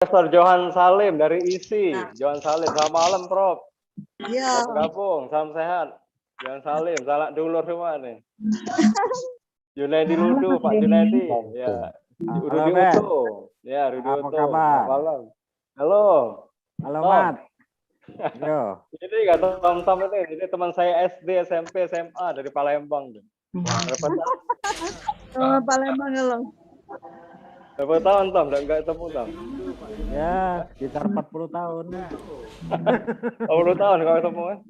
Profesor Johan Salim dari ISI. Johan Salim, selamat malam Prof. Iya. Bergabung, salam sehat. Johan Salim, salam dulur semua nih. Junaidi Ludu, Pak Junaidi. Ya. Rudi Uto. Ya, Rudi Apa Uto. kabar? Selamat malam. Halo. Halo, Tom. Mat. Yo. Ini nggak Tom ini teman saya SD, SMP, SMA dari Palembang. Berapa tahun? Oh, Palembang lo. Berapa tahun Tom? Nggak ketemu Tom? Ya, sekitar 40 tahun. 40 tahun kalau ketemu kan?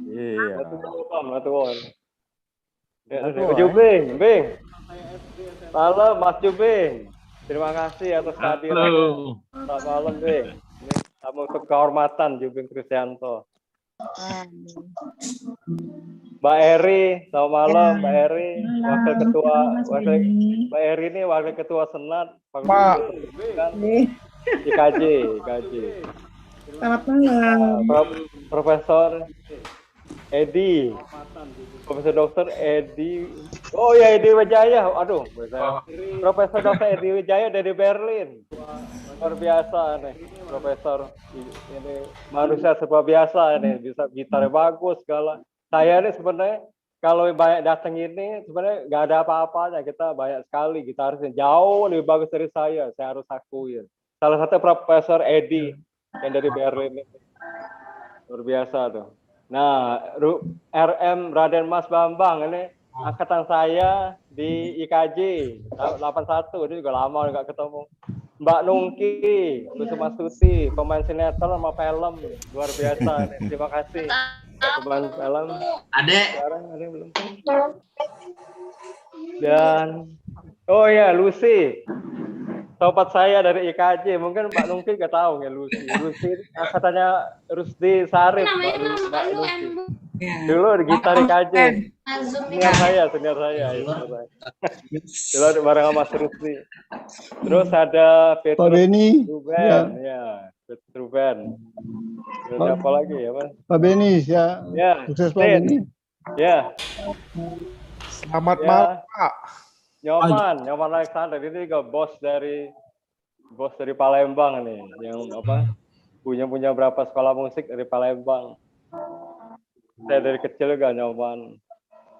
Iya. Satu tahun, satu tahun. Ya, Betul, Jubing, Bing. Halo Mas Jubing. Terima kasih atas kehadiran. Selamat malam, Bing. Ini tamu kehormatan Jubing Kristianto. Mbak Eri, selamat malam Mbak Eri, Wakil Ketua, Mbak Eri ini Wakil Ketua Senat, IKJ. Selamat malam. Profesor Edi, Profesor Dr. Edi, oh ya Edi Wijaya, aduh, Profesor Dr. Edi Wijaya dari Berlin, luar biasa nih, Profesor ini manusia serba biasa nih, bisa gitarnya bagus segala. Saya ini sebenarnya kalau banyak datang ini sebenarnya nggak ada apa-apanya, kita banyak sekali gitarisnya jauh lebih bagus dari saya harus akui. Salah satu Profesor Edi yang dari Berlin ini luar biasa tuh. Nah, RM Raden Mas Bambang ini angkatan saya di IKJ 81, ini juga lama nggak ketemu. Mbak Nungki, Kusuma Stuti, pemain sinetron sama film, luar biasa nih. Terima kasih. Pemain film. Adek. Sekarang ada belum? Dan oh ya Lucy. Sobat saya dari IKJ, mungkin Mbak Nungki nggak tahu ya Lucy. Lucy katanya Rusdi Sarif, Mbak Lucy. Dulu di gitar IKJ. Senior saya. Dulu bareng sama Mas Rusdi. Terus ada Petrus Ruben, ya Petrus Ruben. Terus apa lagi ya Mas? Pak Beni, ya. Ya. Sukses Pak Beni. Ya. Selamat Ya. malam Pak. Nyoman Alexander ini juga bos dari Palembang nih, yang apa punya berapa sekolah musik dari Palembang. Saya dari kecil juga Nyoman.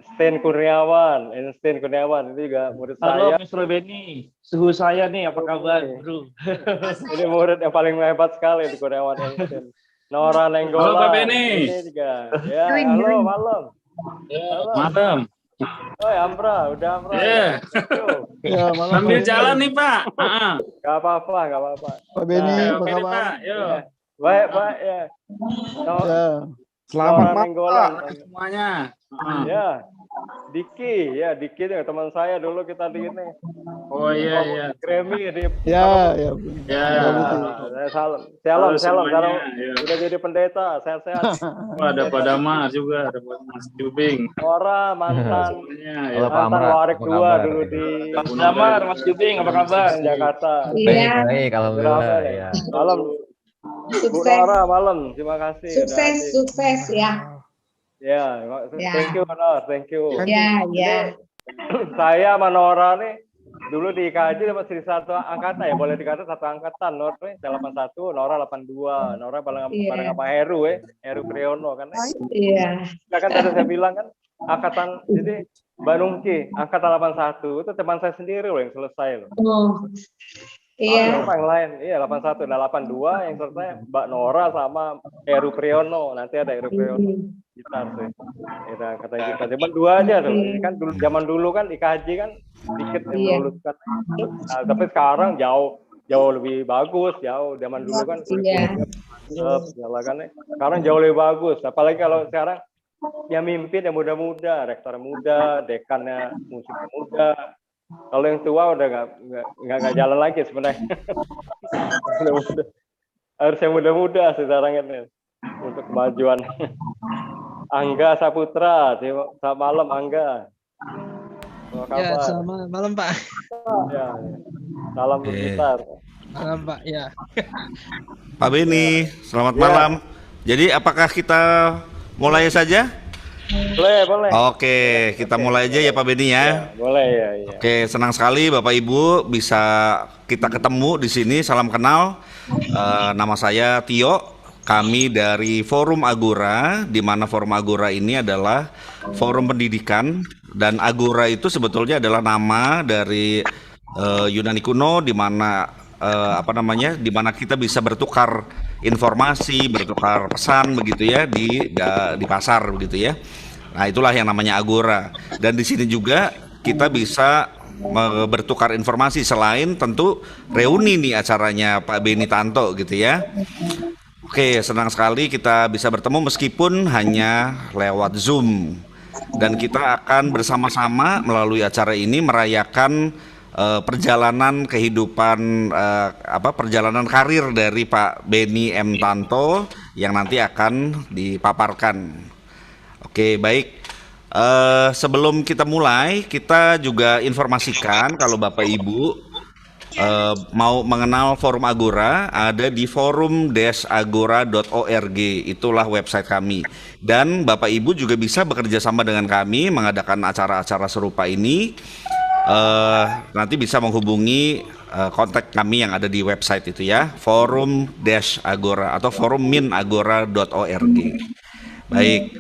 Sten Kurniawan ini juga murid saya. Halo Mas Robeni, suhu saya nih, apa kabar Bro? Ini murid yang paling hebat sekali di Kurniawan Einstein. Nora Nenggola. Halo Pak Beni. Ini juga. Ya, halo malam. Ya, malam. Oh ya Amra, udah Amra. Yeah. Ya, malam. Sambil jalan nih Pak. Gak apa-apa. Pak Beni, Nah, apa oke nih, kabar? Pak. Yo. Baik ya. Ya. Selamat malam Nenggolan. Semuanya. Ya, Diki itu teman saya dulu kita di ini. Oh iya. Grammy di. Ya. Salam. Semuanya, ya. Udah jadi pendeta, sehat-sehat. Oh, ada Pak Damar juga, ada Pak Mas Jubing. Ora mantan Semuanya, ya. Halo, Pak mantan Amra. Warik Apa 2 kabar? dulu di Mas Damar, Mas Jubing, apa kabar? Jakarta. Baik, alhamdulillah. Ya. Malam. Bu Nora, malam. Terima kasih. Sukses ya. Ya, thank you. Ya. Saya sama Nora nih dulu di IKJ masih satu angkatan ya, boleh dikata satu angkatan. Nora nih 81, Nora 82. Nora bareng sama Heru Priyono kan. Iya. Kan tadi saya bilang kan angkatan jadi Mbak Nungki angkatan 81 itu teman saya sendiri loh yang selesai loh. Oh. Iya. Yang lain, iya 81 dan 82 yang selesai Mbak Nora sama Heru Priyono. Nanti ada Heru Priyono. Gitar sih. Kita kata gitar. Cuma dua aja tuh. Kan dulu zaman dulu kan IKJ kan dikit yang meluluskan. Nah, tapi sekarang jauh lebih bagus, zaman dulu kan sekarang jauh lebih bagus. Apalagi kalau sekarang yang mimpin yang muda-muda, rektor muda, dekannya musik muda. Kalau yang tua udah nggak jalan lagi sebenarnya. Harus yang muda-muda sekarang ini untuk kemajuan. Angga Saputra, selamat malam Angga. Apa kabar? Ya, selamat malam Pak. Ya, salam bergitar. Malam Pak, ya. Pak Beni, selamat malam. Jadi apakah kita mulai saja? Boleh. Oke, kita mulai aja ya Pak Beni ya. Boleh ya. Oke, senang sekali Bapak Ibu bisa kita ketemu di sini. Salam kenal. Nama saya Tio. Kami dari Forum Agora, di mana Forum Agora ini adalah forum pendidikan, dan Agora itu sebetulnya adalah nama dari Yunani kuno, di mana di mana kita bisa bertukar informasi, bertukar pesan begitu ya di pasar begitu ya. Nah, itulah yang namanya Agora. Dan di sini juga kita bisa bertukar informasi, selain tentu reuni nih acaranya Pak Beni Tanto gitu ya. Oke, senang sekali kita bisa bertemu meskipun hanya lewat Zoom. Dan kita akan bersama-sama melalui acara ini merayakan perjalanan kehidupan perjalanan karir dari Pak Beni M Tanto yang nanti akan dipaparkan. Oke, baik. Sebelum kita mulai, kita juga informasikan kalau Bapak Ibu mau mengenal Forum Agora, ada di forum-agora.org, itulah website kami. Dan Bapak Ibu juga bisa bekerja sama dengan kami mengadakan acara-acara serupa ini. Nanti bisa menghubungi kontak kami yang ada di website itu ya, forum-agora atau forum-agora.org. Baik.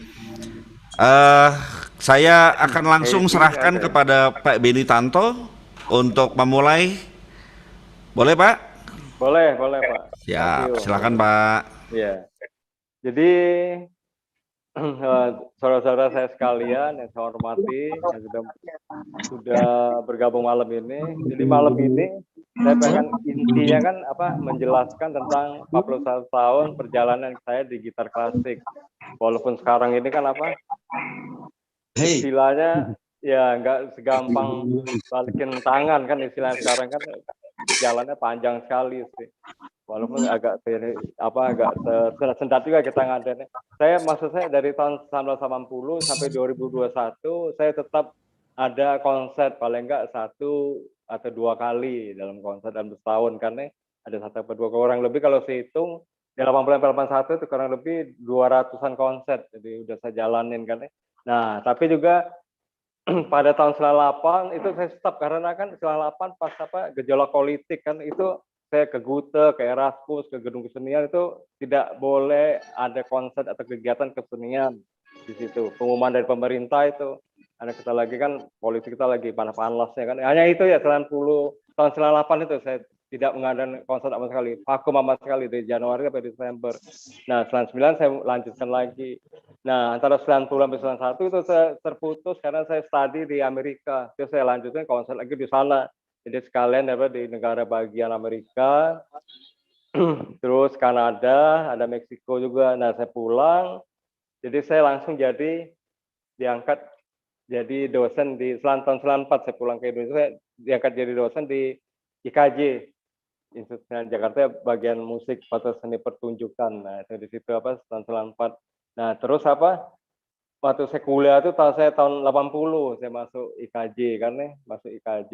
Saya akan langsung serahkan kepada Pak Beni Tanto untuk memulai. Boleh, Pak? Boleh Pak. Ya, silakan Pak. Ya. Jadi saudara-saudara saya sekalian yang saya hormati, yang sudah bergabung malam ini. Jadi malam ini saya pengen intinya kan menjelaskan tentang 41 tahun perjalanan saya di gitar klasik. Walaupun sekarang ini kan istilahnya ya nggak segampang balikin tangan kan, istilahnya sekarang kan jalannya panjang sekali sih. Walaupun agak sendat juga kita ngadainnya. Maksud saya dari tahun 1980 sampai 2021 saya tetap ada konser paling enggak 1 atau 2 kali dalam konser dalam setahun, karena ada 1 atau 2 orang lebih kalau saya hitung di 80-81 itu kurang lebih 200-an konser, jadi udah saya jalanin kan. Nah, tapi juga pada tahun 98 itu saya stop karena kan 98 pas gejolak politik kan, itu saya ke Gute, ke Erasmus, ke gedung kesenian, itu tidak boleh ada konser atau kegiatan kesenian di situ. Pengumuman dari pemerintah itu, karena kita lagi kan polisi kita lagi panas-panasnya kan. Hanya itu ya, tahun 98 itu saya tidak mengadakan konser sama sekali, vakum sama sekali dari Januari sampai Desember. Nah, 99 saya lanjutkan lagi. Nah, antara 90 sampai 91 itu saya terputus karena saya studi di Amerika. Terus saya lanjutkan konser lagi di sana. Jadi sekalian di negara bagian Amerika, terus Kanada, ada Meksiko juga. Nah, saya pulang, jadi saya langsung diangkat jadi dosen di tahun 94 saya pulang ke Indonesia, saya diangkat jadi dosen di IKJ, Institut Seni Jakarta, bagian musik atau seni pertunjukan. Nah, itu di situ tahun 94. Nah, terus waktu saya kuliah itu tahun 80 saya masuk IKJ, karena masuk IKJ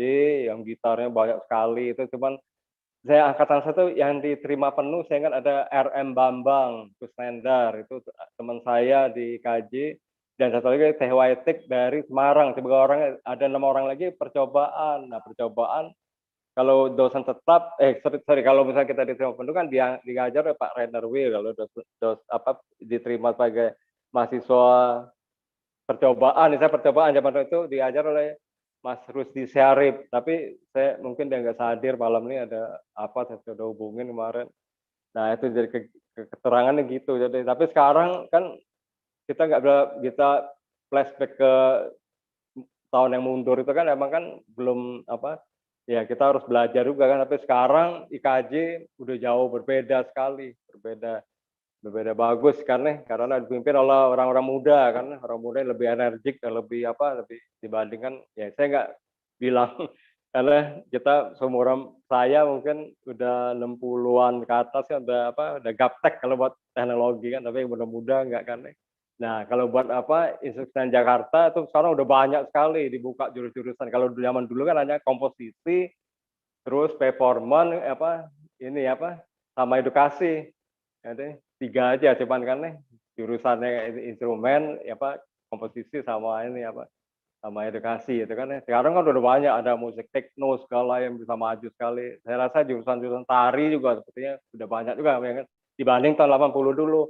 yang gitarnya banyak sekali itu, cuman saya angkatan satu yang diterima penuh, saya ingat ada RM Bambang Kusnendar, itu teman saya di IKJ, dan satu lagi Teh Waitik dari Semarang. 3 orang, ada 6 orang lagi percobaan. Nah, percobaan kalau dosen tetap kalau misalnya kita diterima penuh kan diajar oleh Pak Rainer Will, kalau diterima sebagai mahasiswa percobaan. Saya percobaan zaman itu diajar oleh Mas Rusdi Syarif, tapi saya mungkin dia nggak hadir malam ini, ada saya sudah hubungin kemarin. Nah, itu jadi keterangannya gitu. Jadi tapi sekarang kan kita nggak bisa flashback ke tahun yang mundur itu kan, emang kan belum ya kita harus belajar juga kan. Tapi sekarang IKJ udah jauh berbeda sekali, berbeda bagus karena dipimpin oleh orang-orang muda kan, orang muda yang lebih energik dan lebih dibandingkan, ya saya nggak bilang karena kita seumuran saya mungkin udah 60-an ke atas kan, udah gaptek kalau buat teknologi kan, tapi yang muda-muda nggak kan. Nah, kalau buat Institut Seni Jakarta itu sekarang udah banyak sekali dibuka jurus-jurusan. Kalau zaman dulu kan hanya komposisi, terus performance, sama edukasi. Jadi 3 aja, cuman kan jurusannya instrumen, komposisi sama sama edukasi itu kan. Sekarang kan udah banyak ada musik techno segala yang bisa maju sekali. Saya rasa jurusan-jurusan tari juga sepertinya sudah banyak juga ya kan. Dibanding tahun 80 dulu.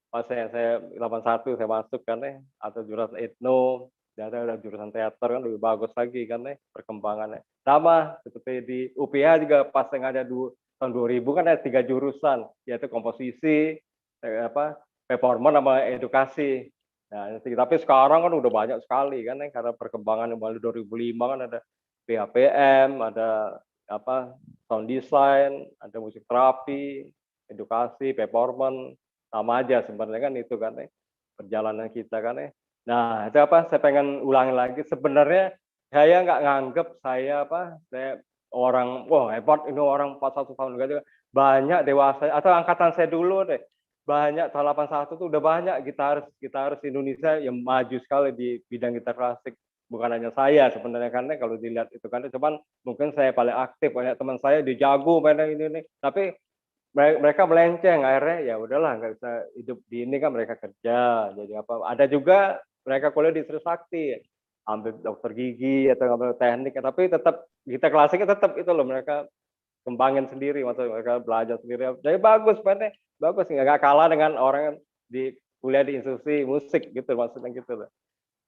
Pas saya 81 saya masuk kan atau jurusan etno, dan ada jurusan teater kan lebih bagus lagi kan perkembangannya. Sama seperti di UPH juga pas yang ada tahun 2000 kan ada 3 jurusan, yaitu komposisi, performance sama edukasi. Nah, tapi sekarang kan udah banyak sekali kan karena perkembangan mulai 2005 kan ada PHPM, ada sound design, ada musik terapi, edukasi, performance, sama aja sebenarnya kan itu kan perjalanan kita kan. Nah, itu saya pengen ulangi lagi, sebenarnya saya nggak nganggep saya orang wah hebat ini orang 41 tahun juga banyak dewasa atau angkatan saya dulu deh. Banyak tahun 81 tuh udah banyak gitaris Indonesia yang maju sekali di bidang gitar klasik. Bukan hanya saya sebenarnya karena kalau dilihat itu kan cuman mungkin saya paling aktif, banyak teman saya di jago main ini. Tapi mereka melenceng akhirnya ya udahlah nggak bisa hidup di ini kan mereka kerja jadi ada juga mereka kuliah di Trisakti ambil dokter gigi atau ambil teknik tapi tetap gitar klasiknya tetap itu loh mereka kembangin sendiri maksudnya mereka belajar sendiri jadi bagus nggak kalah dengan orang di kuliah di institusi musik gitu maksudnya gitu loh.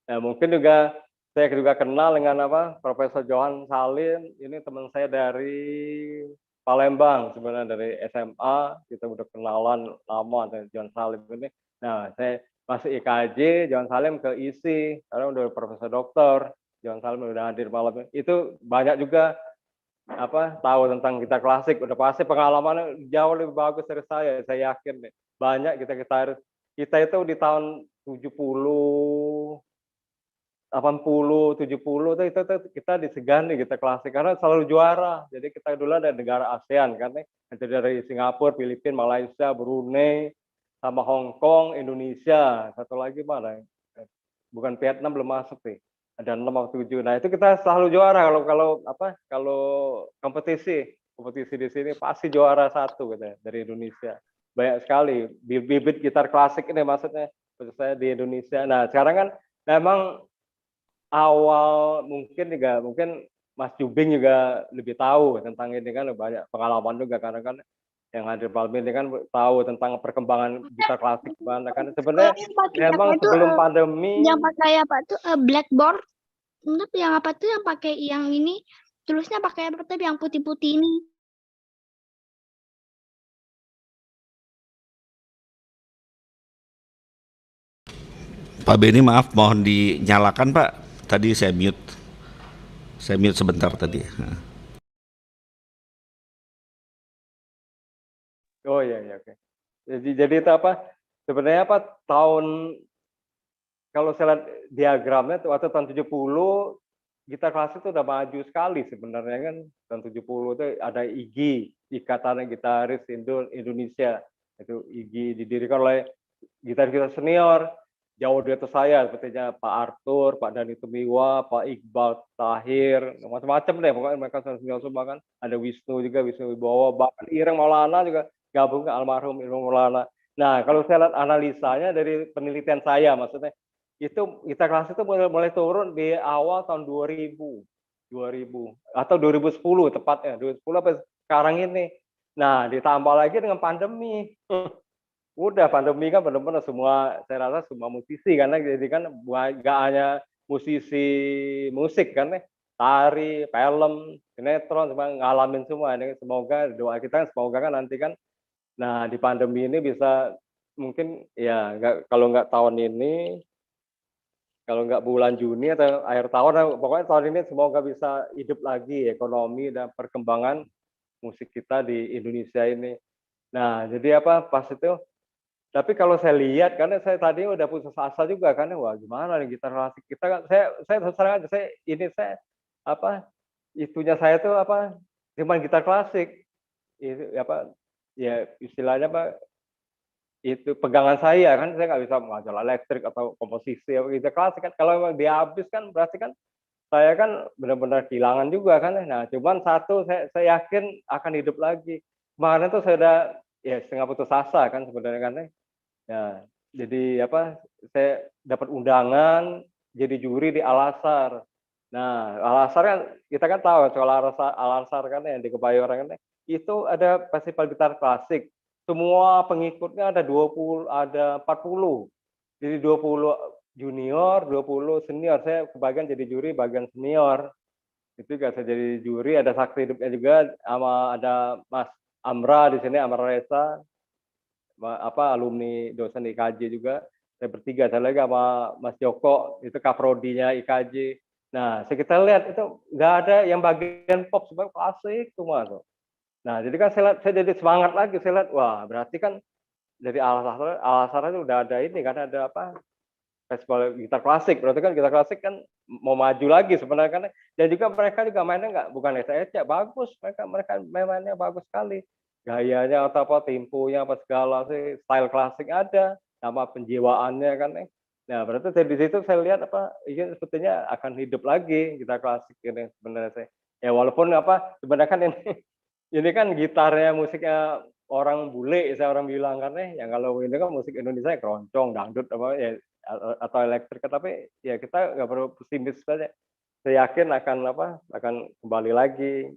Nah mungkin juga saya juga kenal dengan Profesor Johan Salim ini teman saya dari Palembang sebenarnya dari SMA kita udah kenalan lama dengan John Salim ini. Nah saya masuk IKJ, John Salim ke ISI, sekarang udah Profesor Doktor, John Salim udah hadir malam ini. Itu banyak juga tahu tentang gitar klasik, udah pasti pengalamannya jauh lebih bagus dari saya yakin deh. Banyak kita itu di tahun 70 80, 70 itu kita disegani kita klasik karena selalu juara. Jadi kita dulu ada negara ASEAN kan dari Singapura, Filipina, Malaysia, Brunei, sama Hong Kong, Indonesia. Satu lagi mana? Bukan Vietnam belum masuk nih. Ada 6 atau 7. Nah, itu kita selalu juara kalau kompetisi di sini pasti juara 1 gitu dari Indonesia. Banyak sekali bibit gitar klasik ini maksudnya saya di Indonesia. Nah, sekarang kan memang awal mungkin Mas Jubing juga lebih tahu tentang ini kan banyak pengalaman juga karena kan yang hadir malam ini kan tahu tentang perkembangan gitar klasik gimana kan sebenarnya memang sebelum pandemi yang pakai apa tuh blackboard untuk yang apa tuh yang pakai yang ini tulisnya pakai apa tuh yang putih-putih ini. Pak Beni maaf mohon dinyalakan Pak. Tadi saya mute sebentar tadi. Oh iya oke. Jadi itu sebenarnya tahun kalau saya lihat diagramnya waktu tahun 70 gitar klasik itu udah maju sekali sebenarnya kan tahun 70 itu ada IGI Ikatan Gitaris Indonesia itu IGI didirikan oleh gitaris senior jauh di atas saya sepertinya Pak Arthur, Pak Dani Tumiwa, Pak Iqbal Tahir, macam-macam deh pokoknya mereka semua kan ada Wisnu Wibowo, bahkan Ireng Maulana juga gabung ke almarhum Ireng Maulana. Nah kalau saya lihat analisanya dari penelitian saya maksudnya itu gitar klasik itu mulai turun di awal tahun 2000 atau 2010 tepatnya 2010 sampai sekarang ini. Nah ditambah lagi dengan pandemi. Udah pandemi kan benar-benar semua saya rasa semua musisi karena jadi kan nggak hanya musisi musik kan tari, film, sinetron semua ngalamin semua ini semoga doa kita kan semoga kan nanti kan nah di pandemi ini bisa mungkin ya kalau nggak tahun ini kalau nggak bulan Juni atau akhir tahun pokoknya tahun ini semoga bisa hidup lagi ekonomi dan perkembangan musik kita di Indonesia ini. Nah jadi pas itu tapi kalau saya lihat karena saya tadi udah putus asa juga kan wah gimana nih gitar klasik kita kan saya itunya saya tuh cuman gitar klasik itu ya istilahnya itu pegangan saya kan saya nggak bisa mengajar elektrik atau komposisi gitar klasik kan kalau memang dia habis kan berarti kan saya kan benar-benar kehilangan juga kan. Nah cuman satu saya yakin akan hidup lagi kemarin tuh saya udah ya setengah putus asa kan sebenarnya kan ya jadi saya dapat undangan jadi juri di Al-Azhar. Nah, Al-Azhar kan kita kan tahu soal Al-Azhar kan yang di Kebayoran kan itu ada festival gitar klasik. Semua pengikutnya ada 20, ada 40. Jadi 20 junior, 20 senior. Saya kebagian jadi juri bagian senior. Itu juga saya jadi juri, ada saksi hidupnya juga, sama ada Mas Amra di sini, Amra Reza, alumni dosen IKJ juga. Saya bertiga, saya lagi sama Mas Joko, itu kaprodinya IKJ. Nah, kita lihat itu nggak ada yang bagian pop, sebagai klasik semua tuh. Nah, jadi kan saya jadi semangat lagi, saya lihat, wah berarti kan dari Al-Azhar itu udah ada ini kan, ada apa, festival gitar klasik, berarti kan gitar klasik kan mau maju lagi sebenarnya kan, dan juga mereka juga mainnya nggak, bukan ecek-ecek, bagus, mereka mainnya bagus sekali, gayanya atau apa, temponya apa segala sih, style klasik ada, sama penjiwaannya kan. Nah berarti dari situ saya lihat apa, ini sepertinya akan hidup lagi gitar klasik ini sebenarnya saya. Ya walaupun apa sebenarnya kan ini kan gitarnya musiknya orang bule, saya orang bilang kan yang kalau ini kan musik Indonesia keroncong, dangdut apa ya, atau elektrik, tapi ya kita nggak perlu pesimis saja. Saya yakin akan kembali lagi.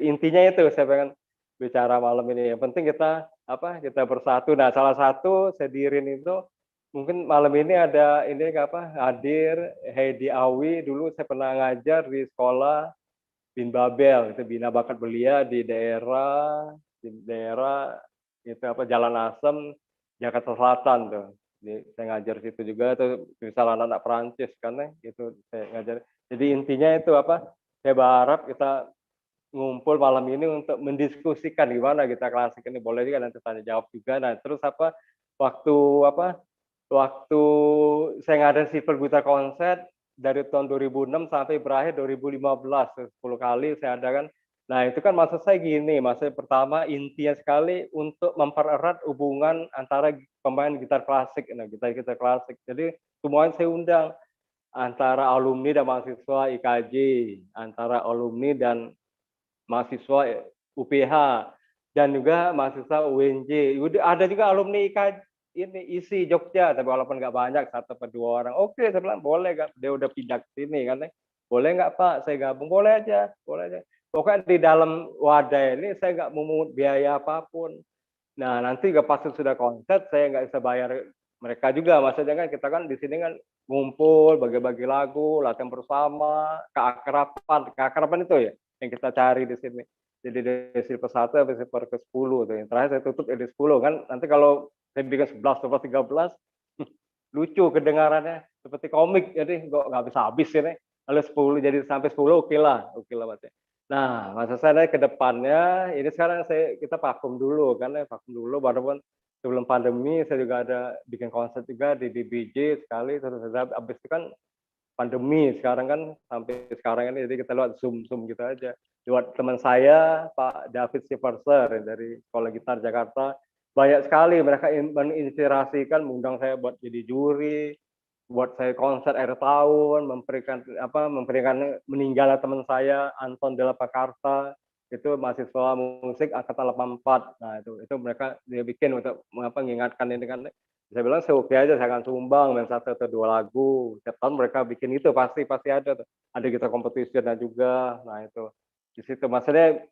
Intinya itu saya pengen bicara malam ini. Yang penting kita bersatu. Nah, salah satu saya dirin itu mungkin malam ini ada hadir Heidi Awi. Dulu saya pernah ngajar di sekolah Bin Babel, itu Bina Bakat Belia di daerah itu Jalan Asem, Jakarta Selatan tuh. Saya ngajar situ juga, tuh misal anak-anak Perancis kan itu saya ngajar. Jadi intinya itu saya berharap kita ngumpul malam ini untuk mendiskusikan gimana gitar klasik ini, boleh juga nanti tanya jawab juga. Nah terus waktu saya ngadain Silver Guitar Concert dari tahun 2006 sampai berakhir 2015, 10 kali saya adakan. Nah itu kan maksud saya gini, maksud pertama intinya sekali untuk mempererat hubungan antara pemain gitar klasik, gitar klasik. Jadi semuanya saya undang, antara alumni dan mahasiswa IKJ, antara alumni dan mahasiswa UPH, dan juga mahasiswa UNJ. Ada juga alumni IKJ ini isi Jogja, tapi walaupun nggak banyak, 1 atau 2 orang. Oke, saya bilang boleh nggak? Dia udah pindah ke sini kan? Boleh nggak Pak? Saya gabung, boleh aja, boleh aja. Pokoknya di dalam wadah ini saya nggak memungut biaya apapun. Nah nanti pas sudah konser saya nggak bisa bayar mereka juga. Maksudnya kan kita kan di sini kan ngumpul, bagi-bagi lagu, latihan bersama, keakraban itu ya yang kita cari di sini. Jadi dari silver 1 sampai silver ke 10 tuh. Yang terakhir saya tutup di 10 kan. Nanti kalau saya bikin 11, 12, 13 lucu kedengarannya seperti komik, jadi nggak bisa habis ini. Lalu 10 jadi sampai 10 oke lah Mas. Nah, maksud saya ke depannya ini sekarang kita vakum dulu kan vakum dulu, walaupun sebelum pandemi saya juga ada bikin konser juga di DBJ sekali, terus habis itu kan pandemi sekarang kan sampai sekarang ini, jadi kita lewat Zoom gitu aja. Lewat teman saya Pak David Siverser dari Sekolah Gitar Jakarta, banyak sekali mereka menginspirasikan, mengundang saya buat jadi juri, buat saya konser akhir tahun, memberikan meninggalnya teman saya Anton Della Pakarta, itu mahasiswa musik angkatan 84. Nah itu mereka dia bikin untuk mengingatkan ini kan. Saya bilang saya oke aja, saya akan sumbang main 1 atau 2 lagu. Setiap tahun mereka bikin itu pasti ada gitar competition juga. Nah itu di situ maksudnya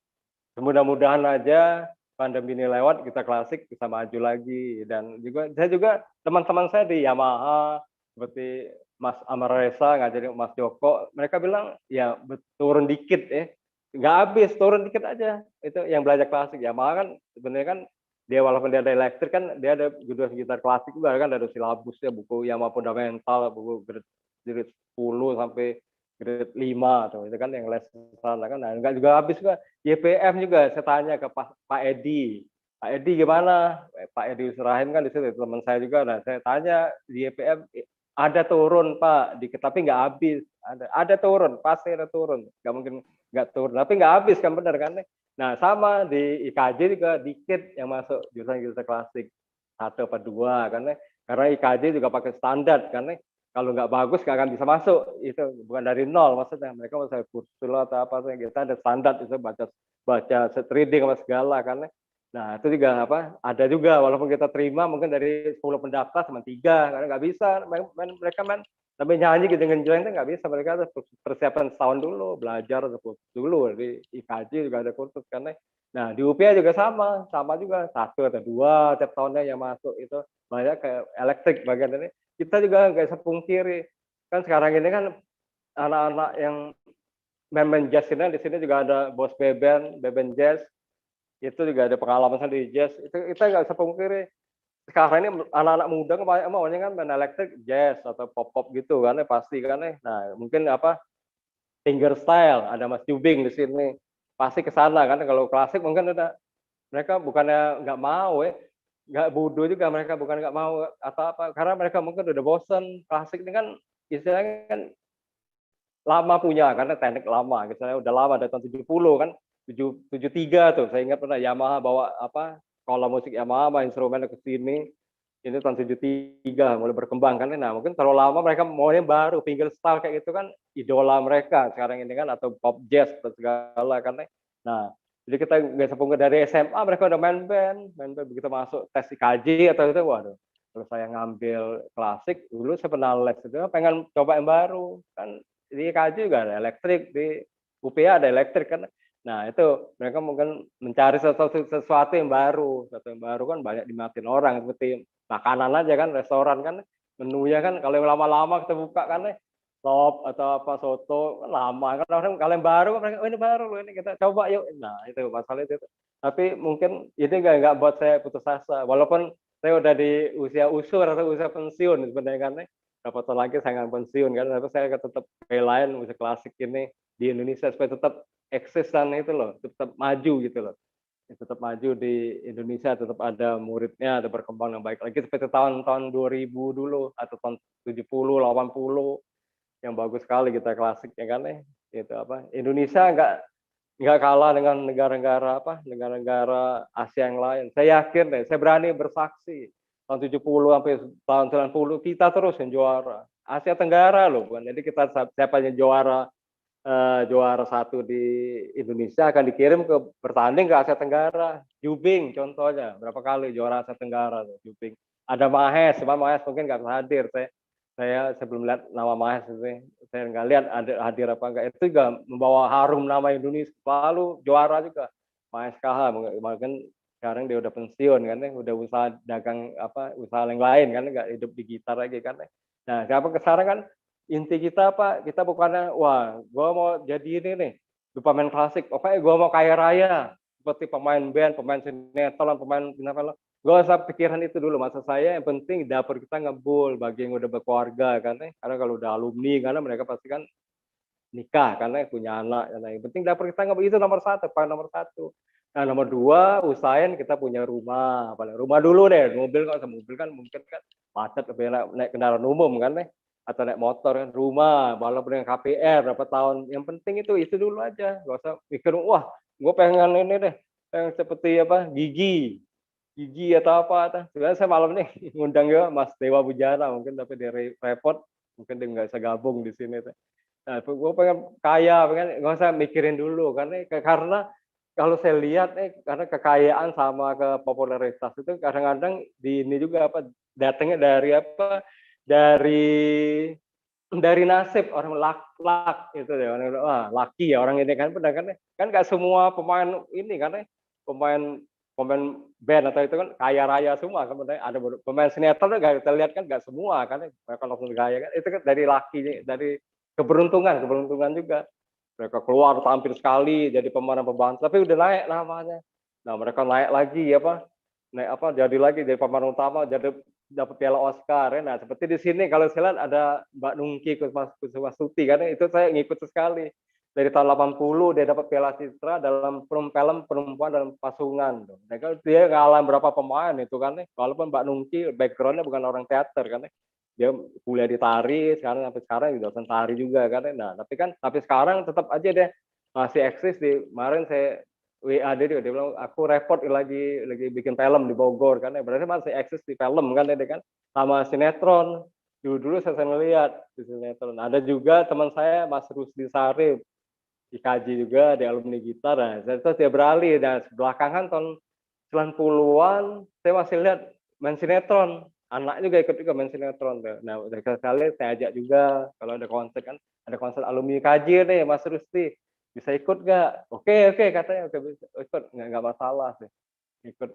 mudah-mudahan aja pandemi ini lewat, gitar klasik bisa maju lagi. Dan saya juga teman-teman saya di Yamaha seperti Mas Amar Reza ngajarin Mas Joko, mereka bilang ya turun dikit nggak habis, turun dikit aja. Itu yang belajar klasik. Yamaha kan sebenarnya kan dia walaupun dia ada elektrik kan dia ada gitar klasik juga kan, ada silabusnya, buku Yamaha Fundamental, buku grade 10 sampai grade 5 tuh, itu kan yang les sana kan. Nah, enggak juga habis juga. YPM juga saya tanya ke Pak Edi. Pak Edi gimana? Pak Edi Serahin kan di situ teman saya juga. Nah, saya tanya di YPM ada turun Pak, dikit tapi nggak habis. Ada turun, pasti ada turun. Nggak mungkin nggak turun, tapi nggak habis kan, benar kan? Nah, sama di IKJ juga dikit yang masuk jurusan gitar klasik 1 atau 2 kan, karena IKJ juga pakai standar kan. Kalau nggak bagus nggak akan bisa masuk, itu bukan dari nol maksudnya, mereka mau saya kursus atau apa, kita ada standar itu baca reading sama segala kan. Nah, itu juga apa? Ada juga walaupun kita terima mungkin dari 10 pendaftar cuma 3 karena nggak bisa mereka tapi nyanyi gitu dengan jelek itu nggak bisa, mereka harus persiapan setahun dulu, belajar dulu di IKJ juga ada kursus karena nah di UPA juga sama juga 1 atau 2 tiap tahunnya yang masuk itu banyak kayak elektrik bagian ini. Kita juga nggak bisa pungkiri kan sekarang ini kan anak-anak yang main jazz ini di sini juga ada bos beben jazz itu juga ada pengalaman di jazz itu kita nggak bisa pungkiri sekarang ini anak-anak muda kan maunya kan main elektrik jazz atau pop gitu kan pasti kan nah mungkin apa finger style ada Mas Jubing di sini pasti ke sana kan kalau klasik mungkin ada mereka bukannya nggak mau nggak bodoh juga mereka bukan nggak mau atau apa karena mereka mungkin udah bosen klasik ini kan istilahnya kan lama punya karena teknik lama misalnya udah lama dari tahun 70 kan 73 tuh saya ingat pernah Yamaha bawa apa sekolah musik Yamaha main instrumennya ke sini ini tahun 73 mulai berkembang kan nah mungkin terlalu lama mereka maunya baru fingerstyle kayak gitu kan idola mereka sekarang ini kan atau pop jazz atau segala kan nah jadi kita nggak sepungkir dari SMA mereka udah main band begitu masuk tes IKJ atau itu waduh kalau saya ngambil klasik dulu saya pernah les itu pengen coba yang baru kan di IKJ juga ada elektrik di UPA ada elektrik kan nah itu mereka mungkin mencari sesuatu yang baru kan banyak dimatiin orang seperti makanan aja kan restoran kan menunya kan kalau yang lama-lama kita buka kan sop atau apa soto kan lama kan orang kalau yang baru mereka oh ini baru loh ini kita coba yuk nah itu masalah itu tapi mungkin ini nggak buat saya putus asa walaupun saya udah di usia usur atau usia pensiun sebenarnya kan berapa tahun lagi saya nggak pensiun kan tapi saya tetap belain musik klasik ini di Indonesia supaya tetap eksis dan itu loh tetap maju gitu loh tetap maju di Indonesia tetap ada muridnya ada berkembang yang baik lagi seperti tahun-tahun 2000 dulu atau tahun 70 80 yang bagus sekali kita klasik ya kan itu apa Indonesia nggak kalah dengan negara-negara Asia yang lain saya yakin saya berani bersaksi tahun 70 sampai tahun 90 kita terus yang juara Asia Tenggara loh bukan jadi kita siapa yang juara 1 di Indonesia akan dikirim ke bertanding ke Asia Tenggara. Jubing contohnya berapa kali juara Asia Tenggara Jubing. Ada Mahes, cuma Mahes mungkin nggak hadir. Saya belum lihat nama Mahes itu. Saya nggak lihat ada hadir apa enggak. Itu juga membawa harum nama Indonesia. Lalu juara juga Mahes KH mungkin sekarang dia udah pensiun kan udah usaha dagang apa usaha yang lain kan nggak hidup di gitar lagi kan. Nah, siapa kesana kan inti kita apa kita bukannya wah gue mau jadi ini nih pemain klasik pokoknya gue mau kaya raya seperti pemain band pemain sinetron pemain film gue usah pikiran itu dulu masa saya yang penting dapur kita ngebul bagi yang udah berkeluarga kan karena kalau udah alumni karena mereka pasti kan nikah karena punya anak yang penting dapur kita ngebul itu nomor 1 paling nomor 1 nah nomor 2 usahain kita punya rumah paling rumah dulu deh mobil kalau mobil kan mungkin kan macet lebih naik kendaraan umum kan atau naik motor kan rumah walaupun dengan KPR berapa tahun yang penting itu dulu aja gak usah mikir wah gue pengen ini deh yang seperti apa gigi atau apa sebenarnya saya malam nih ngundang ya Mas Dewa Bujana mungkin tapi dari repot mungkin dia nggak bisa gabung di sini nah gue pengen kaya pengen gak usah mikirin dulu karena kalau saya lihat karena kekayaan sama kepopularitas itu kadang-kadang di ini juga apa datangnya dari apa dari nasib orang lak itu ya orang wah laki ya orang ini kan nggak semua pemain ini kan pemain band atau itu kan kaya raya semua kan ada pemain sinetron nggak kita lihat kan nggak semua kan mereka langsung kaya kan itu kan dari laki dari keberuntungan juga mereka keluar tampil sekali jadi pemeran pembantu tapi udah naik namanya nah mereka naik lagi jadi lagi jadi pemeran utama jadi dapat piala Oscar nah seperti di sini kalau saya lihat ada Mbak Nungki Kusumasuti kan itu saya ngikut sekali dari tahun 80 dia dapat piala Citra dalam film perempuan dalam pasungan dia ngalah berapa pemain itu kan walaupun Mbak Nungki backgroundnya bukan orang teater kan dia kuliah di tari sampai sekarang dosen tari juga kan nah tapi sekarang tetap aja deh masih eksis kemarin saya WA dia bilang aku repot lagi bikin film di Bogor kan berarti masih eksis di film kan sama sinetron dulu saya lihat di sinetron ada juga teman saya Mas Rusdi Sarif IKJ juga di alumni gitar nah terus dia beralih dan belakangan tahun 90-an saya masih lihat main sinetron, anak juga ikut juga main sinetron tuh. Nah, dari sekali saya ajak juga kalau ada konser kan, ada konser alumni KJ nih Mas Rusti, bisa ikut nggak? Oke katanya, oke bisa ikut, nggak masalah sih. Ikut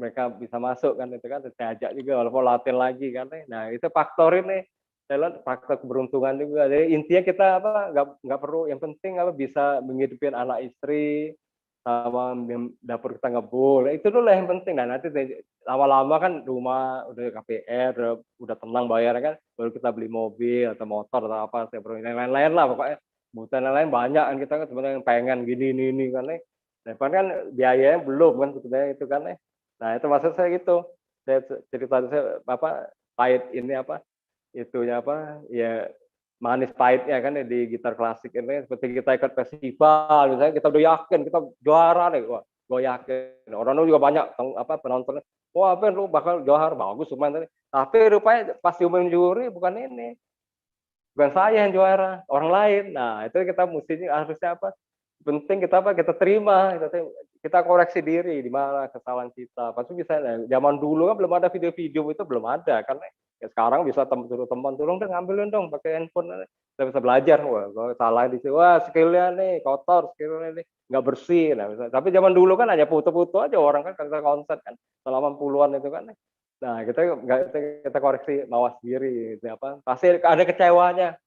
mereka bisa masuk kan itu kan saya ajak juga walaupun latihan lagi kan. Nah itu faktor ini saya lihat faktor keberuntungan juga. Jadi intinya kita nggak perlu, yang penting bisa menghidupin anak istri sama dapur kita ngebul, itu dulu yang penting. Nah nanti lama-lama kan rumah udah KPR udah tenang bayar kan, baru kita beli mobil atau motor atau apa, saya perlu lain-lain lah pokoknya. Butuh lain banyak kan, kita kan sebenarnya pengen gini ini kan. Depan kan biayanya belum kan sebetulnya itu kan. Nah itu maksud saya gitu. Saya cerita saya pahit ini itunya ya manis pahitnya kan di gitar klasik ini, seperti kita ikut festival misalnya kita udah yakin kita juara deh, wah gue yakin orang juga banyak penonton, wah lu bakal juara bagus cuman tapi rupanya pas diumumin juri bukan saya yang juara, orang lain. Nah itu kita mestinya harusnya penting kita terima, kita koreksi diri di mana kesalahan kita. Pasti bisa. Zaman dulu kan belum ada video-video, itu belum ada kan. Ya sekarang bisa teman tolong dong ngambilin dong pakai handphone, kita bisa belajar. Wah gue salah di sini, wah skillnya nih kotor, skillnya nih nggak bersih. Nah, tapi zaman dulu kan hanya foto-foto aja orang kan kita konser kan selama puluhan itu kan. Nah kita koreksi mawas diri, pasti ada kecewanya,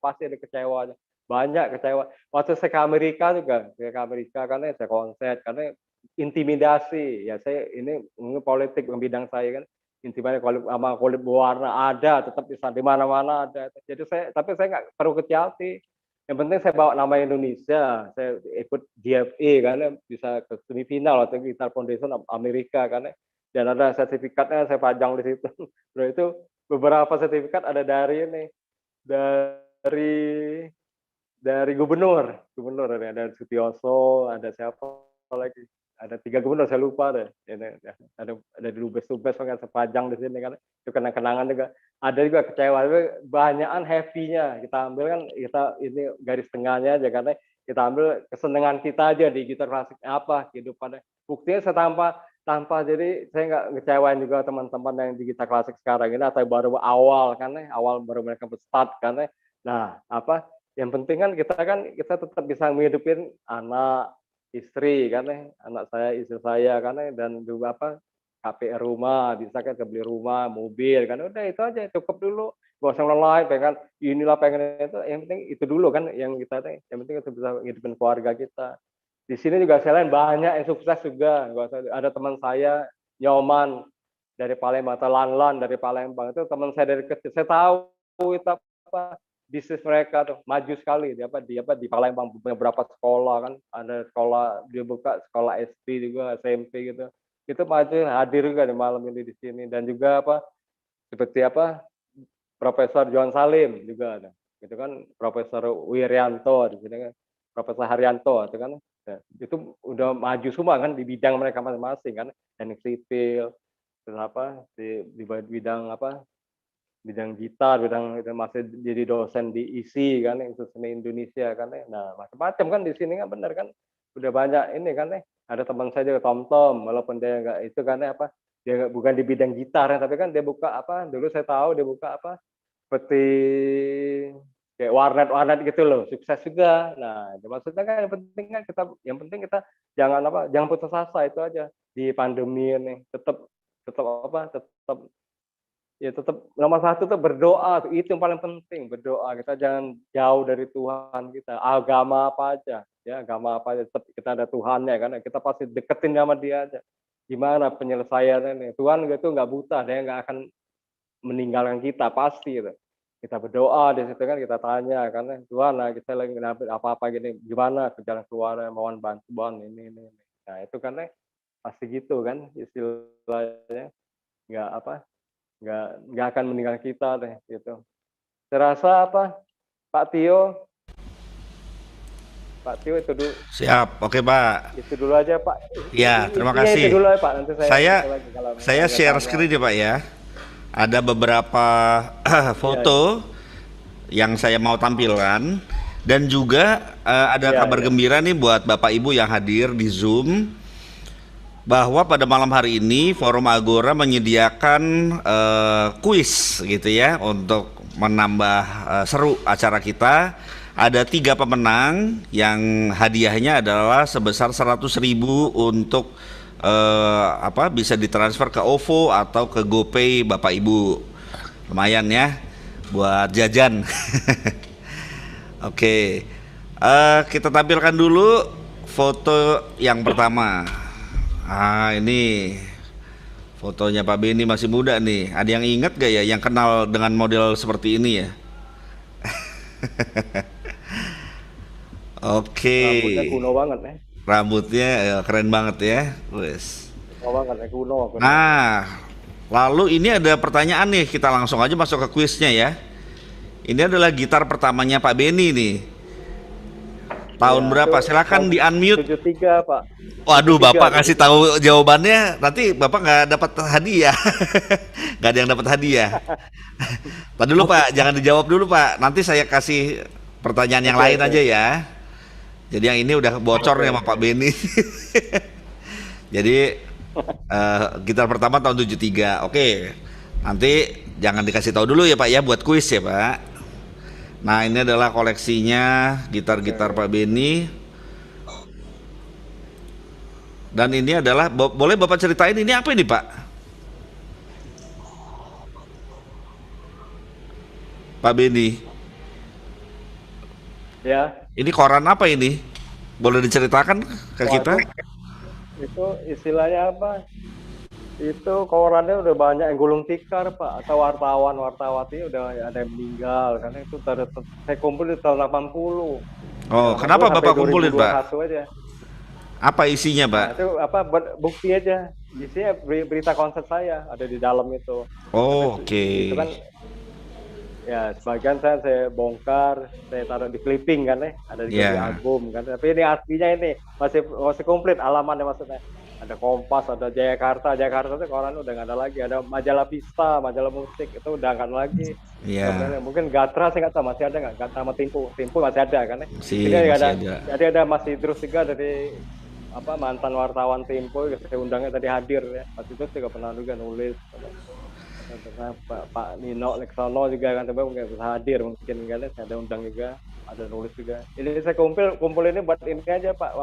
banyak kecewa. Waktu saya ke Amerika juga, karena saya konser, karena intimidasi. Ya saya ini politik bidang saya kan, intimidasi sama kulit berwarna ada, tetap bisa di mana-mana ada. Jadi tapi saya nggak perlu kecil hati. Yang penting saya bawa nama Indonesia, saya ikut GFA karena bisa ke semifinal atau Guitar Foundation Amerika karena, dan ada sertifikatnya saya pajang di situ. Nah itu beberapa sertifikat ada dari gubernur ada Sutioso, ada siapa lagi, ada 3 gubernur saya lupa deh. Ada dubes kan sepajang di sini kan, itu kenang-kenangan juga. Ada juga kecewa, banyakan happy-nya kita ambil kan, kita ini garis tengahnya aja karena kita ambil kesenangan kita aja di gitar klasik kehidupannya. Buktinya saya tanpa jadi saya nggak ngecewain juga teman-teman yang di gitar klasik sekarang ini atau baru awal baru mereka start kan. Nah yang penting kan kita tetap bisa menghidupin anak istri kan, anak saya istri saya kan, dan juga KPR rumah, bisa kan beli rumah mobil kan, udah itu aja cukup dulu, gak usah lain pengen itu, yang penting itu dulu kan yang penting itu bisa menghidupin keluarga kita. Di sini juga saya lain banyak yang sukses juga, ada teman saya Nyoman dari Palembang atau Lanlan dari Palembang, itu teman saya dari kecil, saya tahu itu bisnis mereka tuh maju sekali, di Palembang punya berapa sekolah kan, ada sekolah dia buka sekolah SD juga, SMP gitu, itu maju hadir juga di malam ini di sini. Dan juga seperti Profesor Johan Salim juga ada, gitu kan, Profesor Wiryanto di sini kan, Profesor Haryanto itu kan, itu udah maju semua kan di bidang mereka masing-masing kan, teknik sipil, terus di bidang bidang gitar, itu masih jadi dosen di ISI kan, Institut Seni Indonesia kan. Nah macam-macam kan di sini kan, benar kan, udah banyak ini kan. Ada teman saya juga Tom walaupun dia nggak itu kan dia bukan di bidang gitar tapi kan dia buka dulu saya tahu dia buka seperti kayak warnet gitu loh, sukses juga. Nah maksudnya kan yang penting kita jangan putus asa, itu aja di pandemi ini, tetap nomor satu tuh berdoa, itu yang paling penting, berdoa. Kita jangan jauh dari Tuhan kita, agama apa aja tetap kita ada Tuhannya kan, kita pasti deketin sama dia aja. Gimana penyelesaiannya nih, Tuhan itu nggak buta, dia nggak akan meninggalkan kita pasti gitu. Kita berdoa di situ kan, kita tanya karena Tuhan kita lagi apa gini, gimana jalan keluarnya, mohon bantuan ini. Nah itu kan pasti gitu kan istilahnya, nggak akan meninggalkan kita deh gitu. Saya rasa Pak Tio itu dulu. Siap, oke Pak. Itu dulu aja Pak. Ya, terima kasih. Itu dulu ya Pak. Nanti saya share screen ya Pak ya. Ada beberapa foto yang saya mau tampilkan, dan juga ada kabar gembira nih buat Bapak Ibu yang hadir di Zoom. bahwa pada malam hari ini Forum Agora menyediakan kuis gitu ya untuk menambah seru acara kita. Ada 3 pemenang yang hadiahnya adalah sebesar 100.000 untuk bisa ditransfer ke OVO atau ke GoPay Bapak Ibu. Lumayan ya buat jajan. Oke. Kita tampilkan dulu foto yang pertama. Ini fotonya Pak Beni masih muda nih. Ada yang ingat gak ya yang kenal dengan model seperti ini ya? Oke. Rambutnya kuno banget ya. Rambutnya keren banget ya. Wes. Kuno banget ya, kuno. Nah, lalu ini ada pertanyaan nih, kita langsung aja masuk ke kuisnya ya. Ini adalah gitar pertamanya Pak Beni nih. Tahun berapa? Silakan di unmute. 73 Pak. Waduh, Bapak kasih tahu jawabannya, nanti Bapak nggak dapat hadiah. Nggak ada yang dapat hadiah. Tadi dulu Pak, jangan dijawab dulu Pak. Nanti saya kasih pertanyaan yang lain aja ya. Jadi yang ini udah bocor nih sama Pak Beni. Jadi gitar pertama tahun 73. Oke. Nanti jangan dikasih tahu dulu ya Pak ya buat kuis ya Pak. Nah, ini adalah koleksinya gitar-gitar Pak Beni. Dan ini adalah, boleh Bapak ceritain ini apa ini Pak? Pak Beni. Ya. Ini koran apa ini? Boleh diceritakan ke kita? Itu istilahnya apa? Itu korannya udah banyak yang gulung tikar Pak, atau wartawan-wartawati udah ada yang meninggal karena itu saya kumpul di tahun 80. Oh, kenapa Bapak kumpulin Pak? Aja. Apa isinya Pak? Nah, itu apa bukti aja. Isinya berita konser saya ada di dalam itu. Oh, oke. Itu kan ya sebagian saya bongkar, saya taruh di clipping kan ada di album kan. Tapi ini artinya ini masih komplit alamannya maksudnya. Ada Kompas, ada Jayakarta itu koran udah nggak ada lagi. Ada majalah Pista, majalah musik itu udah nggak ada lagi. Iya. Mungkin Gatra saya nggak tahu masih ada nggak? Gatra sama Tempo masih ada kan? Masih ada. Jadi ada masih terus juga dari mantan wartawan Tempo saya undangnya tadi hadir ya. Waktu itu juga pernah juga nulis. Karena Pak Nino Leksono juga kan mungkin bisa hadir mungkin kan saya ada undang juga, ada nulis juga. Ini saya kumpul ini buat ini aja Pak,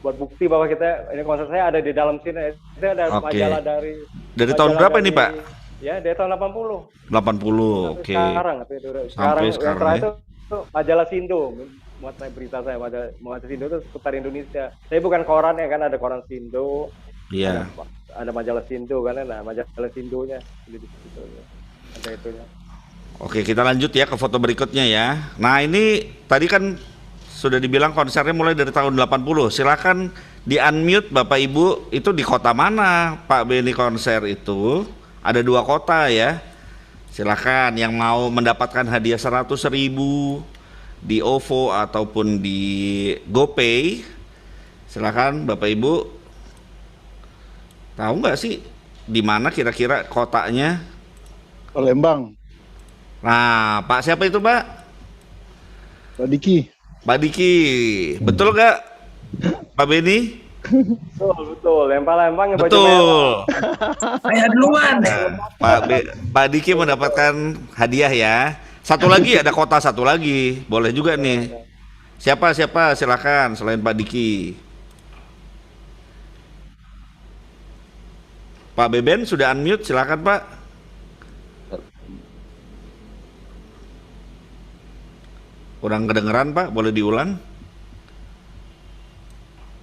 buat bukti bahwa kita ini konser saya ada di dalam sini. Itu ada majalah dari tahun berapa ini Pak? Ya dari tahun 80. 80, oke. Sekarang yang terakhir itu majalah Sindo. Muat saya berita saya majalah Sindo itu seputar Indonesia. Saya bukan koran ya kan, ada koran Sindo. Iya. Ada majalah Sindo kan, majalah Sindonya di situ. Ada itunya. Oke, kita lanjut ya ke foto berikutnya ya. Nah, ini tadi kan sudah dibilang konsernya mulai dari tahun 80. Silakan di unmute Bapak Ibu, itu di kota mana Pak Beni konser itu? Ada 2 kota ya. Silakan yang mau mendapatkan hadiah 100.000 di OVO ataupun di GoPay. Silakan Bapak Ibu. Tahu nggak sih di mana kira-kira kotanya? Palembang. Nah, Pak siapa itu Pak? Pak Diki. Pak Diki, betul nggak Pak Beni? Betul. Yang Palembang yang betul. Saya duluan. Pak Diki mendapatkan hadiah ya. Satu lagi ada kota satu lagi, boleh juga nih. Siapa silakan selain Pak Diki. Pak Beben sudah unmute, silakan Pak. Kurang kedengeran Pak, boleh diulang?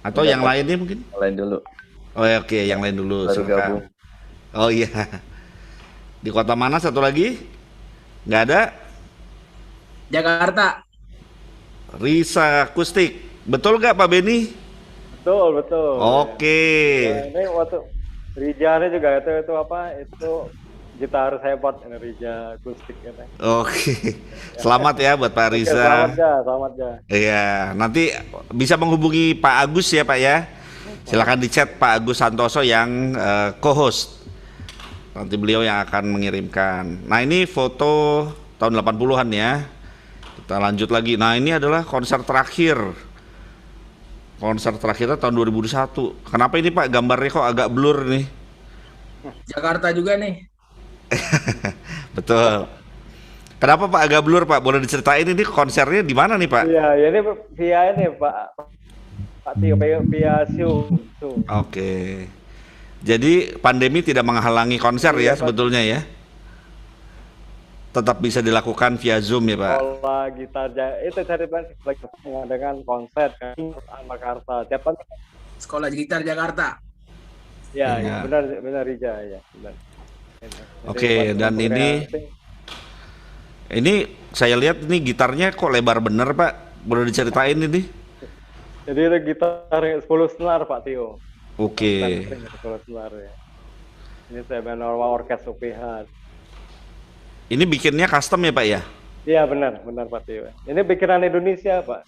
Atau yang lainnya mungkin? Lain dulu. Oh ya, oke, yang lain dulu. Baru gabung. Oh iya. Di kota mana satu lagi? Nggak ada? Jakarta. Risa Akustik. Betul nggak Pak Beni? Betul. Oke. Ya, ini waktu Rijanya juga itu gitaris hebat Rija Akustik ya. Oke. Selamat ya buat Pak Riza. Selamat ya. Iya, nanti bisa menghubungi Pak Agus ya Pak ya. Silakan di chat Pak Agus Santoso yang co-host. Nanti beliau yang akan mengirimkan. Nah, ini foto tahun 80-an ya. Kita lanjut lagi. Nah, ini adalah konser terakhir Konser terakhirnya tahun 2021. Kenapa ini Pak gambarnya kok agak blur nih? Jakarta juga nih. Betul. Kenapa Pak agak blur Pak? Boleh diceritain ini konsernya di mana nih Pak? Iya, ya ini via ini Pak Tio via Zoom. Oke. Jadi pandemi tidak menghalangi konser ya sebetulnya ya? Tetap bisa dilakukan via Zoom ya Pak? Sekolah gitar itu cari lagi mengadakan konser kan Jakarta. Tiap tahun. Sekolah gitar Jakarta. Ya, Iya. benar Rija ya, benar. Oke, dan ini saya lihat ini gitarnya kok lebar bener Pak. Boleh diceritain ini? Jadi itu gitar 10 senar Pak Tio. Oke. 10 senar ya. Ini saya main normal orkes UPH. Ini bikinnya custom ya Pak ya? Iya benar Pak Tio. Ini bikinan Indonesia Pak.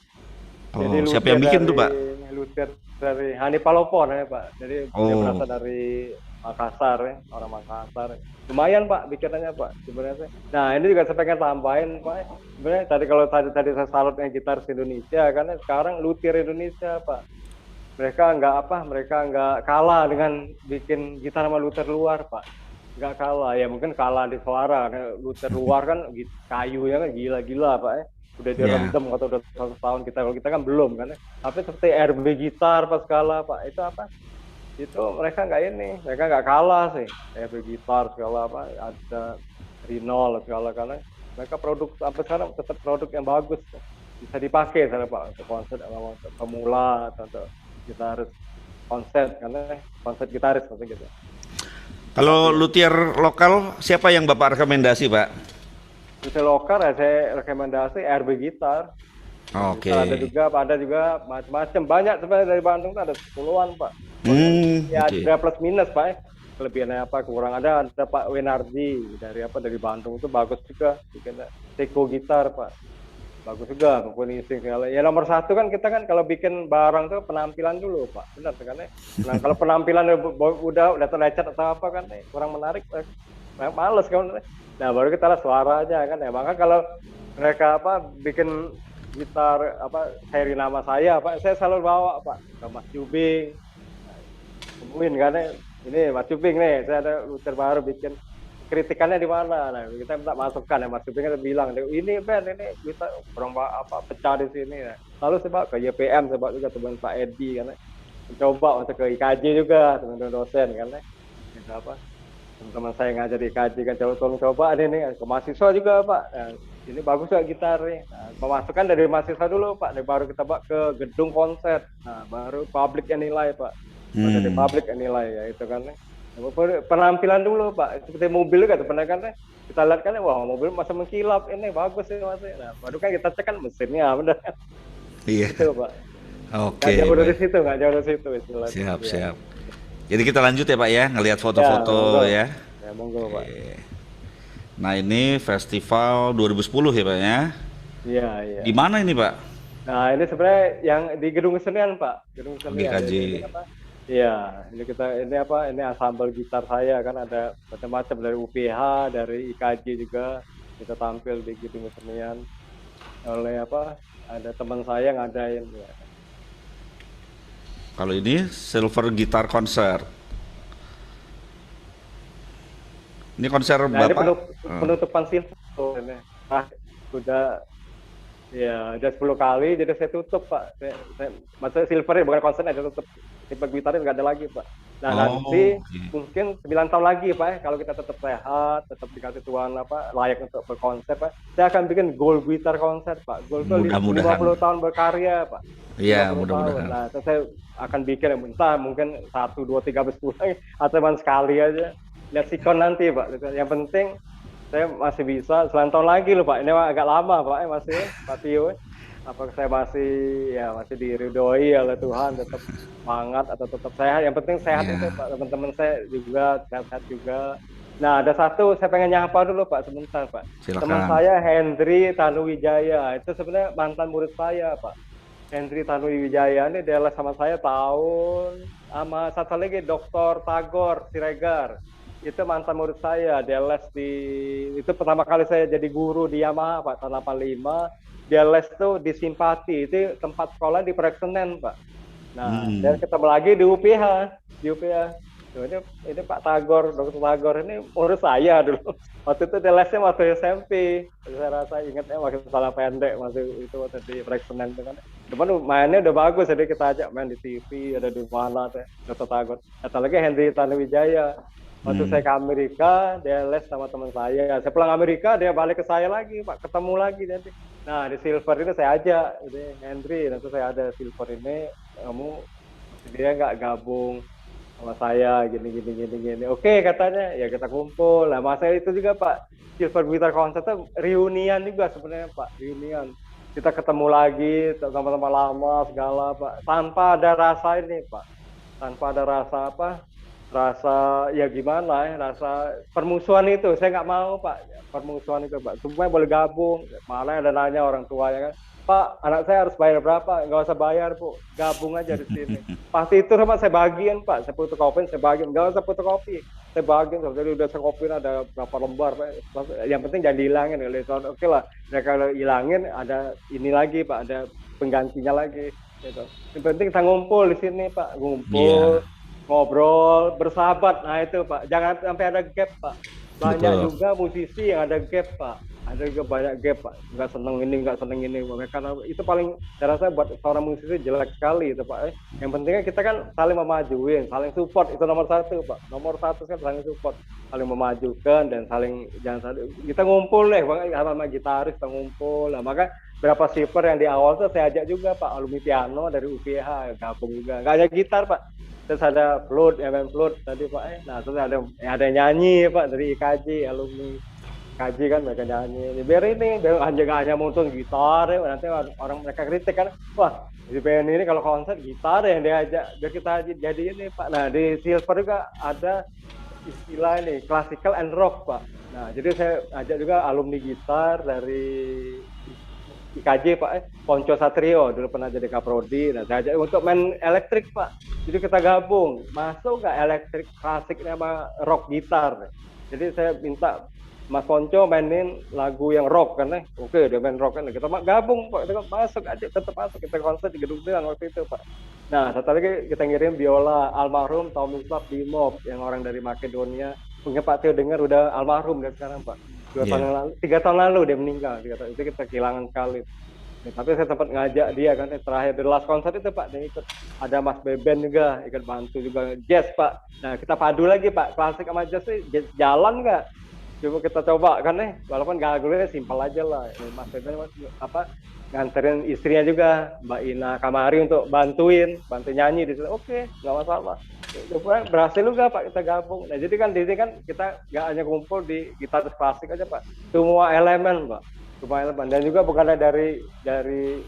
Oh, siapa yang bikin tuh Pak? Luthier dari Hani Palopon ya Pak. Jadi dia berasal dari Makassar ya, orang Makassar. Lumayan Pak bikinannya Pak sebenarnya. Nah ini juga saya pengen tambahin Pak. Sebenarnya kalau tadi saya salutnya gitaris Indonesia karena sekarang luthier Indonesia Pak. Mereka nggak kalah dengan bikin gitar sama luthier luar Pak. Nggak kalah ya, mungkin kalah di suara. Luthier luar kan kayunya kan gila-gila Pak ya. Udah direndam atau udah 100 tahun kita, kalau kita kan belum kan ya. Tapi seperti RB gitar pas skala Pak, itu apa? Itu mereka nggak kalah sih. RB gitar segala apa, ada Rinol segala karena mereka produk sampai sekarang tetap produk yang bagus. Bisa dipakai sana Pak untuk konser untuk pemula atau untuk gitaris konser karena konser gitaris maksudnya gitu. Kalau luthier lokal siapa yang Bapak rekomendasi Pak? Luthier lokal ya saya rekomendasi RB gitar. Oke. Ada juga macam-macam, banyak sebenarnya dari Bandung tuh ada 10-an Pak. Ya ada plus minus Pak ya. Kelebihannya apa, kurang ada Pak Wenardi dari Bandung itu bagus juga bikin Teko gitar Pak. Bagus juga finishing segala. Ya nomor satu kan kita kan kalau bikin barang tuh penampilan dulu Pak. Benar kan ya? Nah, kalau penampilan udah terlecet atau apa kan kurang menarik, males kan. Nah, baru kita lihat suaranya kan ya. Maka kalau mereka bikin gitar seri nama saya Pak, saya selalu bawa Pak ke Mas Jubing. Temuin kan ini Mas Jubing nih, saya ada luthier baru bikin, kritikannya di mana? Nah, kita minta masukan ya, Mas Jubing kan bilang, ini Ben, ini kita kurang pecah di sini. Nah, lalu saya bawa ke YPM, saya bawa juga teman Pak Edi kan, mencoba untuk ke IKJ juga, teman-teman dosen kan, teman-teman saya ngajar di IKJ kan, tolong coba ini ke mahasiswa juga Pak. Nah, ini bagus gak gitar nih? Nah, pemasukan dari mahasiswa dulu Pak, baru kita bawa ke gedung konser. Nah, baru publik yang nilai Pak. Dari publik yang nilai ya itu kan. Penampilan dulu Pak, seperti mobil kan sebenarnya kan kita lihat kan wah mobil masa mengkilap ini bagus sih Mas. Nah, baru kan kita cek kan mesinnya benar. Iya. Itu Pak. Oke. Nggak jauh dari situ istilahnya. Siap. Jadi kita lanjut ya Pak ya, ngelihat foto-foto ya. Ya monggo Pak. Nah ini festival 2010 ya Pak ya? Iya. Di mana ini Pak? Nah ini sebenarnya yang di Gedung Kesenian Pak, Gedung Kesenian. GKJ. Iya, ini ensemble gitar saya kan ada macam-macam dari UPH, dari IKJ juga kita tampil di Gedung Kesenian oleh ada teman saya ngadain ya. Kalau ini Silver Guitar Concert. Ini konser Nah, Bapak? ini penutupan silver ini. Udah 10 kali jadi saya tutup Pak. Maksudnya silver ya bukan konser aja tutup. Tipe gitarnya nggak ada lagi Pak. Nah nanti mungkin 9 tahun lagi Pak kalau kita tetap sehat, tetap dikasih Tuhan layak untuk berkonser Pak. Saya akan bikin gold guitar konser Pak. Gold itu 50 tahun berkarya Pak. Iya mudah-mudahan. Nah saya akan bikin entah mungkin 1, 2, 3 10 atau cuma sekali aja. Lihat sikon nanti Pak. Yang penting saya masih bisa 9 tahun lagi loh Pak. Ini agak lama Pak masih Pak Tio. Apakah saya masih diridhoi oleh Tuhan, tetap semangat atau tetap sehat? Yang penting sehat itu Pak. Teman-teman saya juga sehat juga. Nah ada satu saya pengen nyapa dulu Pak sebentar Pak. Silakan. Teman saya Hendri Tanuwijaya itu sebenarnya mantan murid saya Pak. Hendri Tanuwijaya ini dia les sama saya tahun, sama satu lagi Dr. Tagor Siregar. Itu mantan murid saya, dia les itu pertama kali saya jadi guru di Yamaha Pak tahun 85. Dia les tuh di Simpati, itu tempat sekolah di Proyek Senen Pak. Nah, dan ketemu lagi di UPH. Tuh, ini Pak Tagor, Dr. Tagor ini urus saya dulu. Waktu itu dia lesnya waktu SMP. Saya rasa ingatnya waktu salah pendek waktu itu waktu di Presiden itu kan. Cuman mainnya udah bagus, jadi kita ajak main di TV, ada di mana teh Dr. Tagor. Atau lagi Henry Tanuwijaya. Waktu saya ke Amerika, dia les sama teman saya. Saya pulang Amerika, dia balik ke saya lagi, Pak, ketemu lagi nanti. Nah, di Silver ini saya ajak, jadi Henry, nanti saya ada Silver ini, dia nggak gabung sama saya, gini. Oke, katanya, ya kita kumpul. Nah, masa itu juga Pak, Silver Guitar Concert itu reunian juga sebenarnya Pak, reunian. Kita ketemu lagi, sama-sama lama, segala Pak, tanpa ada rasa ini Pak, tanpa ada rasa apa, rasa ya gimana ya, rasa permusuhan itu saya nggak mau Pak, permusuhan itu Pak, semuanya boleh gabung. Malah ada nanya orang tuanya kan, Pak anak saya harus bayar berapa? Nggak usah bayar Bu, gabung aja di sini. Pasti itu sama saya bagian Pak, saya fotokopiin saya bagian, nggak usah fotokopi, saya bagian. Jadi udah saya kopiin ada berapa lembar Pak, yang penting jangan dihilangin. Oke lah, mereka hilangin ada ini lagi Pak, ada penggantinya lagi. Gitu. Yang penting kita ngumpul di sini Pak, ngumpul. Ngobrol, bersahabat, nah itu Pak, jangan sampai ada gap Pak. Banyak juga musisi yang ada gap Pak, ada juga banyak gap Pak, nggak seneng ini, karena itu paling, saya rasa buat seorang musisi jelek sekali itu Pak. Yang pentingnya kita kan saling memajuin, saling support, itu nomor satu Pak, nomor satu kan saling support, saling memajukan dan saling, kita ngumpul deh, sama gitaris kita ngumpul, nah maka berapa shipper yang di awal tuh saya ajak juga Pak, alumni piano dari UPH gabung juga, nggak hanya gitar Pak. Terus ada flute, main flute tadi Pak. Nah terus ada nyanyi Pak dari IKJ, alumni IKJ kan mereka nyanyi. Biar hanya muncul gitar ya, nanti orang mereka kritik kan, wah di band ini kalau konser gitar yang diajak, biar kita jadi ini Pak. Nah di Silver juga ada istilah ini classical and rock Pak. Nah jadi saya ajak juga alumni gitar dari IKJ Pak, Ponco Satrio dulu pernah jadi kaprodi. Nah saya ajak untuk main elektrik Pak, jadi kita gabung, masuk nggak elektrik klasik sama rock gitar. Jadi saya minta Mas Ponco mainin lagu yang rock kan, oke dia main rock kan, kita gabung Pak, kita masuk aja, tetap masuk, kita konser di Gedung Bilan waktu itu Pak. Nah satu lagi kita ngirim biola almarhum Tomislav Dimov yang orang dari Makedonia, mungkin Pak Tio dengar udah almarhum dari sekarang Pak. 3 tahun lalu dia meninggal, itu kita kehilangan sekali. Nah, tapi saya sempat ngajak dia kan, terakhir di last concert itu Pak, dia ikut, ada Mas Beben juga, ikut bantu juga, jazz Pak. Nah kita padu lagi Pak, klasik sama jazz sih, jalan nggak? Coba kita coba kan walaupun lagunya simpel aja lah. Mas Beben nganterin istrinya juga, Mbak Ina Kamari untuk bantu nyanyi di situ. Oke, nggak masalah. Berhasil juga Pak kita gabung. Nah jadi kan di sini kan kita nggak hanya kumpul di gitaris klasik aja Pak, semua elemen Pak, semua elemen. Dan juga bukan dari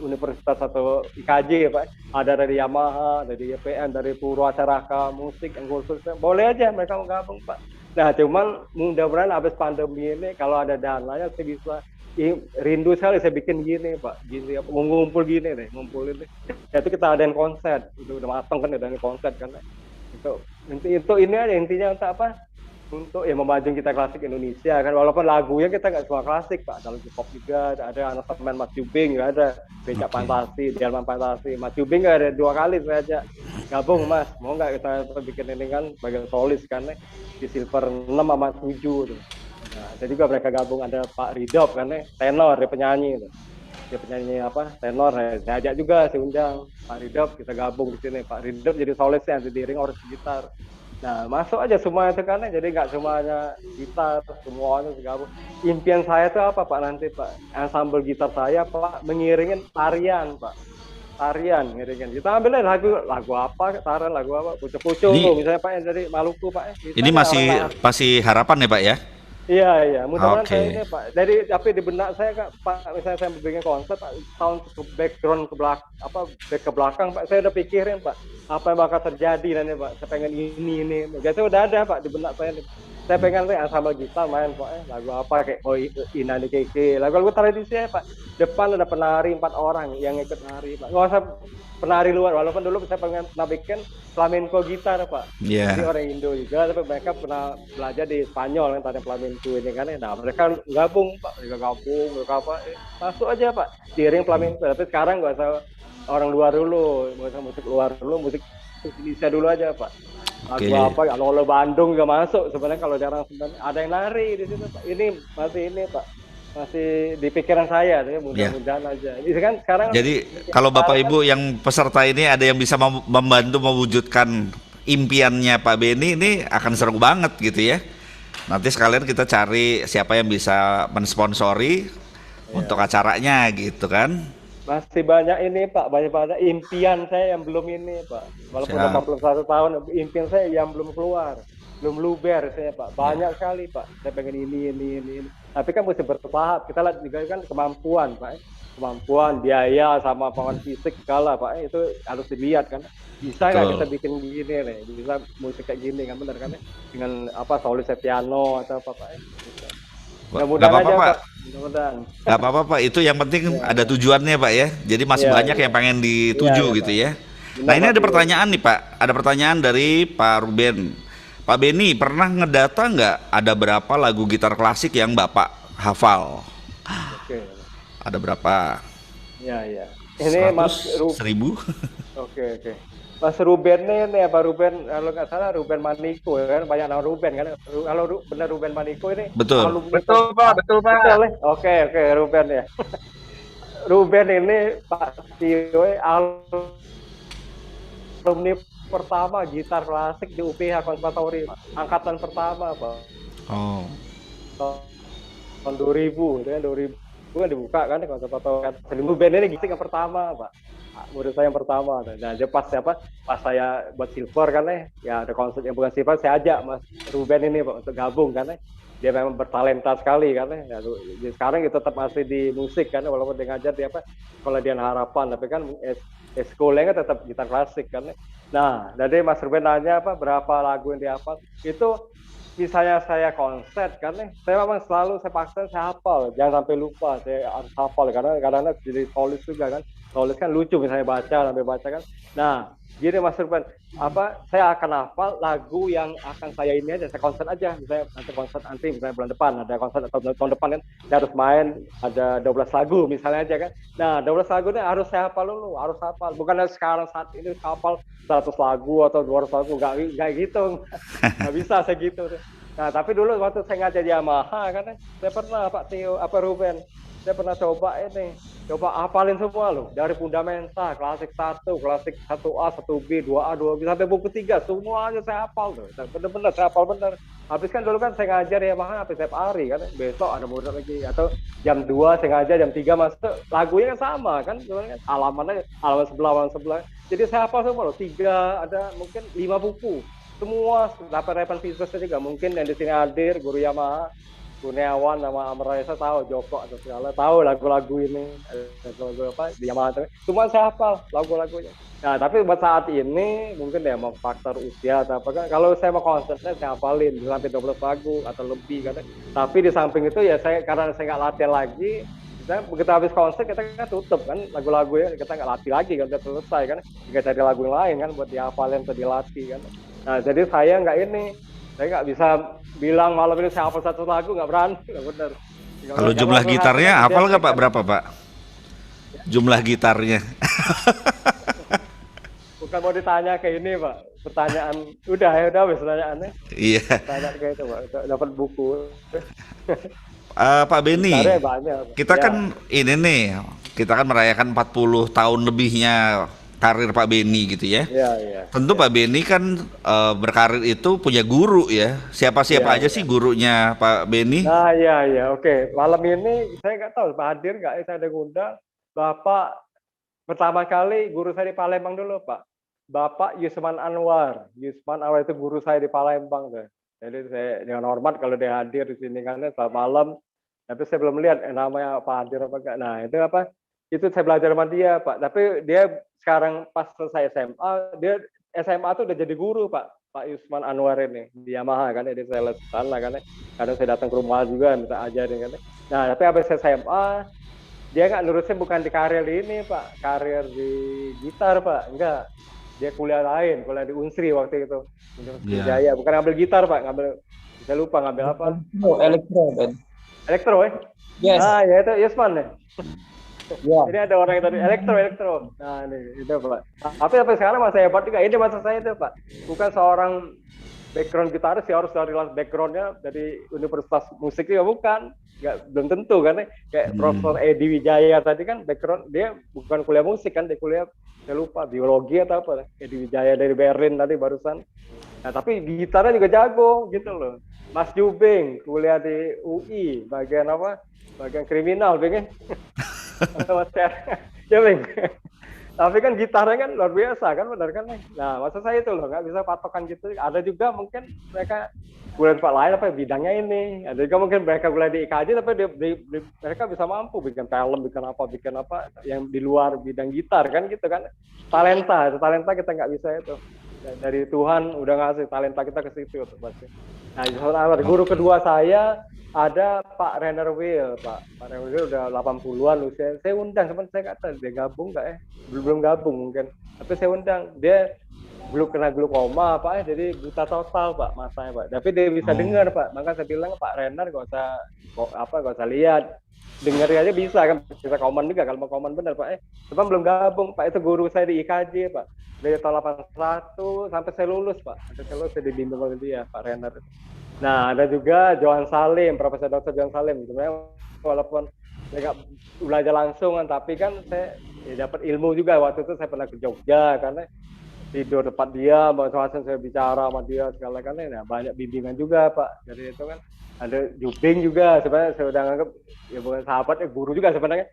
universitas atau IKJ ya Pak, ada dari Yamaha, dari YPN, dari Purwacaraka musik yang khusus, boleh aja mereka mau gabung Pak. Nah cuman mudah-mudahan habis pandemi ini kalau ada dananya saya bisa, rindu sekali saya bikin gini Pak, gini ngumpul gini deh, ngumpulin deh. Itu kita adain konser, itu udah matang kan, adain konser kan. Itu ini aja intinya untuk apa? Untuk memajukan kita klasik Indonesia kan, walaupun lagunya kita nggak semua klasik Pak, ada lagu pop juga, ada anak teman Mas Jubing, ada Becak Fantasi, Delman Fantasi, Mas Jubing nggak ada 2 kali saya ajak gabung Mas, mau nggak kita bikin ini kan bagian solis kan di Silver 6 sama 7 tuh. Nah, saya juga mereka gabung, ada Pak Ridop kan tenor, dia penyanyi tuh. Dia penyanyi tenor, saya ajak juga, saya undang Pak Ridop, kita gabung di sini. Pak Ridop jadi solisnya, jadi ring orkes gitar. Nah masuk aja semua itu kan, jadi nggak semuanya gitar, semuanya gabung. Impian saya itu apa Pak nanti Pak, ensemble gitar saya Pak mengiringin tarian Pak, tarian ngiringin. Kita ambil lagu apa, tarian lagu apa, pucuk-pucuk misalnya Pak yang dari Maluku Pak. Ini masih harapan ya Pak ya? Iya, mudah-mudahan saya ini Pak. Tapi di benak saya Pak, misalnya saya bikin konser Pak, tahun background back ke belakang Pak, saya udah pikirin Pak, apa yang bakal terjadi nanti Pak. Saya pengen ini. Jadi udah ada Pak di benak saya. Saya pengen ensemble gitar main Pak, lagu apa kayak Inani Keke, lagu-lagu tradisi ya Pak. Depan ada penari 4 orang yang ikut nari Pak. Nggak usah penari luar, walaupun dulu saya pernah bikin flamenco gitar Pak. Jadi orang Indo juga, tapi mereka pernah belajar di Spanyol yang tadi flamenco ini kan. Nah mereka gabung Pak, mereka apa, masuk aja Pak, diiring flamenco. Tapi sekarang nggak usah orang luar dulu, musik luar dulu, musik Indonesia dulu aja Pak. Lagu Oke. apa? Kalau Bandung nggak masuk sebenarnya, kalau jarang sebenarnya ada yang nari di situ Pak. Ini Pak, masih di pikiran saya, ya, mudah-mudahan aja. Ini kan sekarang. Jadi kalau Bapak Ibu yang peserta ini ada yang bisa membantu mewujudkan impiannya Pak Beni, ini akan seru banget gitu ya. Nanti sekalian kita cari siapa yang bisa mensponsori untuk acaranya gitu kan. Masih banyak ini Pak, banyak impian saya yang belum ini Pak. Walaupun Siap. 81 tahun, impian saya yang belum keluar, belum luber saya Pak. Banyak sekali Pak, saya pengen ini. Tapi kan mesti bertahap, kita lihat juga kan kemampuan Pak. Kemampuan, biaya, sama kemampuan fisik segala Pak. Itu harus dilihat kan. Bisa nggak kita bikin gini nih, bisa musik kayak gini kan, benar kan? Dengan apa, soloist piano atau apa Pak. Bisa. Gak apa-apa Pak. Mudah-mudahan. Gak apa-apa Pak, itu yang penting ada tujuannya Pak ya. Jadi masih banyak yang pengen dituju gitu ya. Nah ini ada pertanyaan nih Pak, ada pertanyaan dari Pak Ruben. Pak Beni, pernah ngedata nggak ada berapa lagu gitar klasik yang Bapak hafal? Oke. Ada berapa? Ya. Ini 100, Mas Ruben. 1000? Oke. Mas Ruben nih Pak Ruben, kalau nggak salah Ruben Maniko ya kan, banyak nama Ruben kan. Kalau benar Ruben Maniko ini. Betul. Betul Pak. Betul. Oke, Ruben ya. Ruben ini Pak Tio alumni pertama gitar klasik di UPH Konservatori, angkatan pertama Pak. Oh. Tahun 2000, itu kan 2000 kan dibuka kan Konservatori. Ruben ini gitar yang pertama Pak. Murid saya yang pertama. Nah, dia pas saya buat silver kan ya ada konsert yang bukan silver, saya ajak Mas Ruben ini Pak untuk gabung kan. Dia memang bertalenta sekali kan. Ya, sekarang kita tetap masih di musik kan, walaupun dia ngajar dia kalau dia harapan, tapi kan sekolahnya tetap gitar klasik kan. Nah, jadi Mas Ruben nanya berapa lagu yang dihafal. Itu misalnya saya konser kan, saya memang selalu saya paksa saya hafal, jangan sampai lupa, saya harus hafal karena kadang-kadang jadi tulis juga kan. Tulis kan lucu misalnya sampai baca kan. Nah, gini Mas Ruben, saya akan hafal lagu yang akan saya ini aja, saya konser aja. Misalnya nanti konser misalnya bulan depan ada konser atau tahun depan kan, saya harus main ada 12 lagu misalnya aja kan. Nah, 12 lagu ini harus saya hafal dulu, harus hafal. Bukan sekarang saat ini hafal 100 lagu atau 200 lagu, nggak gitu. Nggak bisa saya gitu. Nah, tapi dulu waktu saya ngajar di Yamaha kan, saya pernah Pak Tio, Ruben, saya pernah coba hafalin semua loh, dari fundamental, klasik 1, klasik 1A, 1B, 2A, 2B, sampai buku 3, semuanya saya hafal tuh. Bener-bener, saya hafal bener. Habis kan dulu kan saya ngajar ya Yamaha sampai setiap hari kan, besok ada murid lagi, atau jam 2 saya ngajar, jam 3 masuk, lagunya kan sama kan, halaman sebelah. Jadi saya hafal semua loh, 3, ada mungkin 5 buku. Semua, dapat repan fisik juga, mungkin yang di sini hadir, guru Yamaha, Kurniawan sama Amraisa tahu, Joko atau segala tahu lagu-lagu ini, lagu apa di Yamaha, semua saya hafal lagu-lagunya. Nah tapi buat saat ini mungkin ya mau faktor usia atau apa kan, kalau saya mau konser saya hafalin sampai 12 lagu atau lebih kan. Tapi di samping itu ya karena saya nggak latihan lagi, begitu habis konser kita kan tutup kan lagu-lagu ya, kita nggak latih lagi kan, udah selesai kan, kita cari lagu yang lain kan buat dihafalin atau dilatih kan. Nah jadi saya saya nggak bisa bilang malam ini saya hafal 1 lagu, nggak berani, nggak benar. Kalau jumlah gitarnya hafal nggak Pak, berapa Pak? Jumlah gitarnya? Bukan mau ditanya ke ini Pak, pertanyaan udah habis pertanyaannya. Iya. Tanya kayak itu Pak, dapat buku. Pak Beni, banyak, kita kan ini nih, kita kan merayakan 40 tahun lebihnya karir Pak Beni gitu ya. Iya. Tentu Pak Beni kan berkarir itu punya guru ya. Siapa-siapa aja sih gurunya Pak Beni? Nah iya, oke. Malam ini saya nggak tahu Pak hadir nggak, saya ada ngundang Bapak pertama kali guru saya di Palembang dulu Pak. Bapak Yusman Anwar. Yusman Anwar itu guru saya di Palembang tuh. Jadi saya dengan hormat kalau dia hadir di sini kan selamat malam. Tapi saya belum lihat namanya Pak hadir apa enggak. Nah itu itu saya belajar sama dia Pak. Tapi dia sekarang pas selesai SMA, dia SMA tuh udah jadi guru Pak Yusman Anwar ini di Yamaha kan. Jadi saya lihat sana kan. Kadang saya datang ke rumah juga minta ajarin kan. Nah tapi habis SMA dia nggak nurusin, bukan di karir ini Pak, karir di gitar Pak, enggak. Dia kuliah lain, kuliah di Unsri waktu itu, Universitas Jaya. Bukan ngambil gitar Pak, saya lupa ngambil apa. Elektro. Elektro ya? Yes. Ah ya itu Yusman ya. Ya. Ini ada orang yang tadi elektro. Nah, ini itu Pak. Tapi sampai sekarang masih hebat juga. Ini masa saya itu Pak. Bukan seorang background gitaris ya, harus dari backgroundnya dari universitas musik juga bukan. Belum tentu kan. Kayak Profesor Edi Wijaya tadi kan background dia bukan kuliah musik kan, dia kuliah saya lupa biologi atau apa. Edi Wijaya dari Berlin tadi barusan. Nah, tapi gitarnya juga jago gitu loh. Mas Jubing kuliah di UI bagian apa? Bagian kriminal, pengen. Mas ya Bing. Tapi kan gitarnya kan luar biasa kan, benar kan? Nah, maksud saya itu loh, nggak bisa patokan gitu. Ada juga mungkin mereka kuliah tempat lain apa bidangnya ini. Ada juga mungkin mereka kuliah di IKJ tapi mereka bisa mampu bikin film, bikin apa yang di luar bidang gitar kan gitu kan. Talenta kita nggak bisa itu. Dari Tuhan udah ngasih talenta kita ke situ pasti. Nah, guru kedua saya ada Pak Renner Will, Pak Renner Will udah 80-an usia. Saya undang, teman saya kata dia gabung nggak ya? Belum gabung mungkin. Tapi saya undang, dia belum kena glukoma Pak, jadi buta total Pak masanya Pak. Tapi dia bisa dengar Pak. Maka saya bilang Pak Renner gak usah lihat. Dengar aja bisa kan, bisa komen juga kalau mau komen benar Pak. Cuma belum gabung Pak, itu guru saya di IKJ Pak. Dari tahun 81 sampai saya lulus Pak. Sampai saya lulus saya dibimbing oleh dia Pak Renner. Nah, ada juga Johan Salim, Profesor Dr. Johan Salim. Sebenarnya walaupun saya nggak belajar langsung kan, tapi kan saya dapat ilmu juga. Waktu itu saya pernah ke Jogja karena tidur tempat dia, bahasa saya bicara sama dia segala kan. Nah, banyak bimbingan juga Pak. Jadi itu kan ada Jubing juga. Sebenarnya saya udah nganggap ya bukan sahabat, ya guru juga sebenarnya.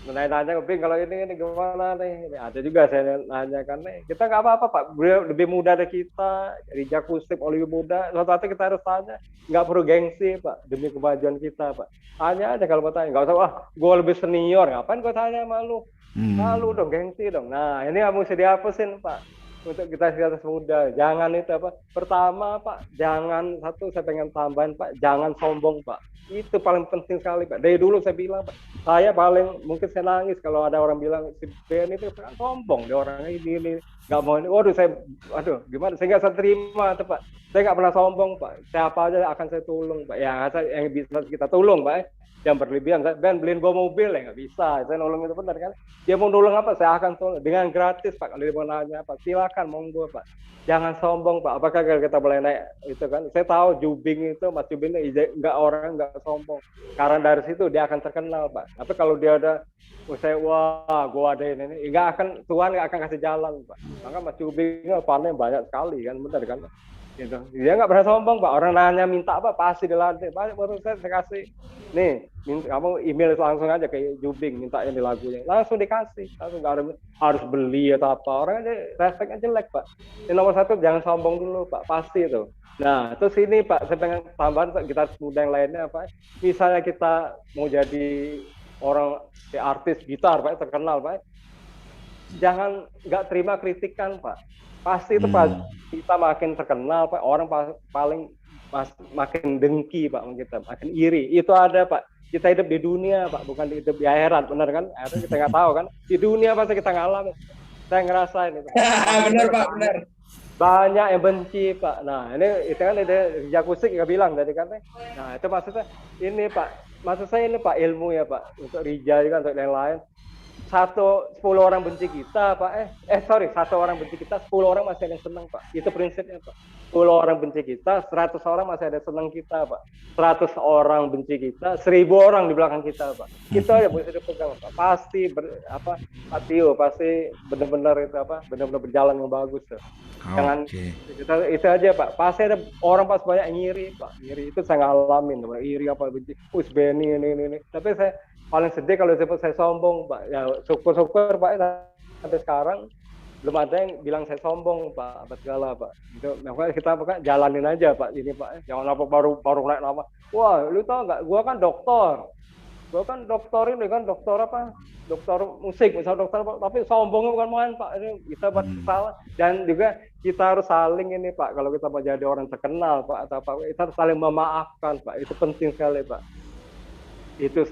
Nanya-nanya ke Bing kalau ini gimana nih? Ada juga saya nanya kan kita nggak apa-apa Pak, beliau lebih muda dari kita, Rija Kusip lebih muda. Suatu kita harus tanya, nggak perlu gengsi Pak, demi kemajuan kita Pak. Tanya aja kalau mau tanya, nggak usah wah gue lebih senior, ngapain gue tanya sama lu? Malu dong, gengsi dong. Nah ini mesti dihapusin Pak. Untuk kita atas muda, jangan itu apa? Pertama Pak, jangan saya pengen tambahin Pak, jangan sombong Pak. Itu paling penting sekali Pak. Dari dulu saya bilang Pak, saya paling mungkin saya nangis kalau ada orang bilang si Ben itu kan sombong, dia orangnya ini nggak mau ini. Waduh gimana? Saya nggak terima tuh Pak. Saya nggak pernah sombong Pak. Siapa aja akan saya tolong Pak. Yang bisa kita tolong Pak. Yang berlebihan, Ben beliin gua mobil ya nggak bisa, saya nolong itu benar kan? Dia mau nolong apa, saya akan tolong dengan gratis Pak. Kalau dia mau nanya apa, silakan monggo Pak. Jangan sombong Pak. Apakah kita boleh naik itu kan? Saya tahu Jubing itu, Mas Jubing itu nggak sombong. Karena dari situ dia akan terkenal Pak. Tapi kalau dia ada, gua ada ini, nggak akan, Tuhan nggak akan kasih jalan Pak. Maka Mas Jubing panenya banyak sekali kan, benar kan? Gitu. Dia nggak pernah sombong Pak. Orang nanya minta apa pasti dilatih. Banyak baru saya kasih. Nih, kamu email langsung aja ke Jubing minta yang di lagunya. Langsung dikasih. Langsung nggak harus beli atau apa. Orang aja respeknya jelek Pak. Yang nomor satu jangan sombong dulu Pak. Pasti itu. Nah, terus ini Pak, saya pengen tambahan Pak, kita muda yang lainnya Pak. Misalnya kita mau jadi orang artis gitar Pak, terkenal Pak. Jangan nggak terima kritikan Pak. Pasti itu Pak, kita makin terkenal Pak, orang makin dengki Pak, kita makin iri. Itu ada Pak. Kita hidup di dunia Pak, bukan hidup di akhirat, benar kan? Akhirat kita nggak tahu kan. Di dunia pasti kita ngalamin. Saya ngerasain itu. Benar Pak, benar. Banyak yang benci Pak. Nah ini itu kan ada Jakusik nggak bilang tadi kan. Nah itu maksudnya ini Pak. Maksud saya ini Pak ilmu ya Pak. Untuk Rija juga untuk yang lain. 10 orang benci kita Pak, 1 orang benci kita, 10 orang masih ada yang senang Pak. Itu prinsipnya Pak. 10 orang benci kita, 100 orang masih ada senang kita Pak. 100 orang benci kita, 1000 orang di belakang kita Pak. Kita aja bisa dipegang Pak. Pasti Pak Tio pasti benar-benar itu benar-benar berjalan yang bagus Pak. Jangan itu aja Pak. Pasti ada orang pas banyak ngiri Pak. Ngiri itu saya ngalamin, iri apa benci. Benny ini. Tapi saya paling sedih kalau saya sombong Pak. Ya syukur Pak sampai sekarang belum ada yang bilang saya sombong Pak, apa segala Pak. Itu makanya kita jalanin aja Pak ini Pak. Jangan apa baru naik nama. Wah, lu tau nggak? Gua kan dokter ini kan dokter apa? Dokter musik misalnya dokter tapi sombongnya bukan main Pak. Ini kita buat salah dan juga kita harus saling ini Pak. Kalau kita mau jadi orang terkenal Pak atau apa, kita harus saling memaafkan Pak. Itu penting sekali Pak. Itu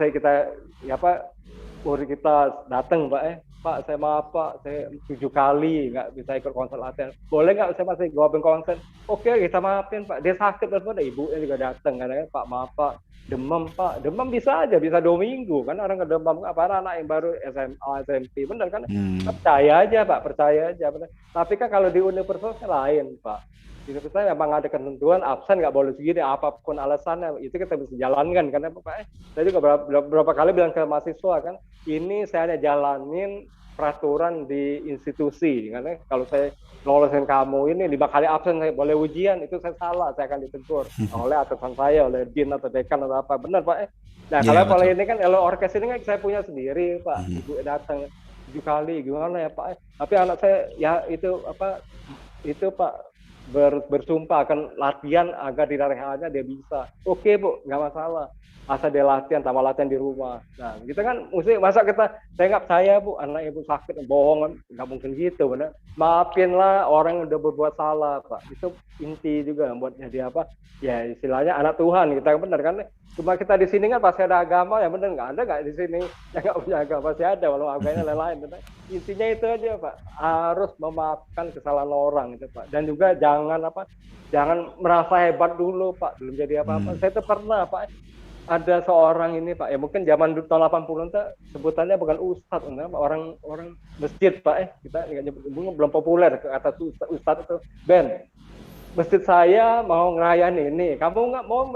murid kita datang Pak Pak saya maaf Pak, saya 7 kali nggak bisa ikut konser latihan, boleh nggak saya masih gabung konser? Oke kita maafin Pak, dia sakit terus ada ibunya juga datang kan Pak maaf Pak demam Pak, demam bisa aja, bisa 2 minggu kan orang demam, apa anak yang baru SMA, SMP, bener kan? Percaya aja Pak, percaya aja. Bener. Tapi kan kalau di universitas lain Pak, di universitas memang ada ketentuan absen nggak boleh segini, apapun alasannya itu kita bisa jalankan karena Pak. Saya juga beberapa kali bilang ke mahasiswa kan, ini saya hanya jalanin peraturan di institusi, karena kalau saya lolosin kamu ini 5 kali absen saya boleh ujian, itu saya salah, saya akan ditegur oleh atasan saya, oleh dean atau dekan atau apa, benar Pak. Nah kalau ini kan kalau orkes ini kan saya punya sendiri Pak, ibu datang 7 kali gimana ya Pak, tapi anak saya ya itu Pak bersumpah akan latihan agar di daerahnya dia bisa. Oke Bu, nggak masalah. Asal dia latihan, tambah latihan di rumah. Nah, kita kan mesti masa saya nggak percaya Bu, anak ibu sakit, bohong, nggak mungkin gitu, benar. Maaffinlah orang yang udah berbuat salah Pak. Itu inti juga buat jadi apa? Ya istilahnya anak Tuhan, kita benar kan? Cuma kita di sini kan pasti ada agama, ya benar nggak ada nggak di sini yang nggak punya agama pasti ada, walau agamanya lain-lain. Intinya itu aja Pak, harus memaafkan kesalahan orang itu Pak, dan juga jangan merasa hebat dulu Pak, belum jadi apa-apa. Saya tuh pernah Pak, ada seorang ini Pak, ya mungkin zaman tahun 80-an tuh sebutannya bukan ustadz, orang masjid Pak, kita nggak nyebut, belum populer ke atas ustadz itu, Ben, masjid saya mau ngerayain ini, kamu nggak mau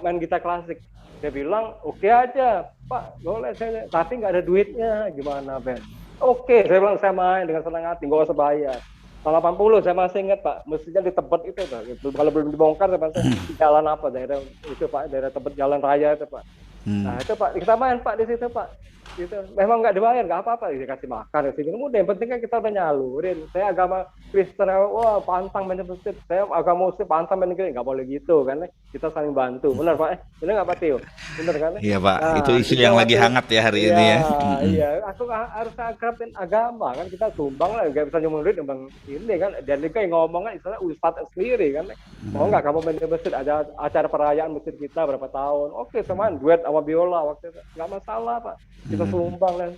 main gitar klasik? Dia bilang oke aja Pak, boleh saya, tapi nggak ada duitnya, gimana Ben? Oke, saya bilang saya main dengan senang hati, nggak usah bayar. Tahun 80 saya masih ingat Pak, mestinya di Tebet itu Pak, kalau belum dibongkar saya di jalan apa, daerah itu Pak, daerah Tebet Jalan Raya itu Pak. Nah itu Pak, kita main Pak di situ Pak. Gitu. Memang nggak dibayar, nggak apa-apa, dikasih makan, dikasih minum, udah yang penting kan kita udah nyalurin. Saya agama Kristen, wah pantang main masjid, saya agama Muslim pantang main negeri, nggak boleh gitu kan, kita saling bantu, benar Pak? Benar nggak Pak Tio? Benar kan? Iya Pak, nah, itu isu yang lagi hangat ya hari ini ya. Iya, aku harus akrabin agama kan, kita tumbang lah, nggak bisa nyumbang bang ini kan, dan juga yang ngomong kan istilah ustadz sendiri kan, mau nggak kamu main masjid, ada acara perayaan masjid kita berapa tahun, oke teman, duet sama biola waktu itu, nggak masalah Pak. Kita sumbang lah,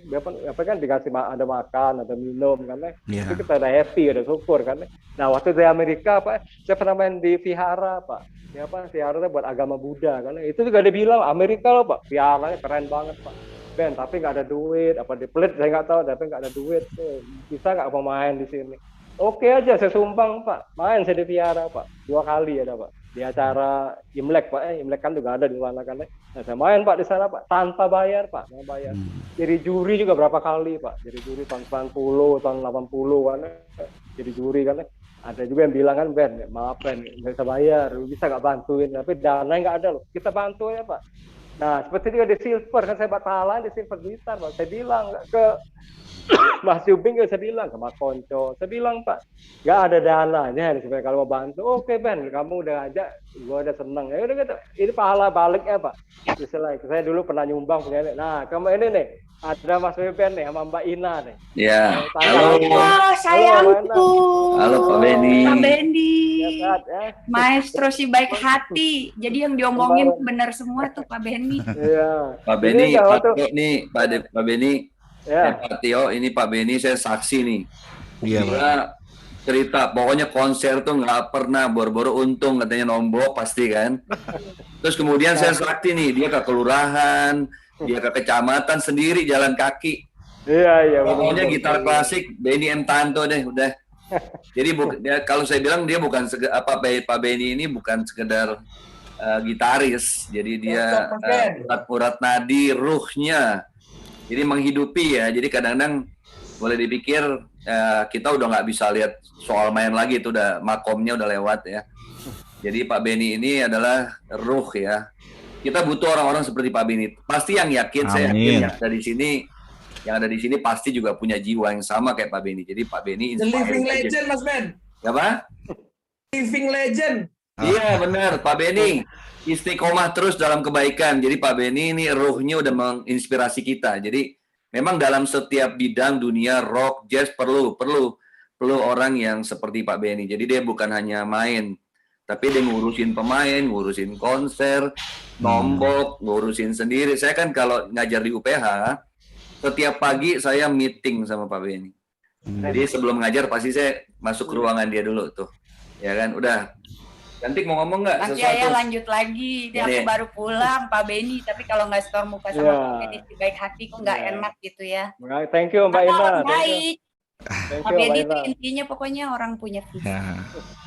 apa kan dikasih ada makan, ada minum kan, itu kita udah happy, udah syukur kan. Nah waktu di Amerika Pak, saya pernah main di vihara Pak, ya Pak, vihara itu buat agama Buddha kan, itu juga dia bilang Amerika loh Pak, viharanya keren banget Pak, Ben, tapi nggak ada duit, apa di pelit saya nggak tahu, tapi nggak ada duit, bisa nggak mau main di sini? Oke aja, saya sumbang Pak, main saya di vihara Pak, 2 kali ada Pak. Di acara Imlek Pak, Imlek kan juga ada di sana kan. Nah, saya main Pak di sana Pak, tanpa bayar Pak, nggak bayar. Jadi juri juga berapa kali Pak, jadi juri tahun 90, tahun 80 kan, jadi juri kan. Ada juga yang bilang kan, Ben, maaf Ben, nggak bisa bayar, bisa nggak bantuin, tapi dana nggak ada loh, kita bantu ya Pak. Nah seperti juga di Silver kan, saya batalan di Silver Gitar Pak, saya bilang ke Mas Yubing, saya bilang ke Mas Konco, saya bilang Pak, nggak ada dananya supaya kalau mau bantu. Oke Ben, kamu udah ajak, gue udah seneng. Ya udah gitu, ini pahala baliknya Pak. Istilahnya, saya dulu pernah nyumbang punya ini. Nah, kamu ini nih, ada Mas Beben nih sama Mbak Ina nih. Ya. Halo sayangku. Halo Pak Beni. Pak Beni. Ya, Maestro si baik hati. Jadi yang diomongin benar semua tuh Pak Beni. Iya. Pak Beni, Pak Beni. Ya. Pak Tio, ini Pak Beni saya saksi nih. Iya Pak. Cerita, pokoknya konser tuh nggak pernah boro-boro untung katanya nombok pasti kan. Terus kemudian saya saksi nih, dia ke kelurahan, dia ke kecamatan sendiri jalan kaki. Iya. Pokoknya gitar klasik Beni M Tanto deh udah. Jadi kalau saya bilang dia bukan Pak Beni ini bukan sekedar gitaris, jadi dia urat nadi ruhnya. Jadi menghidupi ya, jadi kadang-kadang boleh dipikir kita udah nggak bisa lihat soal main lagi, itu udah makomnya udah lewat ya. Jadi Pak Beni ini adalah ruh ya. Kita butuh orang-orang seperti Pak Beni. Pasti yang yakin, saya yakin yang ada di sini pasti juga punya jiwa yang sama kayak Pak Beni. Jadi Pak Beni The living legend Mas Ben. Apa? Living legend. Iya benar, Pak Beni istiqomah terus dalam kebaikan. Jadi Pak Beni ini ruhnya udah menginspirasi kita. Jadi memang dalam setiap bidang dunia rock, jazz perlu orang yang seperti Pak Beni. Jadi dia bukan hanya main, tapi dia ngurusin pemain, ngurusin konser, nombok, ngurusin sendiri. Saya kan kalau ngajar di UPH, setiap pagi saya meeting sama Pak Beni. Jadi sebelum ngajar pasti saya masuk ke ruangan dia dulu tuh. Ya kan, udah Cantik mau ngomong nggak Mas sesuatu? Jaya lanjut lagi. Dia aku Boleh. baru pulang, Pak Beni. Tapi kalau nggak store muka sama Iya. Pak Beni baik hati kok nggak Iya. enak gitu ya. Thank you Mbak Karena Ina. orang Thank you. baik. Thank Pak you Mbak Beni itu Ina. intinya pokoknya orang punya visi. Ya.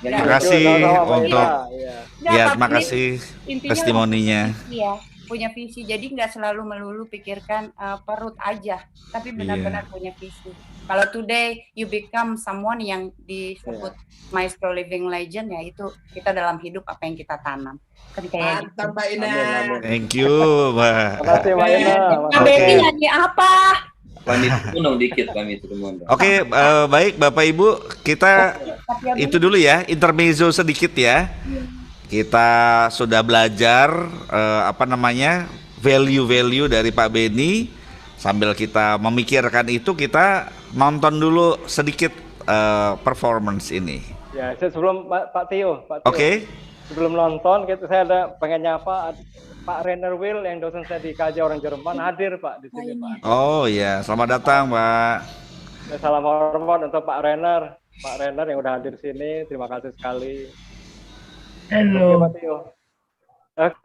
Ya, Terima kasih Sama-sama, Mbak untuk Ina. Iya. Nggak, ya Pak terima Beni kasih intinya testimoninya. Iya, punya visi. Jadi nggak selalu melulu pikirkan perut aja, tapi benar-benar punya visi. Kalau today you become someone yang disebut Maestro Living Legend, ya itu kita dalam hidup apa yang kita tanam. Kan kayak gitu. Mbak Ina. Amin, amin. Thank you, Mbak. Terima kasih Mbak Ina. Pak Beni nyanyi apa? pamit dulu dikit, pamit dulu. Oke, baik Bapak Ibu, kita itu dulu ya, intermezzo sedikit ya. Kita sudah belajar value-value dari Pak Beni. Sambil kita memikirkan itu, kita nonton dulu sedikit performance ini. Ya, sebelum Pak Tio. Oke. Sebelum nonton, saya ada pengen nyapa Pak Renner Will yang dosen saya di KJ orang Jerman hadir Pak di sini Pak. Oh ya, selamat datang Pak. Salam hormat untuk Pak Renner yang udah hadir sini. Terima kasih sekali. Halo. Oke, Pak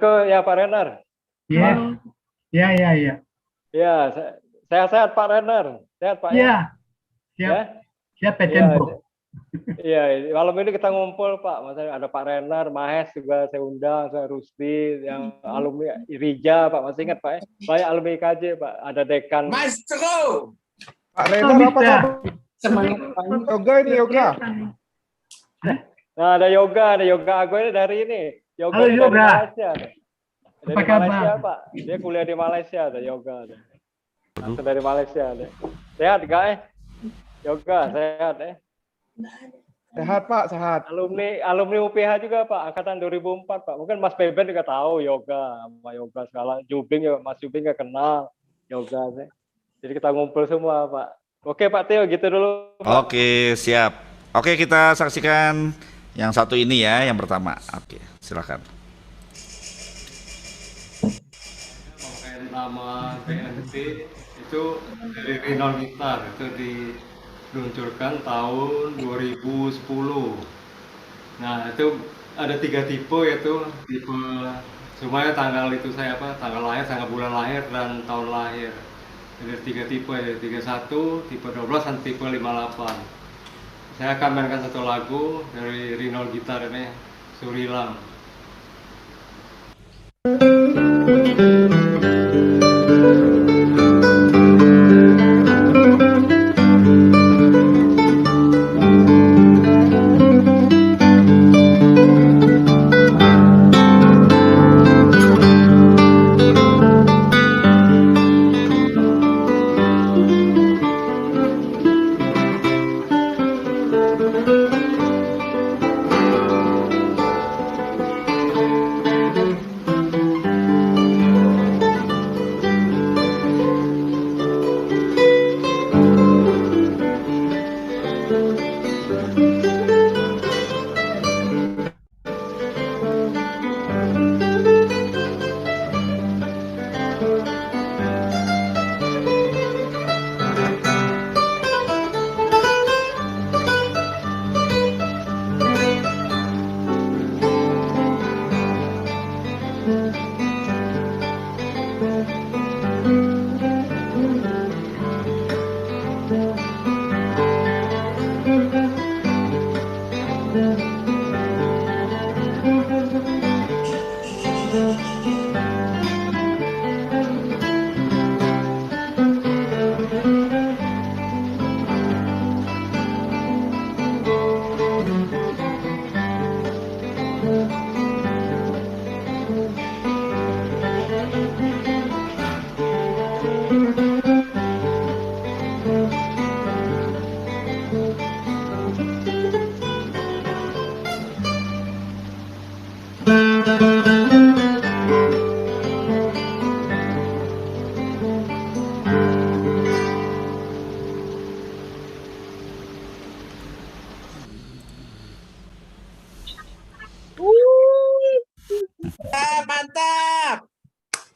Tio. Ya Pak Renner. Ya. Ya. Ya, sehat Pak Renner. Sehat Pak ya. Siap Tempo. Iya, malam ini kita ngumpul Pak. Maksudnya ada Pak Renner, Mahes juga saya undang, saya Rusdi, yang alumni Irija Pak. Masih ingat Pak ya? Banyak alumni KJ Pak. Ada dekan. Maestro. Pak Renner apa kabar? Semangat. Yoga ini yoga. Nah, ada yoga Ago ini dari ini. Halo, dari Yoga. Malaysia. Dari Apa kabar? Malaysia Pak. Dia kuliah di Malaysia, ada yoga. Langsung dari Malaysia ada. Sehat guys? Yoga sehat ya. Sehat Pak, sehat. Alumni UPH juga Pak, angkatan 2004 Pak. Mungkin Mas Beben juga tahu yoga, sama yoga segala. Jubing ya, Mas Jubing nggak kenal yoga sih. Jadi kita ngumpul semua Pak. Oke Pak Tio, gitu dulu Pak. Oke, siap. Oke, kita saksikan yang satu ini ya, yang pertama. Oke, silakan. Nama BNT itu dari Rinol Gitar, itu diluncurkan tahun 2010. Nah, itu ada 3 tipe, yaitu tipe semuanya tanggal itu tanggal lahir, tanggal bulan lahir dan tahun lahir. Ada 3 tipe, ya, 31, tipe 12 dan tipe 58. Saya akan mainkan satu lagu dari Rinol Gitar ini, Surilang.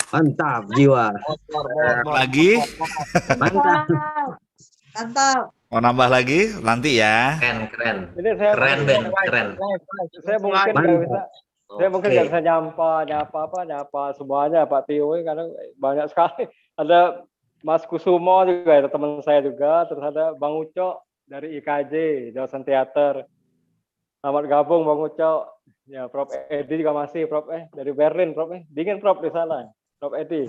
Mantap jiwa. Lagi. Mantap. Mantap. Mau nambah lagi nanti ya. Keren. Ini saya Keren, Ben. Keren. Saya mungkin nggak bisa. Saya mungkin nggak bisa nyapa semuanya Pak Tio, karena banyak sekali. Ada Mas Kusumo juga, ada teman saya juga, terus ada Bang Uco dari IKJ, dosen teater. Selamat gabung Bang Uco. Ya, Prof Edi juga masih, Prof dari Berlin, Prof dingin Prof di sana, Prof Edi.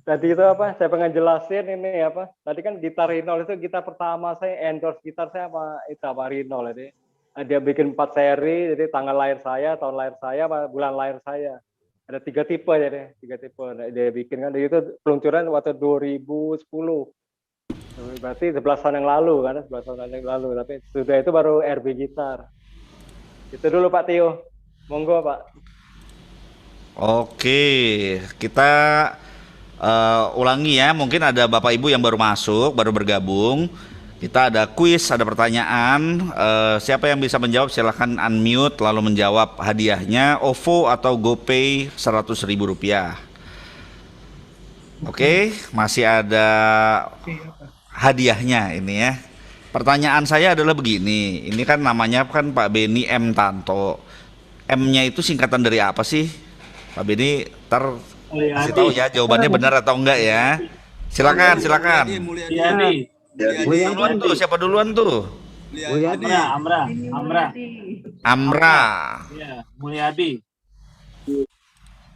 Tadi itu apa? Saya pengen jelasin ini apa? Tadi kan gitar Rinol itu gitar pertama saya endorse gitar saya sama Rinol ini. Dia bikin 4 seri, jadi tanggal lahir saya, tahun lahir saya, bulan lahir saya. Ada 3 tipe jadi, 3 tipe. Nah, dia bikin kan, itu peluncuran waktu 2010. Berarti 11 tahun yang lalu kan, 11 tahun yang lalu. Tapi sudah itu baru RB gitar. Itu dulu Pak Tio. Monggo Pak. Oke, kita ulangi ya. Mungkin ada Bapak Ibu yang baru masuk, baru bergabung. Kita ada kuis, ada pertanyaan. Siapa yang bisa menjawab silahkan unmute lalu menjawab. Hadiahnya OVO atau GoPay Rp100.000. Oke, masih ada hadiahnya ini ya. Pertanyaan saya adalah begini. Ini kan namanya kan Pak Beni M Tanto. M-nya itu singkatan dari apa sih? Pak Beni, ntar kasih tahu ya jawabannya benar atau enggak ya. Silakan. Duluan tuh, siapa duluan tuh? Amra. Ya, Mulyadi.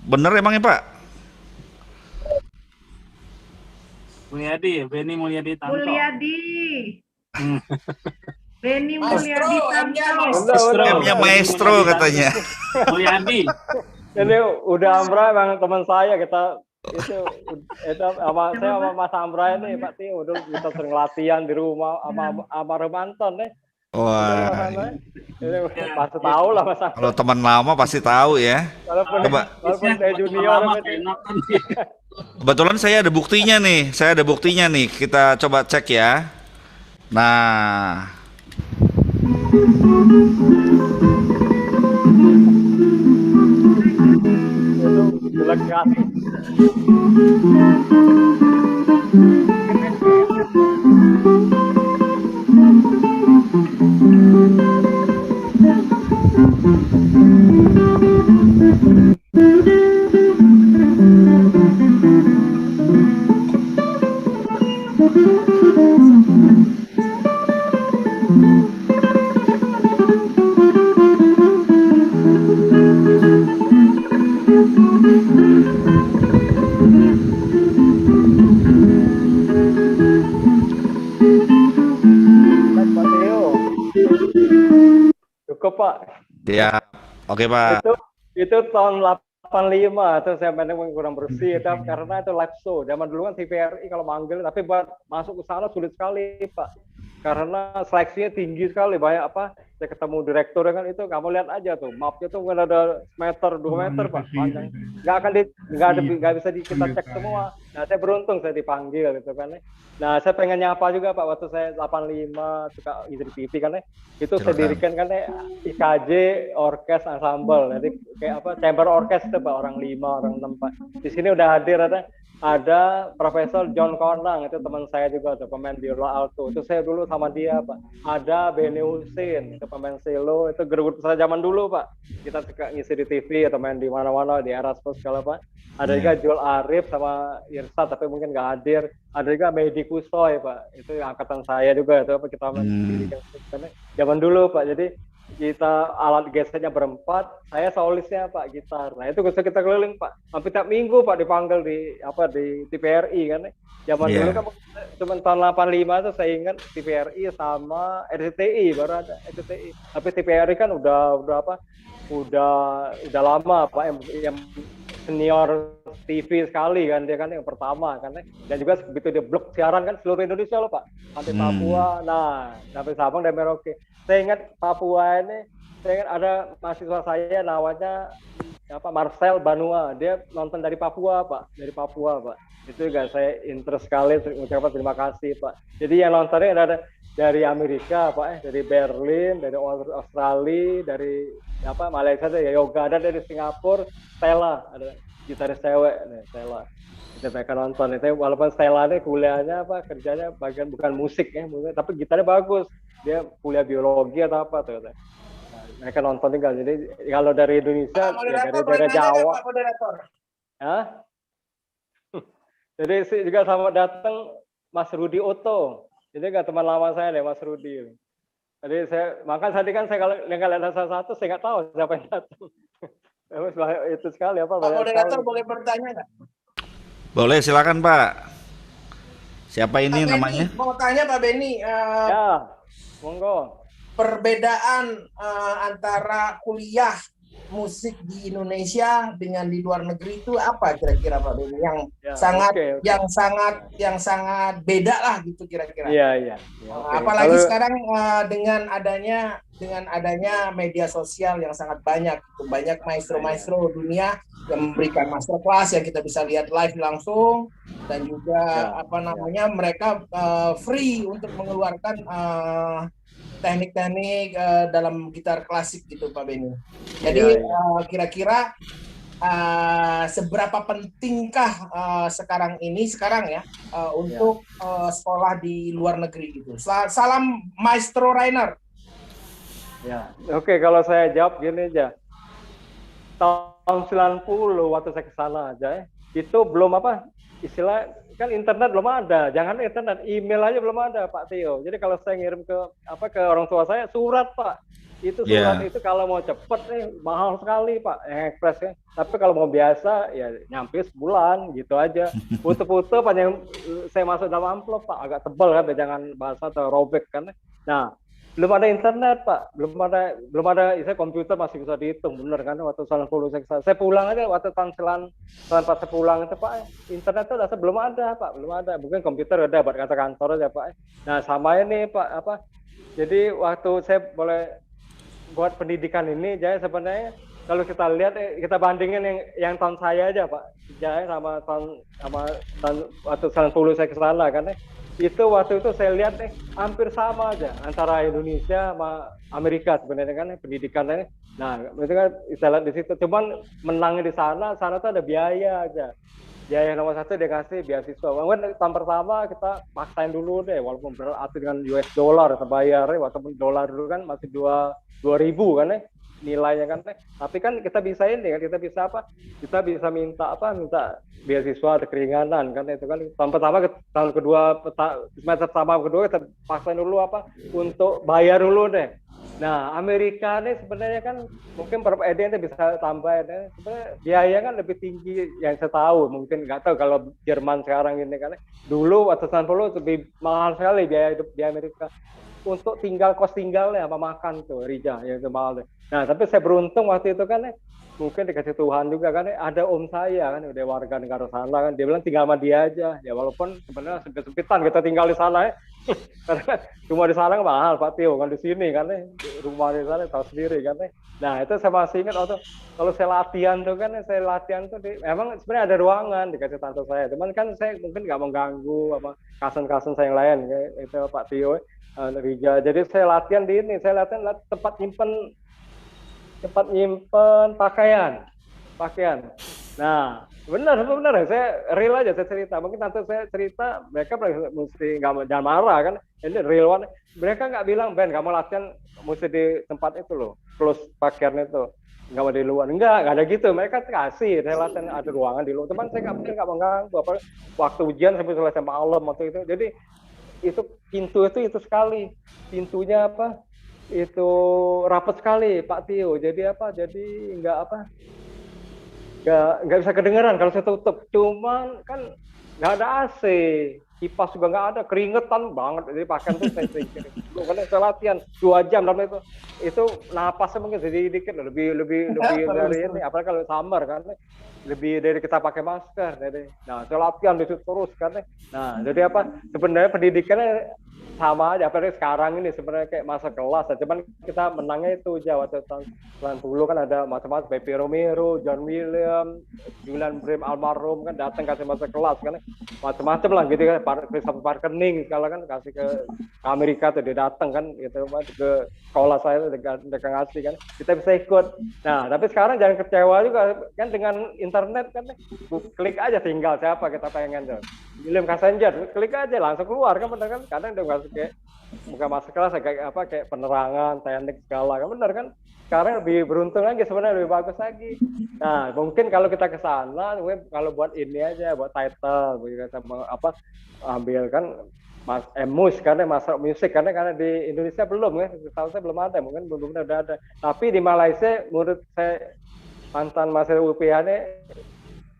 Bener emangnya Pak? Mulyadi, Beni Mulyadi Tanto. Beni Mulyadi Tanto. M-nya maestro katanya. Mulyadi. Ini udah Amra emang teman saya, kita itu sama saya sama Mas Amra ini Pak Tio dulu kita sering latihan di rumah sama Romanton nih. Wah, pasti tahu lah Mas Amra. kalau teman lama pasti tahu ya. Walaupun saya junior. Kebetulan saya ada buktinya nih. Kita coba cek ya. Nah, cukup Pak. ya, oke Pak. Itu tahun 85 tuh saya main kurang bersih karena itu live show. Zaman dulu kan TVRI kalau manggil, tapi buat masuk ke sana sulit sekali Pak. Karena seleksinya tinggi sekali, banyak apa? Saya ketemu direktur kan itu, kamu lihat aja tuh, mapnya tuh kan ada meter, 2 meter Pak, panjang. Nggak bisa kita cek semua. Nah saya beruntung saya dipanggil gitu kan. Nah saya pengen nyapa juga Pak, waktu saya 85 suka di TV kan itu saya dirikan kan IKJ Orkes Ensemble, jadi kayak apa chamber orkestra Pak, orang 5, orang 6 Pak. Di sini udah hadir ada Profesor John Konang, itu teman saya juga tuh, pemain biola alto. Itu saya dulu sama dia Pak. Ada Beni Husin, itu pemain cello, itu grup saya zaman dulu Pak. Kita suka ngisi di TV atau main di mana-mana di Erasmus segala Pak. Ada juga Joel Arif sama Irsad, tapi mungkin nggak hadir. Ada juga Mehdi Kusoy Pak, itu angkatan saya juga itu apa kita main di zaman dulu Pak. Jadi kita alat gesturnya berempat, saya solisnya Pak gitar. Nah itu kita keliling Pak, hampir tiap minggu Pak dipanggil di TVRI kan. Zaman dulu kan cuma tahun 85 tuh saya ingat TVRI sama RCTI baru ada RCTI. Tapi TVRI kan udah lama Pak, yang senior TV sekali kan dia kan yang pertama kan. Dan juga begitu dia blok siaran kan seluruh Indonesia loh Pak, sampai Papua, nah sampai Sabang dan Merauke. Saya ingat Papua ini, saya ingat ada mahasiswa saya namanya Marcel Banua, dia nonton dari Papua Pak, itu juga saya interest sekali, mengucapkan terima kasih Pak. Jadi yang nontonnya ada dari Amerika Pak, dari Berlin, dari Australia, dari Malaysia, dari Yoga, ada dari Singapura, Stella ada. gitaris cewek nih, Stella. Kita mereka nonton itu, walaupun Stella ini kuliahnya apa, kerjanya bagian bukan musik ya, tapi gitarnya bagus. Dia kuliah biologi atau apa tuh. Nah, mereka nonton juga. Jadi kalau dari Indonesia, ya dari daerah Jawa. Pak moderator. Hah? Jadi juga sama datang Mas Rudi Oto. Jadi nggak teman lama saya deh, Mas Rudi. Jadi makanya tadi kan saya kalau lihat satu-satu, saya nggak tahu siapa yang datang. Itu sekali apa? Pak moderator boleh bertanya nggak? Boleh, silakan Pak. Siapa ini Pak namanya? Benny, mau tanya Pak Benny. Ya, monggo. Perbedaan antara kuliah musik di Indonesia dengan di luar negeri itu apa kira-kira Pak Benny? Yang sangat beda lah gitu kira-kira. Iya. Apalagi sekarang dengan adanya media sosial yang sangat banyak maestro dunia yang memberikan masterclass yang kita bisa lihat live langsung, dan juga mereka free untuk mengeluarkan teknik-teknik dalam gitar klasik gitu Pak Benny. Jadi kira-kira seberapa pentingkah sekarang ya untuk sekolah di luar negeri gitu. Salam Maestro Rainer. Ya, oke, kalau saya jawab gini aja. Tahun 90 waktu saya ke sana aja itu belum istilah kan internet belum ada, jangan internet, email aja belum ada Pak Tio. Jadi kalau saya ngirim ke orang tua saya surat Pak, itu surat itu kalau mau cepet mahal sekali Pak, yang ekspres ya. Tapi kalau mau biasa ya nyampe sebulan gitu aja. Foto-foto panjang saya masuk dalam amplop Pak, agak tebal kan, jangan bahasa atau robek kan. Nah, belum ada internet Pak, belum ada saya komputer masih bisa dihitung, bener kan, waktu 90 saya pulang aja, waktu tahun 94 saya pulang itu Pak, internet itu belum ada Pak, mungkin komputer ada buat kantor aja Pak. Nah sama ini Pak jadi waktu saya boleh buat pendidikan ini, jadi sebenarnya kalau kita lihat kita bandingin yang tahun saya aja Pak, jadi sama tahun waktu 90 saya ke sana kan itu waktu itu saya lihat hampir sama aja antara Indonesia sama Amerika sebenarnya kan pendidikannya. Nah itu kan istilah di situ, cuman menangnya di sana tuh ada biaya aja. Biaya nomor satu dia kasih beasiswa. Mungkin tahun pertama kita paksain dulu deh, walaupun berarti dengan US dollar terbayar, walaupun dolar dulu kan masih 2.000 kan nilainya kan, tapi kan kita bisa kita bisa minta beasiswa, ada keringanan kan, itu kan tahun pertama tahun kedua semester pertama kedua kita paksain dulu untuk bayar dulu deh. Nah Amerika nih sebenarnya kan mungkin beberapa ide bisa tambah sebenarnya biaya kan lebih tinggi yang saya tahu, mungkin nggak tahu kalau Jerman sekarang ini kan, dulu waktu 90 lebih mahal sekali biaya hidup di Amerika. Untuk kos tinggalnya sama makan tuh Rija yang itu mahal deh. Nah tapi saya beruntung waktu itu kan mungkin dikasih Tuhan juga kan ada om saya kan udah warga negara sana kan, dia bilang tinggal sama dia aja ya, walaupun sebenarnya sempit-sempitan kita tinggal di sana karena rumah di sana mahal Pak Tio kan, di sini kan rumah di sana tahu sendiri kan. Nah itu saya masih ingat waktu kalau saya latihan tuh memang sebenarnya ada ruangan dikasih tante saya, cuman kan saya mungkin nggak mengganggu sama kasen saya yang lain itu Pak Tio Rija. Jadi saya latihan di ini, tempat nyimpen pakaian. Nah, benar, saya real aja saya cerita. Mungkin tante saya cerita, mereka mesti jangan marah kan. Ini real one. Mereka nggak bilang, Ben, kamu latihan mesti di tempat itu loh, close pakaian itu. Nggak mau di luar, enggak ada gitu. Mereka kasih, saya latihan ada ruangan di luar. Teman saya nggak mengganggu. Waktu ujian sampai selesai malam waktu itu. Jadi itu pintu itu sekali, pintunya itu rapat sekali Pak Tio, jadi nggak bisa kedengeran kalau saya tutup, cuman kan nggak ada AC, kipas juga nggak ada, keringetan banget, jadi pakaian tuh karena saya latihan 2 jam dalam itu napasnya mungkin sedikit lebih dari ini, apalagi kalau summer kan lebih dari kita pakai masker. Nah saya latihan di situ terus kan. Nah jadi sebenarnya pendidikannya sama aja, apalagi sekarang ini sebenarnya kayak masa kelas, cuman kita menangnya itu aja waktu tahun 90 kan ada macam-macam, Pepe Romero, John William, Julian Brim almarhum kan datang kasih masa kelas kan. macam-macam lah gitu kan, Christopher Parkening kalau kan kasih ke Amerika tuh dia datang kan gitu ke sekolah saya mereka ngasih kan, kita bisa ikut. Nah tapi sekarang jangan kecewa juga kan dengan internet kan, klik aja tinggal siapa kita pengen tuh, William Kassenger, klik aja langsung keluar kan, bener kan, kadang udah ngasih kayak bukan masuk kelas kayak penerangan teknik segala kan, bener kan. Sekarang lebih beruntung lagi sebenarnya, lebih bagus lagi. Nah mungkin kalau kita ke sana, kalau buat ini aja, buat title, ambil kan mus karena masak musik karena di Indonesia belum ya, tahu saya belum ada, mungkin belum udah ada. Tapi di Malaysia, menurut saya mantan mahasiswa UPH ini,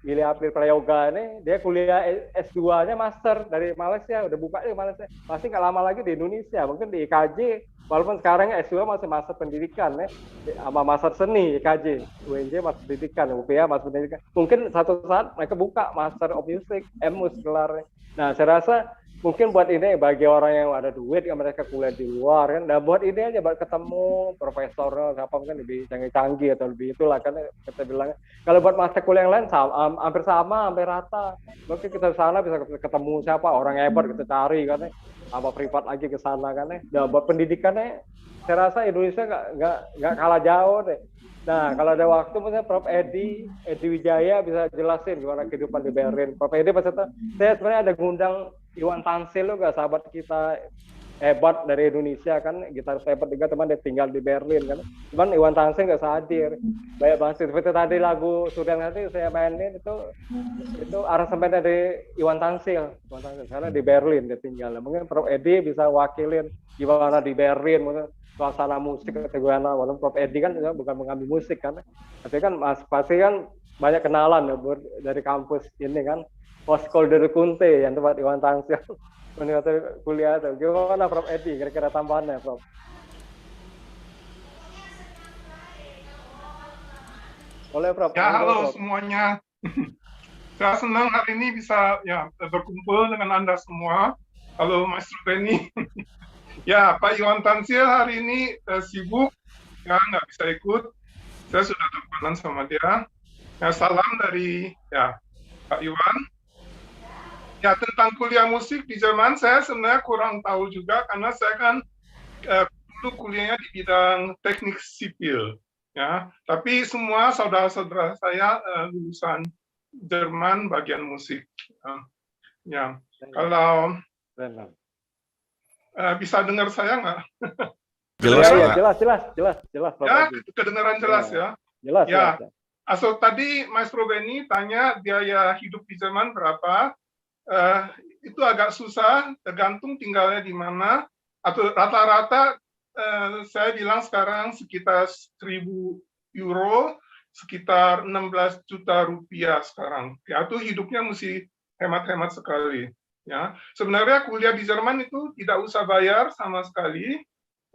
Willy April Prayoga ini, dia kuliah S2-nya master dari Malaysia, udah buka di Malaysia. Pasti nggak lama lagi di Indonesia, mungkin di IKJ, walaupun sekarang S2 masih master pendidikan ya, sama master seni IKJ, UNJ master pendidikan, UPH master pendidikan. Mungkin satu saat mereka buka master of music, MUS gelarnya. Nah, saya rasa mungkin buat ini bagi orang yang ada duit yang mereka kuliah di luar kan, nah buat ini aja buat ketemu profesor siapa mungkin lebih canggih atau lebih itulah kan kita bilang. Kalau buat mata kuliah yang lain hampir sama, hampir rata. Mungkin kita sana bisa ketemu siapa orang hebat kita cari kan, apa privat lagi ke sana kan. Nah buat pendidikannya saya rasa Indonesia nggak kalah jauh deh. Nah kalau ada waktu misalnya Prof Edi Wijaya bisa jelasin gimana kehidupan di Berlin. Prof Edi peserta, saya sebenarnya ada ngundang Iwan Tansil juga, sahabat kita hebat dari Indonesia kan, gitaris hebat juga, teman dia tinggal di Berlin kan. Cuman Iwan Tansil nggak hadir. Banyak banget seperti tadi lagu Surya nanti saya mainin itu aransemen dari Iwan Tansil karena di Berlin dia tinggal. Mungkin Prof Edi bisa wakilin gimana di Berlin, mungkin suasana musik gimana. Walaupun Prof Edi kan bukan mengambil musik kan, tapi kan pasti kan banyak kenalan ya dari kampus ini kan. Poskol dari Kunte yang tempat Iwan Tansil universitas kuliah tuh. Gimana Prof Edi kira-kira tambahannya Prof? Boleh Prof. Ya halo Prof. Semuanya. Saya senang hari ini bisa ya berkumpul dengan Anda semua. Halo Maestro Benny. Ya Pak Iwan Tansil hari ini sibuk ya nggak bisa ikut. Saya sudah teleponan sama dia. Ya salam dari ya Pak Iwan. Ya tentang kuliah musik di Jerman saya sebenarnya kurang tahu juga karena saya kan dulu kuliahnya di bidang teknik sipil ya, tapi semua saudara-saudara saya lulusan Jerman bagian musik ya. Kalau bisa dengar saya nggak? Jelas ya, kedengaran jelas ya. Jelas ya. Asal tadi Maestro Benny tanya biaya hidup di Jerman berapa. Itu agak susah, tergantung tinggalnya di mana. Atau rata-rata saya bilang sekarang sekitar 1.000 euro, sekitar 16 juta rupiah sekarang. Ya, itu hidupnya mesti hemat-hemat sekali. Ya, sebenarnya kuliah di Jerman itu tidak usah bayar sama sekali.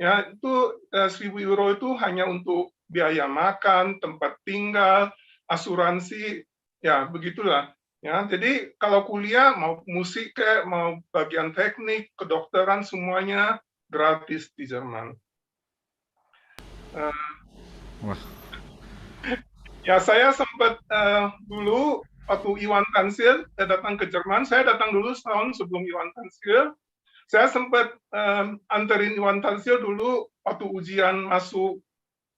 Ya, itu 1.000 euro itu hanya untuk biaya makan, tempat tinggal, asuransi, ya begitulah. Ya, jadi kalau kuliah mau musik mau bagian teknik, kedokteran semuanya gratis di Jerman. Ya saya sempat dulu waktu Iwan Tansil datang ke Jerman, saya datang dulu setahun sebelum Iwan Tansil. Saya sempat anterin Iwan Tansil dulu waktu ujian masuk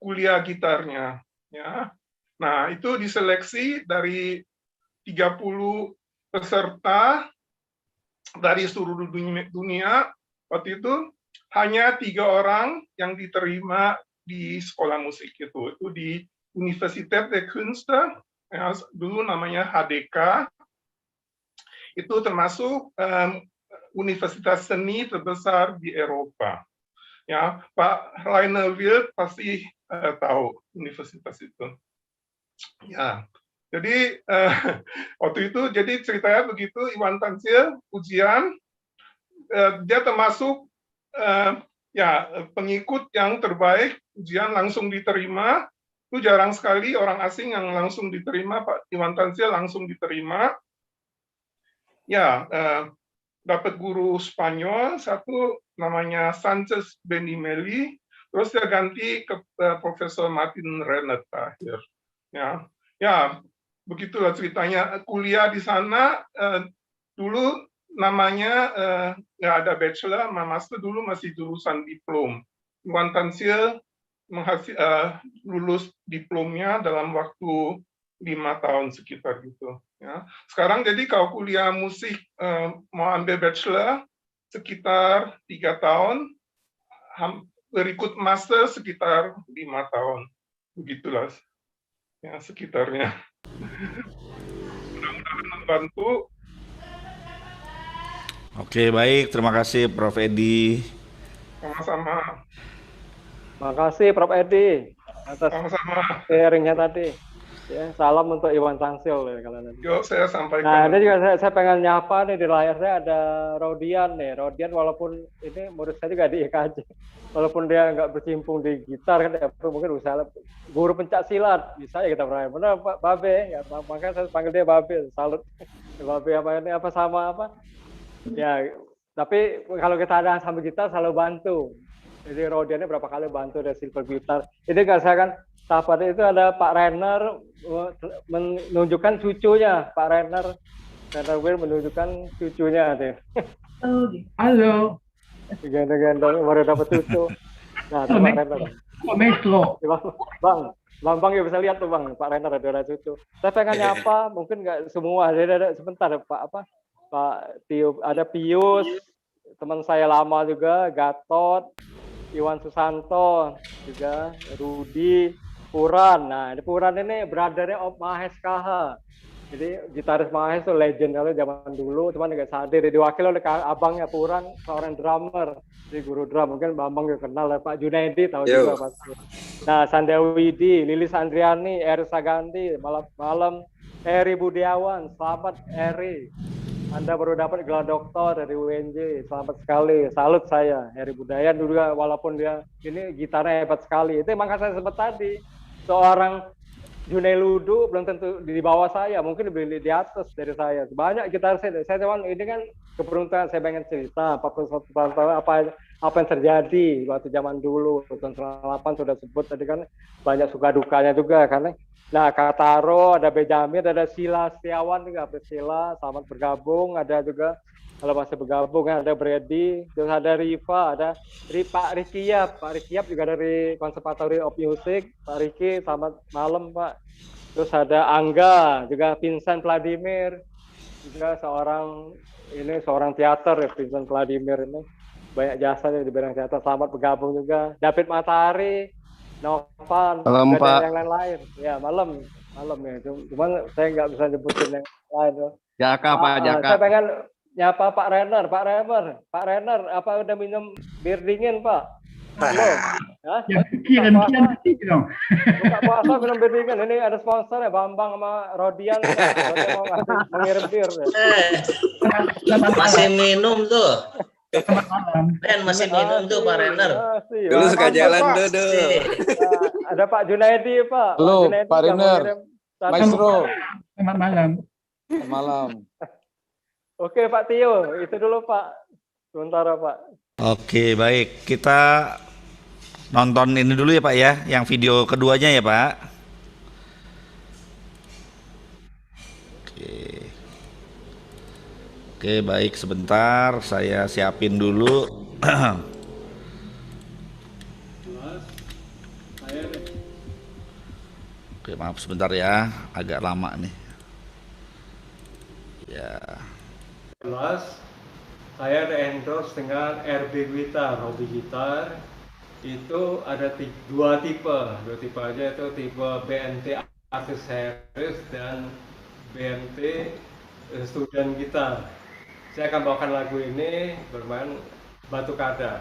kuliah gitarnya. Ya, nah itu diseleksi dari 30 peserta dari seluruh dunia. Waktu itu hanya 3 orang yang diterima di sekolah musik itu di Universität der Künste, ya, dulu namanya HDK. Itu termasuk universitas seni terbesar di Eropa. Ya, Pak Rainer Wild pasti tahu universitas itu. Ya. Jadi waktu itu jadi ceritanya begitu, Iwan Tansil ujian dia termasuk ya pengikut yang terbaik, ujian langsung diterima. Itu jarang sekali orang asing yang langsung diterima. Pak Iwan Tansil langsung diterima. Ya dapat guru Spanyol satu namanya Sanchez Benimeli, terus dia ganti ke Profesor Martin Renner terakhir. Ya begitulah ceritanya. Kuliah di sana dulu namanya nggak ada bachelor, sama master, dulu masih jurusan diplom. Iwan Tansil lulus diplomnya dalam waktu 5 tahun sekitar gitu. Ya. Sekarang jadi kalau kuliah musik mau ambil bachelor sekitar 3 tahun, berikut master sekitar 5 tahun. Begitulah ya sekitarnya. Mudah-mudahan membantu. Oke, baik. Terima kasih Prof. Edi. Sama-sama. Makasih Prof. Edi atas Sama-sama. sharingnya tadi. Ya, salam untuk Iwan Tansil ya kalian. Yuk, saya sampaikan. Nah, ini juga saya pengen nyapa nih di layar saya ada Rodian nih. Rodian walaupun ini murid saya juga di IKJ. Walaupun dia nggak bercimpung di gitar kan, mungkin usaha guru pencak silat bisa ya kita pernah. Benar Pak Babe, ya, makanya saya panggil dia Babe. Salut. Babe apa ini apa sama apa? Ya, tapi kalau kita ada sambil gitar selalu bantu. Jadi Rodian ini berapa kali bantu dari silver gitar. Ini kan saya kan tahap itu ada Pak Renner menunjukkan cucunya, Pak Renner Will menunjukkan cucunya deh. Halo. Gendong-gendong baru dapat cucu. Nah, itu Pak Renner. Metro. Bang ya bisa lihat tuh Bang, Pak Renner ada cucu. Saya pengen nyapa, mungkin nggak semua, ada sebentar Pak Tio, ada Pius, teman saya lama juga, Gatot, Iwan Susanto, juga Rudi, Puran. Nah, ini Puran ini brothernya Om Mahes KH. Jadi gitaris Mahes itu legend kalau zaman dulu, cuman nggak sadar. Diwakili oleh abangnya Puran, seorang drummer, jadi guru drum. Mungkin Bambang juga kenal, Pak Junaidi tahu juga pasti. Nah, Sandawidi, Lilis Andriani, Eri Sagandi, malam Eri Budiawan, selamat Eri. Anda baru dapat gelar doktor dari UNJ, selamat sekali, salut saya. Eri Budiawan juga walaupun dia ini gitarnya hebat sekali. Itu makanya saya sebut tadi, seorang Junai Ludu belum tentu di bawah saya, mungkin lebih di atas dari saya. Banyak gitaris saya cuman ini kan keberuntungan saya pengen cerita 41 tahun apa yang terjadi waktu zaman dulu tahun 98 sudah sebut tadi kan banyak suka dukanya juga kan. Nah, Kataro, ada Benjamin, ada Sila Setiawan juga, Sila, selamat bergabung, ada juga kalau masih bergabung ada Brady, terus ada Riva, ada Pak Rikiap juga dari Conservatory of Music, Pak Riki, selamat malam Pak. Terus ada Angga, juga Vincent Vladimir, juga seorang teater ya, Vincent Vladimir ini banyak jasanya di bidang teater, selamat bergabung juga. David Matahari, Novan, dan yang lain-lain. Ya malam ya, cuman saya nggak bisa nyebutin yang lain. Jaka Pak Jaka. Saya pengen nyapa Pak Renner, apa udah minum bir dingin Pak? Belum? Ya, kirim dong. Buka puasa minum bir dingin. Ini ada sponsor ya, Bambang sama Rodian. Mau mengirim bir. Masih minum tuh. Ren masih minum tuh Pak Renner. Dulu suka jalan dulu. Ada Pak Junaidi Pak. Halo Pak Renner. Maestro. Selamat malam. Selamat malam. Oke Pak Tio, itu dulu Pak. Sementara Pak. Oke, baik. Kita nonton ini dulu ya Pak ya, yang video keduanya ya Pak. Oke, baik, sebentar saya siapin dulu. Oke, maaf sebentar ya, agak lama nih. Ya. Saya ada endorse dengan RB Gitar, Hobi Gitar. Itu ada dua tipe aja, itu tipe BNT Artist Series dan BNT Student Gitar. Saya akan bawakan lagu ini bermain Batu Kada.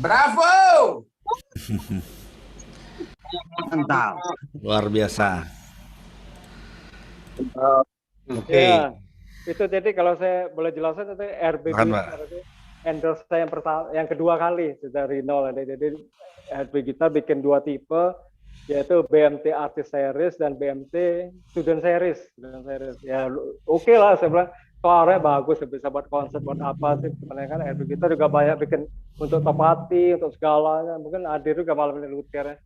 Bravo. Mantap. Luar biasa. Oke. Ya, itu jadi kalau saya boleh jelaskan itu RB Makan, Pak. Gitar itu endorse saya yang pertama, yang kedua kali dari nol. Jadi RB Gitar bikin dua tipe, yaitu BMT Artist Series dan BMT Student Series. Ya oke lah, saya bilang suaranya bagus, bisa buat konser, buat apa sih. Sebenarnya kan RB Gitar juga banyak bikin untuk Topati, untuk segalanya. Mungkin Adir juga malam ini Luthier ya.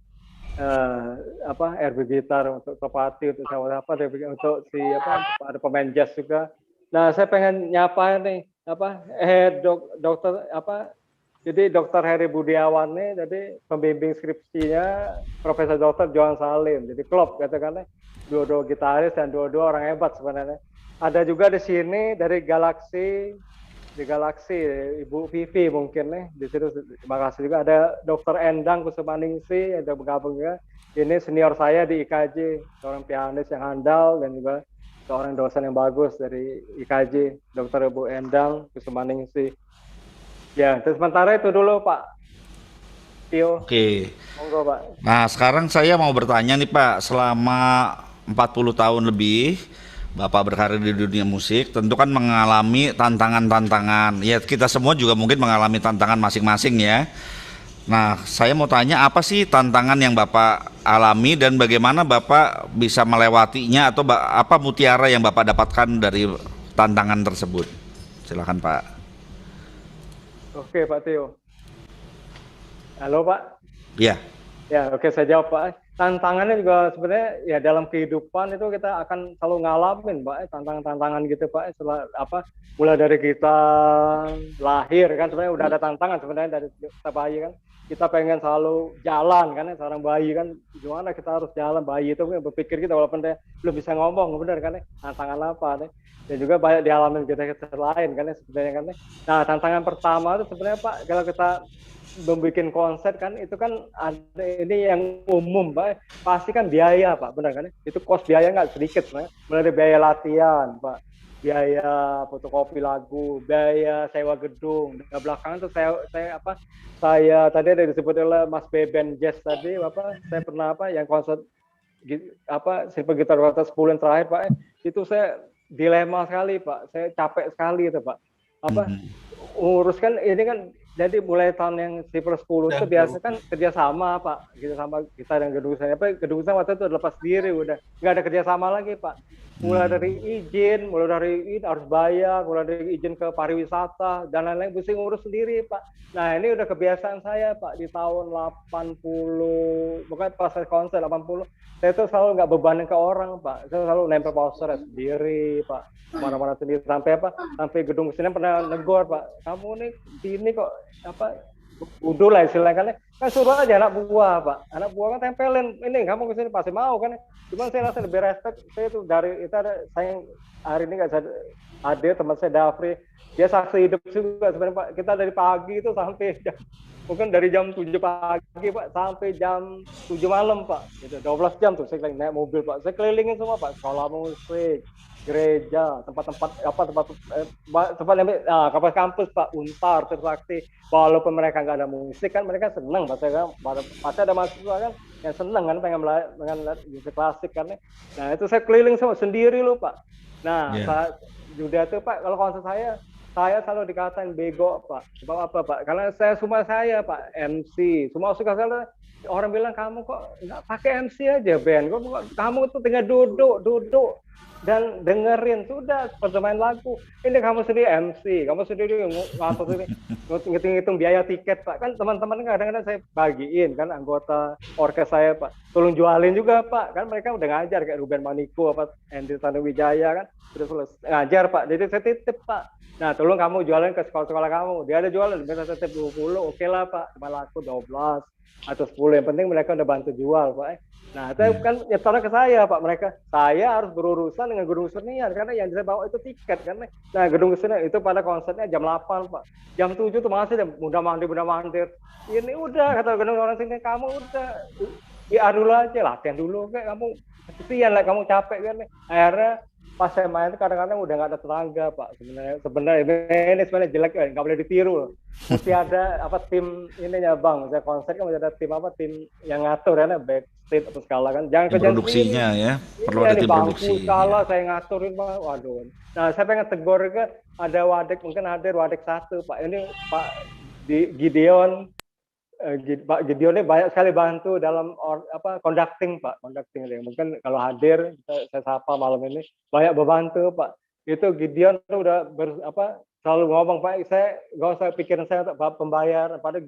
RB Gitar untuk Topati, untuk siapa untuk si ada pemain jazz juga. Nah, saya pengen nyapa nih dokter jadi Dr. Heri Budiawan nih, jadi pembimbing skripsinya Profesor Dr. Johan Salim. Jadi klop katakanlah, dua-dua gitaris dan dua-dua orang hebat sebenarnya. Ada juga di sini dari Galaxy Ibu Vivi mungkin nih di situ. Terima kasih juga ada Dr. Endang Kusumaningsi ada bergabung juga. Ini senior saya di IKJ, seorang pianis yang handal dan juga seorang dosen yang bagus dari IKJ, Dr. Ibu Endang Kusumaningsi. Ya, sementara itu dulu Pak Tio. Oke. Monggo Pak. Nah, sekarang saya mau bertanya nih Pak, selama 40 tahun lebih Bapak berkarir di dunia musik, tentu kan mengalami tantangan-tantangan. Ya, kita semua juga mungkin mengalami tantangan masing-masing ya. Nah, saya mau tanya apa sih tantangan yang Bapak alami dan bagaimana Bapak bisa melewatinya atau apa mutiara yang Bapak dapatkan dari tantangan tersebut? Silakan Pak. Oke Pak Tio. Halo Pak. Iya. Ya, oke saya jawab Pak. Tantangannya juga sebenarnya ya dalam kehidupan itu kita akan selalu ngalamin Pak, tantangan-tantangan gitu Pak. Setelah mulai dari kita lahir kan sebenarnya udah ada tantangan sebenarnya dari kita bayi kan. Kita pengen selalu jalan kan, seorang bayi kan gimana kita harus jalan, bayi itu berpikir kita walaupun dia belum bisa ngomong benar kan, tantangan apa nih. Dan juga banyak dialami kita lain kan sebenarnya kan. Nah, tantangan pertama itu sebenarnya Pak kalau kita membuat konser kan itu kan ada ini yang umum Pak, pasti kan biaya Pak, benar kan? Itu kos biaya nggak sedikit Pak, mulai dari biaya latihan Pak, biaya fotokopi lagu, biaya sewa gedung. Di belakangan tuh saya tadi ada disebut oleh Mas Beben Jazz tadi saya pernah yang konser Simple Guitar Quartet 10 yang terakhir Pak, itu saya dilema sekali Pak, saya capek sekali itu Pak. Uruskan ini kan. Jadi mulai tahun yang Simple 10 itu biasa kan kerjasama Pak, kerjasama kita dan gedung saya. Gedung saya waktu itu lepas diri udah nggak ada kerjasama lagi Pak. Mulai dari izin, harus bayar, mulai dari izin ke pariwisata dan lain-lain mesti ngurus sendiri Pak. Nah ini udah kebiasaan saya Pak di tahun 80, bukan pas saya konser 80, saya tuh selalu nggak bebanin ke orang Pak. Saya selalu nempel poster sendiri Pak, mana-mana sendiri sampai gedung sini pernah negor Pak. Kamu nih sini kok udah lah istilahnya kan suruh aja anak buah Pak, anak buah kan tempelin ini kamu kesini pasti mau kan. Cuman saya rasa lebih respect saya itu dari itu ada saya hari ini nggak ada teman saya Dafri, dia saksi hidup juga sebenarnya Pak. Kita dari pagi itu sampai mungkin dari jam 7 pagi Pak sampai jam 7 malam Pak, gitu. 12 jam tuh saya naik mobil Pak, saya kelilingin semua Pak, sekolah musik, gereja, tempat-tempat kampus Pak, Unpar, Trisakti. Walaupun mereka nggak ada musik kan mereka senang, pasti ada mahasiswa kan yang senang kan pengen lihat musik klasik kan. Nah itu saya keliling semua sendiri loh Pak. Nah saat Juda itu Pak, kalau konser saya selalu dikatain bego Pak. Sebab apa Pak? Karena semua saya Pak MC, semua suka saya. Orang bilang kamu kok nggak pakai MC aja band, kamu tuh tinggal duduk dan dengerin, sudah bermain lagu. Ini kamu sendiri MC, kamu sendiri ngatur sendiri ngitung biaya tiket Pak. Kan teman-teman kadang-kadang saya bagiin kan anggota orkes saya Pak, tolong jualin juga Pak. Kan mereka udah ngajar kayak Ruben Maniko apa Andri Tanuwijaya kan udah ngajar Pak. Jadi saya titip Pak. Nah, tolong kamu jualan ke sekolah-sekolah kamu. Dia ada jualan, bisa titip 20, oke lah Pak. Cuma laku 12 atau 10. Yang penting mereka udah bantu jual Pak. Nah, itu kan nyetornya ke saya Pak. Saya harus berurusan dengan gedung kesenian karena yang saya bawa itu tiket kan. Nah, gedung kesenian itu pada konsernya jam 8 Pak. Jam 7 tuh masih mudah mandir. Ini udah kata gedung orang sini, kamu udah dulu aja, latihan dulu kayak kamu kesian lah, kamu capek kan. Akhirnya pas saya main kadang-kadang udah nggak ada tenaga Pak. Sebenarnya ini sebenarnya jelek, nggak boleh ditiru loh. Mesti ada tim ininya Bang. Saya konser kan mesti ada tim yang ngatur ya, backstage atau skala kan. Jangan kerja produksinya ya, perlu ada tim produksi. Skala saya ngaturin Bang, waduh. Nah saya pengen tegur ke ada Wadek, mungkin hadir Wadek 1 Pak. Ini Pak Gideon. Pak Gideon ini banyak sekali bantu dalam conducting Pak, mungkin kalau hadir saya sapa malam ini banyak membantu Pak. Itu Gideon itu udah selalu ngomong Pak, saya nggak usah pikirin saya untuk pembayar, pada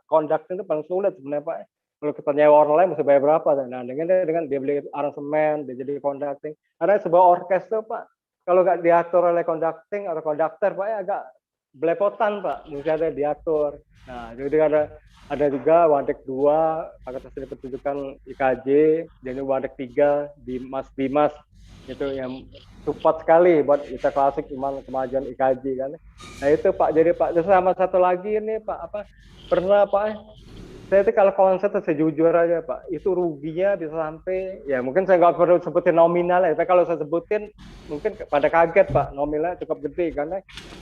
conducting itu paling sulit sebenarnya Pak. Kalau kita nyewa orang lain mesti bayar berapa? Nah dengan dia beli aransemen, dia jadi conducting. Karena sebuah orkes tuh Pak, kalau nggak diatur oleh conducting atau konduktor Pak agak belepotan Pak, mesti ada diatur. Nah jadi ada juga Wadek 2, Fakultas Seni Pertunjukan IKJ, jadi Wadek 3, Dimas itu yang support sekali buat kita klasik iman kemajuan IKJ kan. Nah itu Pak, jadi Pak, terus sama satu lagi ini Pak, pernah Pak, saya itu kalau konser sejujur aja Pak, itu ruginya bisa sampai, ya mungkin saya nggak perlu sebutin nominal ya, tapi kalau saya sebutin mungkin pada kaget Pak, nominalnya cukup gede kan.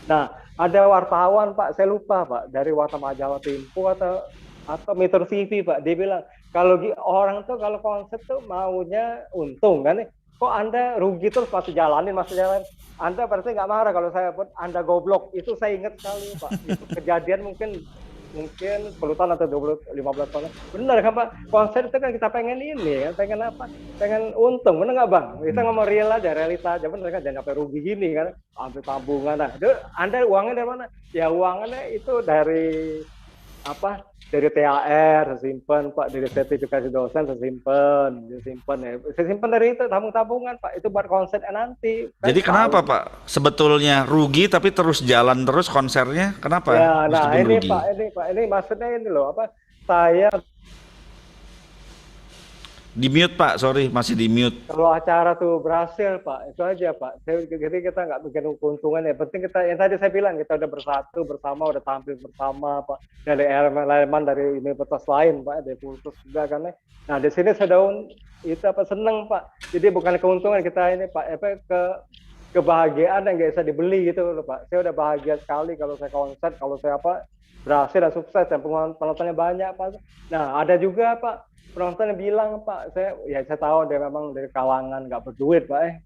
Nah ada wartawan Pak, saya lupa Pak, dari Warta Majalah Tempo atau Metro TV Pak, dia bilang kalau orang tuh kalau konser tuh maunya untung kan, kok Anda rugi terus masih jalan. Anda pasti nggak marah kalau saya pun Anda goblok, itu saya ingat sekali Pak, itu kejadian mungkin 10 tahun atau 15 tahun. Benar kan Pak? Konser itu kan kita pengen ini kan, pengen apa? Pengen untung, benar nggak Bang? Kita ngomong real aja, realita aja, benar kan? Jangan sampai rugi gini kan, ambil tabungan. Nah, itu Anda uangnya dari mana? Ya uangnya itu dari dari THR saya simpan Pak, dari sertifikasi dosen saya simpan dari itu tabungan Pak, itu buat konser nanti. Jadi kenapa Pak sebetulnya rugi tapi terus jalan terus konsernya, kenapa? Ya, nah ini rugi? Pak, ini maksudnya ini loh saya di mute Pak, sorry masih di mute. Kalau acara tuh berhasil Pak, itu aja Pak. Jadi kita nggak bikin keuntungan, ya penting kita yang tadi saya bilang kita udah bersatu bersama, udah tampil bersama Pak, dari elemen dari universitas lain Pak, dari Pultus juga kan. Nah di sini sudah itu seneng Pak. Jadi bukan keuntungan kita ini Pak, kebahagiaan yang nggak bisa dibeli gitu loh Pak. Saya udah bahagia sekali kalau saya konser, kalau saya berhasil dan sukses dan penontonnya banyak Pak. Nah ada juga Pak penonton yang bilang Pak, saya tahu dia memang dari kalangan nggak berduit Pak,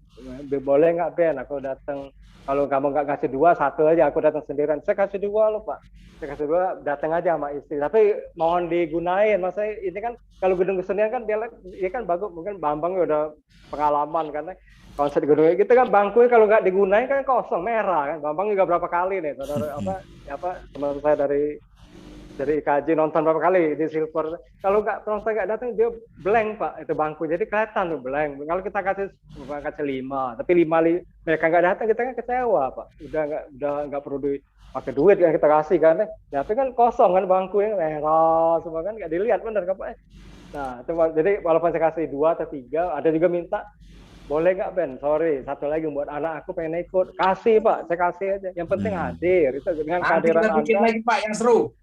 boleh nggak Ben aku datang, kalau kamu nggak kasih 2, 1 aja aku datang sendirian. Saya kasih 2 loh Pak, saya kasih 2, datang aja sama istri, tapi mohon digunain. Masa ini kan kalau gedung kesenian kan dia kan bagus, mungkin Bambang udah pengalaman kan, konser di gedung kita kan bangkunya kalau nggak digunain kan kosong, merah kan. Bambang juga berapa kali nih saudara teman saya dari IKJ nonton berapa kali di Silver. Kalau penonton nggak datang dia blank Pak, itu bangku, jadi kelihatan tuh blank. Kalau kita kasih 5, tapi 5 mereka nggak datang, kita kan kecewa Pak. Udah nggak perlu pakai duit yang kita kasih kan, tapi kan kosong kan bangku yang merah semua kan nggak dilihat, bener kan Pak. Nah itu, jadi walaupun saya kasih 2 atau 3, ada juga minta boleh nggak Ben, sorry 1 lagi buat anak aku pengen ikut, kasih Pak, saya kasih aja, yang penting hadir. Itu dengan kehadiran Anda bikin lagi Pak yang seru.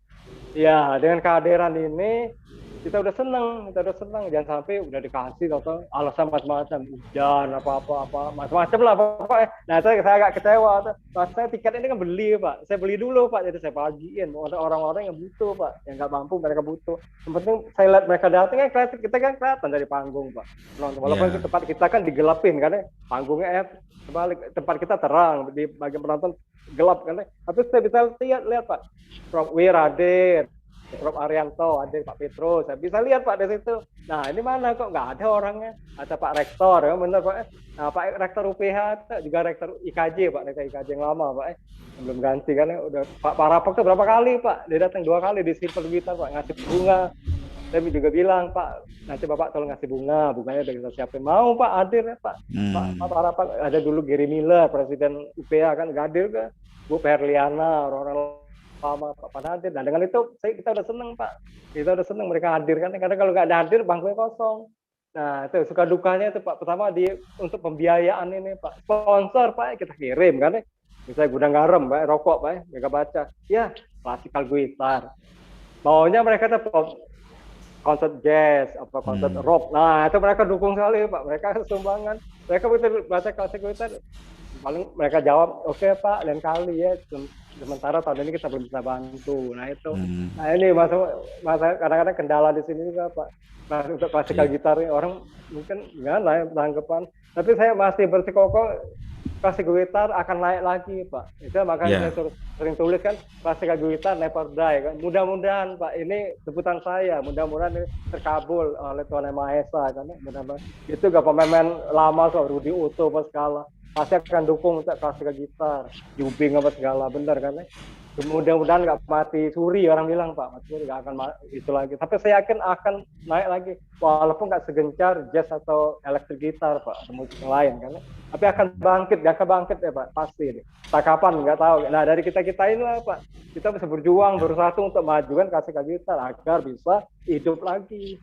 Ya, dengan kehadiran ini kita udah seneng. Jangan sampai udah dikasih atau alasan macam-macam, hujan apa macam-macam lah pokoknya. Nah, saya agak kecewa. Mas, saya tiket ini kan beli Pak, saya beli dulu Pak, jadi saya bagiin orang-orang yang butuh Pak, yang nggak mampu mereka butuh. Yang penting saya lihat mereka datang kan kita kan kelihatan dari panggung Pak. Walaupun tempat kita kan digelapin kan, panggungnya sebalik, tempat kita terang, di bagian penonton gelap kan, tapi saya bisa lihat Pak, Prof Wiradir, Prof Arianto, ada Pak Petrus, saya bisa lihat Pak dari situ. Nah ini mana kok nggak ada orangnya? Ada Pak Rektor, ya benar Pak. Nah Pak Rektor UPH juga Rektor IKJ Pak, Rektor IKJ yang lama Pak, belum ganti kan ya. Udah Pak Parapok tuh berapa kali Pak? Dia datang 2 kali di Silver Gitar Pak, ngasih bunga. Saya juga bilang Pak, nanti Bapak tolong ngasih bunganya udah kita siapin. Mau Pak hadir ya Pak. Pak Parapok ada dulu Gary Miller, Presiden UPH kan nggak hadir kan? Bu Perliana, orang-orang lama Pak pada hadir. Nah dengan itu kita udah seneng Pak, kita udah seneng mereka hadir kan, karena kalau nggak ada hadir bangkunya kosong. Nah itu suka dukanya itu Pak, pertama untuk pembiayaan ini Pak, sponsor Pak kita kirim kan, misalnya Gudang Garam Pak, rokok Pak, mereka baca ya classical guitar, maunya mereka tuh konser jazz apa konser rock. Nah itu mereka dukung sekali Pak, mereka sumbangan, mereka betul baca classical guitar, paling mereka jawab oke Pak, lain kali ya, sementara tahun ini kita belum bisa bantu. Nah itu, nah ini masa kadang-kadang kendala di sini juga Pak. Nah, untuk classical gitar orang mungkin nggak lah tanggapan, tapi saya masih bersikukuh classical gitar akan naik lagi Pak. Itu makanya saya sering tulis kan, classical gitar never die kan. Mudah-mudahan Pak, ini sebutan saya, mudah-mudahan ini terkabul oleh Tuhan Yang Maha Esa kan. Mudah-mudahan itu gak pemain lama soal Rudi Uto apa segala pasti akan dukung untuk classical gitar, Jubing apa segala, benar kan? Mudah-mudahan nggak mati suri, orang bilang Pak, mati suri nggak akan itu lagi. Tapi saya yakin akan naik lagi, walaupun nggak segencar jazz atau elektrik gitar Pak, atau musik yang lain kan? Tapi akan bangkit ya Pak, pasti. Tak kapan nggak tahu. Nah dari kita ini lah Pak, kita bisa berjuang bersatu untuk majukan classical gitar agar bisa hidup lagi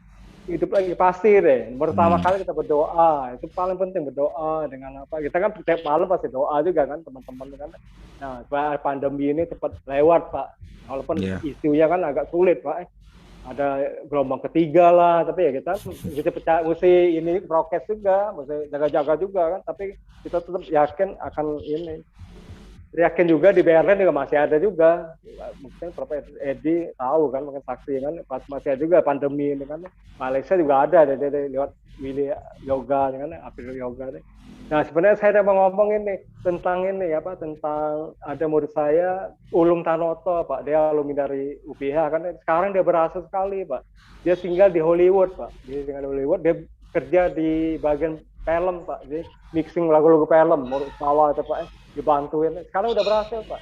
pasti deh. Pertama kali kita berdoa, itu paling penting, berdoa dengan apa, kita kan setiap malam pasti doa juga kan teman-teman kan. Nah supaya pandemi ini cepat lewat Pak, walaupun isunya kan agak sulit Pak, ada gelombang ketiga lah, tapi ya kita mesti ini prokes juga, mesti jaga-jaga juga kan, tapi kita tetap yakin akan ini. Yakin juga di Berlin juga masih ada juga, mungkin Prof Edi tahu kan, mungkin saksi kan, masih ada juga pandemi ini kan. Malaysia juga ada lewat Willy Yoga kan, April Yoga. Nah sebenarnya saya mau ngomong ini tentang tentang ada murid saya Ulung Tanoto Pak, dia alumni dari UPH kan, sekarang dia berhasil sekali Pak, dia tinggal di Hollywood Pak, dia kerja di bagian film Pak, jadi mixing lagu-lagu film, Muruk Sawah itu Pak, dibantuin. Sekarang udah berhasil Pak,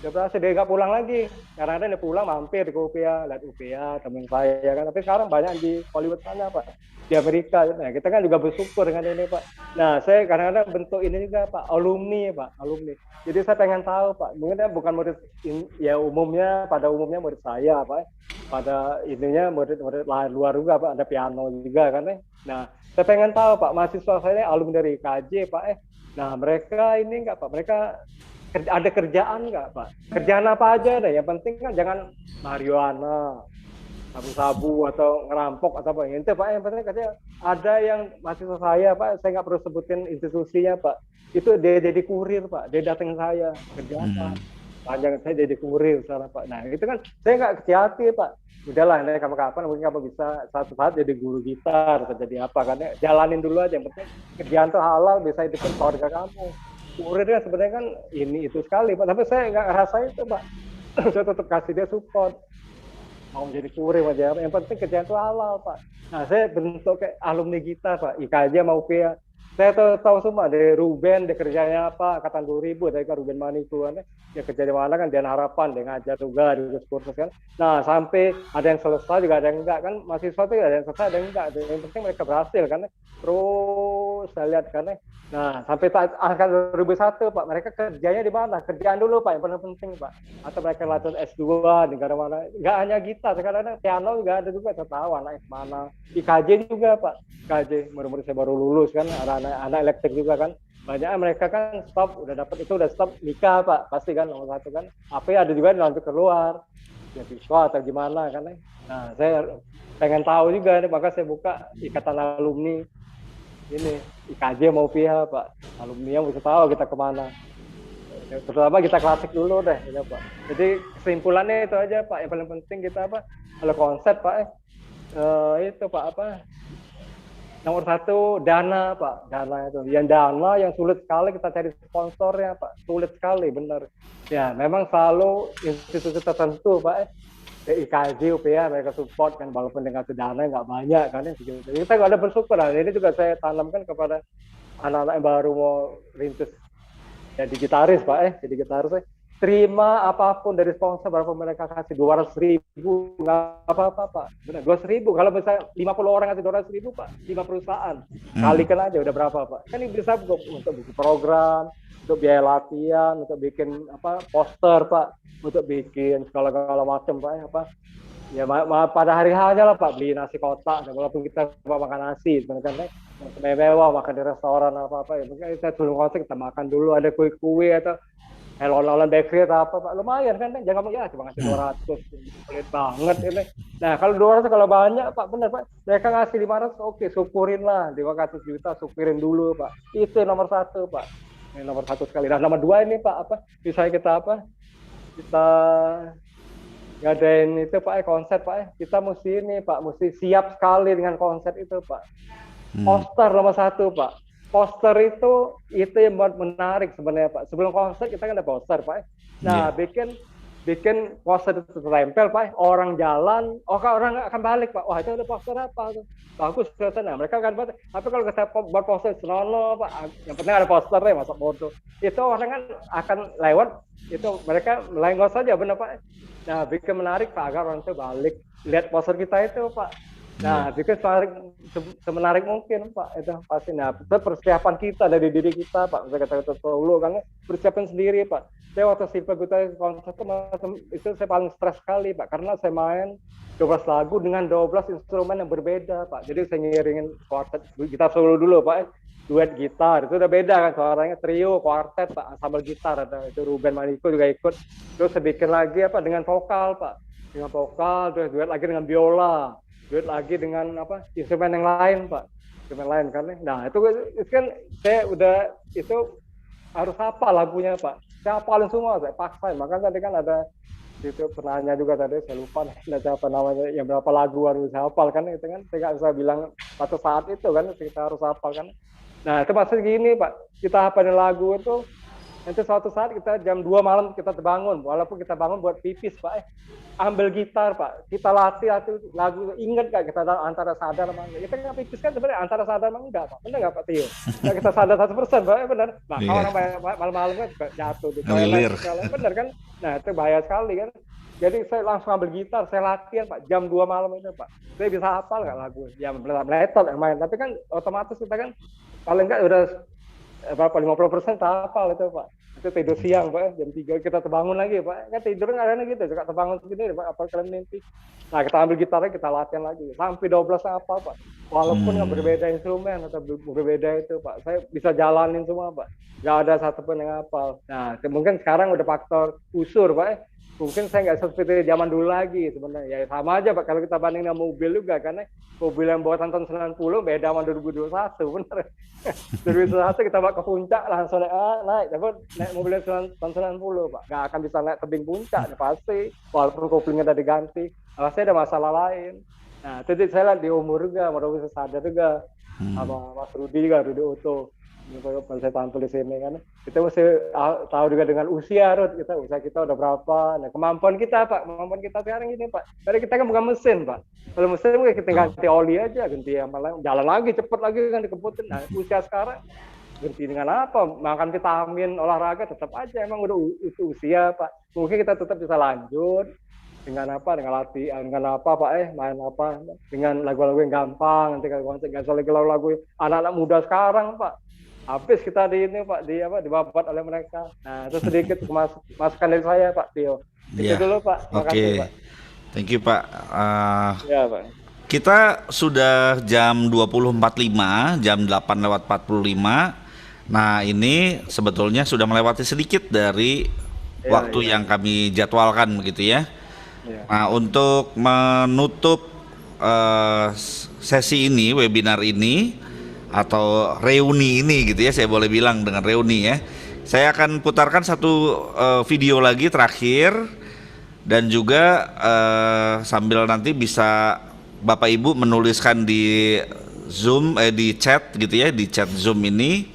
dia nggak pulang lagi, karena dia pulang mampir di UPH, lihat UPH teman saya kan, tapi sekarang banyak di Hollywood sana Pak, di Amerika. Nah kita kan juga bersyukur dengan ini Pak. Nah saya kadang-kadang bentuk ini juga Pak, alumni. Jadi saya pengen tahu Pak, mungkin dia bukan murid ya pada umumnya murid saya Pak, pada ininya murid luar juga Pak, ada piano juga kan. Nah saya pengen tahu Pak, mahasiswa saya alumni dari KJ Pak, nah mereka ini enggak Pak, mereka ada kerjaan nggak Pak? Kerjaan apa aja deh, yang penting kan jangan marijuana, sabu-sabu atau ngerampok atau apa itu Pak, yang penting katanya ada yang mahasiswa saya Pak, saya nggak perlu sebutin institusinya Pak, itu dia jadi kurir Pak, dia datang saya kerja apa, panjang saya jadi kurir salah Pak. Nah itu kan saya nggak hati-hati Pak, udahlah nanti kapan-kapan mungkin kamu bisa satu saat jadi guru gitar atau jadi apa kan, jalanin dulu aja, yang penting kerjaan tuh halal, bisa hidupin keluarga kamu. Kurir kan sebenarnya kan ini itu sekali Pak, tapi saya nggak ngerasa itu Pak. Saya tetap kasih dia support, mau jadi kurir aja, yang penting kerjaan itu halal Pak. Nah saya bentuk kayak alumni gitar Pak, IKJ mau UPH, saya tahu semua dari Ruben, dia kerjanya apa, angkatan 2000, dari Ruben Maniku kan, dia kerja di mana kan, dia harapan, dia ngajar juga di kursus kan. Nah sampai ada yang selesai juga ada yang enggak kan, mahasiswa itu ada yang selesai ada yang enggak, yang penting mereka berhasil kan. Terus saya lihat kan, nah sampai angkatan 2001 Pak, mereka kerjanya di mana? Kerjaan dulu Pak, yang paling penting Pak. Atau mereka latihan S2 negara mana? Enggak hanya gitar, sekarang piano juga ada juga, saya tahu anak mana. IKJ juga Pak, IKJ murid-murid saya baru lulus kan, ada anak elektrik juga kan, banyak mereka kan stop, udah dapat itu udah stop nikah Pak, pasti kan nomor satu kan. AP ada juga yang lanjut keluar, beasiswa atau gimana kan. Nah, saya pengen tahu juga nih, maka saya buka ikatan alumni ini IKJ mau PIH Pak. Alumni yang bisa tahu kita kemana. Terutama kita klasik dulu deh, ya, Pak. Jadi kesimpulannya itu aja Pak. Yang paling penting kita apa? Kalau konsep Pak, itu Pak apa? Nomor satu dana Pak, dana itu. Yang dana yang sulit sekali kita cari sponsornya Pak, sulit sekali benar. Ya memang selalu institusi tertentu Pak, IKJ, UPH mereka support kan, walaupun dengan dana nggak banyak kan. Jadi kita nggak ada bersyukur. Nah, ini juga saya tanamkan kepada anak-anak yang baru mau rintis jadi gitaris Pak, jadi gitaris. Terima apapun dari sponsor, berapa mereka kasih 200.000 nggak apa-apa Pak, benar 200.000. Kalau misalnya 50 orang kasih 200.000 Pak, 5 perusahaan kalikan aja udah berapa Pak? Kan ini bisa untuk bikin program, untuk biaya latihan, untuk bikin apa poster Pak, untuk bikin segala macam Pak, apa ya pada hari hanya lah Pak, beli nasi kotak, walaupun kita makan nasi sebenarnya mewah, makan di restoran apa ya, mungkin kita sebelum konser kita makan dulu, ada kue-kue atau lolan bakery atau apa Pak, lumayan kan, jangan ya cuma ngasih 200, sulit banget ini. Nah kalau 200 kalau banyak Pak, benar Pak, mereka ngasih 500, oke syukurin lah, 500 juta syukurin dulu Pak, itu nomor satu Pak, ini nomor satu sekali. Nah nomor dua ini Pak, apa misalnya kita apa, kita ngadain itu Pak, konsep Pak, kita mesti ini Pak, mesti siap sekali dengan konsep itu Pak. Poster nomor satu Pak. Poster itu yang menarik sebenarnya Pak. Sebelum konser kita kan ada poster Pak. Nah, bikin poster itu tertempel Pak. Orang jalan, orang akan balik Pak. Wah, itu ada poster apa tuh? Bagus suasana. Mereka akan buat. Tapi kalau kita buat poster senonoh Pak, yang penting ada posternya, masa foto. Itu orang kan akan lewat, itu mereka melengos saja benar Pak. Nah, bikin menarik Pak agar orang itu balik lihat poster kita itu Pak. Nah, bikin semenarik mungkin Pak, itu pasti. Nah, itu persiapan kita dari diri kita Pak. Saya kata solo kan persiapan sendiri Pak. Saya waktu Simple Guitar konser itu saya paling stres sekali Pak, karena saya main 12 lagu dengan 12 instrumen yang berbeda Pak. Jadi saya ngiringin kuartet gitar solo dulu Pak, duet gitar itu udah beda kan suaranya, trio, kuartet Pak, ensemble gitar, ada itu Ruben Maniko juga ikut. Terus saya bikin lagi apa dengan vokal Pak, dengan vokal, terus duet lagi dengan biola, duet lagi dengan apa instrumen yang lain Pak, instrumen lain kan. Nah itu kan saya udah itu harus hafal lagunya Pak, saya hafalin semua, saya paksain. Makanya tadi kan ada itu penanya juga tadi, saya lupa apa namanya, yang berapa lagu harus hafal kan, itu kan saya nggak bisa bilang pada saat itu kan kita harus hafal kan. Nah itu maksud gini Pak, kita hafalin lagu itu nanti suatu saat kita jam 2 malam kita terbangun, walaupun kita bangun buat pipis Pak, ambil gitar Pak, kita latih lagu, ingat gak kita antara sadar sama enggak? Kita nggak pipis kan sebenarnya antara sadar sama enggak Pak, benar nggak Pak Tio? Nah, kita sadar 100% Pak, benar. Nah kalau orang malam-malam kan jatuh di toilet, benar kan? Nah itu bahaya sekali kan. Jadi saya langsung ambil gitar, saya latihan Pak, jam 2 malam itu Pak. Saya bisa hafal nggak lagu? Ya meletot yang main, tapi kan otomatis kita kan paling nggak udah berapa 50% hafal itu Pak. Itu tidur siang Pak, jam 3 kita terbangun lagi Pak. Kan tidur nggak ada gitu, suka terbangun segini Pak, apa kalian mimpi. Nah kita ambil gitarnya, kita latihan lagi sampai 12 hafal Pak. Walaupun nggak berbeda instrumen atau berbeda itu Pak, saya bisa jalanin semua Pak. Nggak ada satupun yang hafal. Nah mungkin sekarang udah faktor usur Pak. Mungkin saya nggak seperti zaman dulu lagi sebenarnya. Ya sama aja Pak, kalau kita banding dengan mobil juga, karena mobil yang buatan tahun 90 beda sama 2021, bener. 2021 kita bawa ke puncak langsung naik, tapi naik mobil yang tahun 90 Pak, nggak akan bisa naik tebing puncak pasti, walaupun koplingnya udah diganti. Pasti ada masalah lain. Nah, itu saya lihat di umur juga, mau bisa sadar juga, sama Mas Rudi juga, Rudi Oto. Kalau saya tampil di sini kan, kita mesti tahu juga dengan usia usia kita udah berapa, nah kemampuan kita Pak, kemampuan kita sekarang ini Pak, karena kita kan bukan mesin Pak, kalau mesin kita ganti oli aja, ganti yang malah jalan lagi cepet lagi kan dikeputin. Nah usia sekarang ganti dengan apa, makan vitamin, olahraga tetap aja, emang udah itu usia Pak, mungkin kita tetap bisa lanjut dengan apa, dengan latihan, dengan apa Pak, main apa, dengan lagu-lagu yang gampang, nanti kalau konser nggak usah lagi lagu-lagu anak-anak muda sekarang Pak. Habis kita di ini Pak, dibabat oleh mereka. Nah itu sedikit masukan dari saya Pak Tio. Itu dulu Pak. Oke. Thank you Pak. Ya Pak. Kita sudah jam 20.45, jam 8:45. Nah ini sebetulnya sudah melewati sedikit dari waktu yang kami jadwalkan begitu ya. Nah, untuk menutup sesi ini, webinar ini, atau reuni ini gitu ya, saya boleh bilang dengan reuni ya. Saya akan putarkan satu video lagi terakhir, dan juga sambil nanti bisa Bapak Ibu menuliskan di Zoom, di chat gitu ya, di chat Zoom ini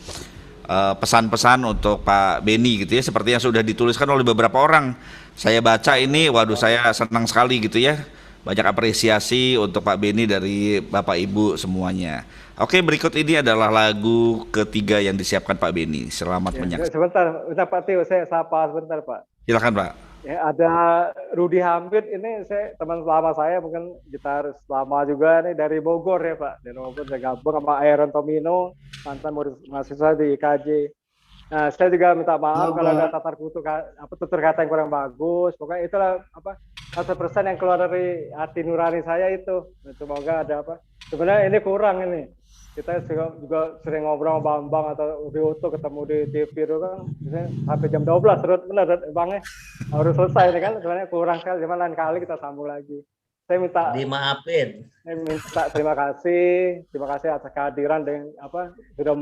pesan-pesan untuk Pak Beni gitu ya, seperti yang sudah dituliskan oleh beberapa orang. Saya baca ini, waduh saya senang sekali gitu ya. Banyak apresiasi untuk Pak Beni dari Bapak Ibu semuanya. Oke, berikut ini adalah lagu ketiga yang disiapkan Pak Beni. Selamat menyaksikan. Sebentar Pak Tio, saya sapa sebentar Pak. Silakan Pak. Ya, ada Rudi Hamid, ini teman lama saya, mungkin gitaris lama juga nih dari Bogor ya Pak. Dari Bogor saya gabung sama Aaron Tomino, mantan mahasiswa di IKJ. Nah, saya juga minta maaf kalau ada tutur kata yang kurang bagus. Pokoknya itulah 100% yang keluar dari hati nurani saya itu. Semoga ada sebenarnya ini kurang ini. Kita juga sering ngobrol sama Bambang atau Rioto, ketemu di TV itu kan misalnya sampai jam 12 terus, benar Bang ya, harus selesai ini kan, sebenarnya kurang sekali. Cuman lain kali kita sambung lagi. Saya minta dimaafin. Saya minta terima kasih atas kehadiran dengan sudah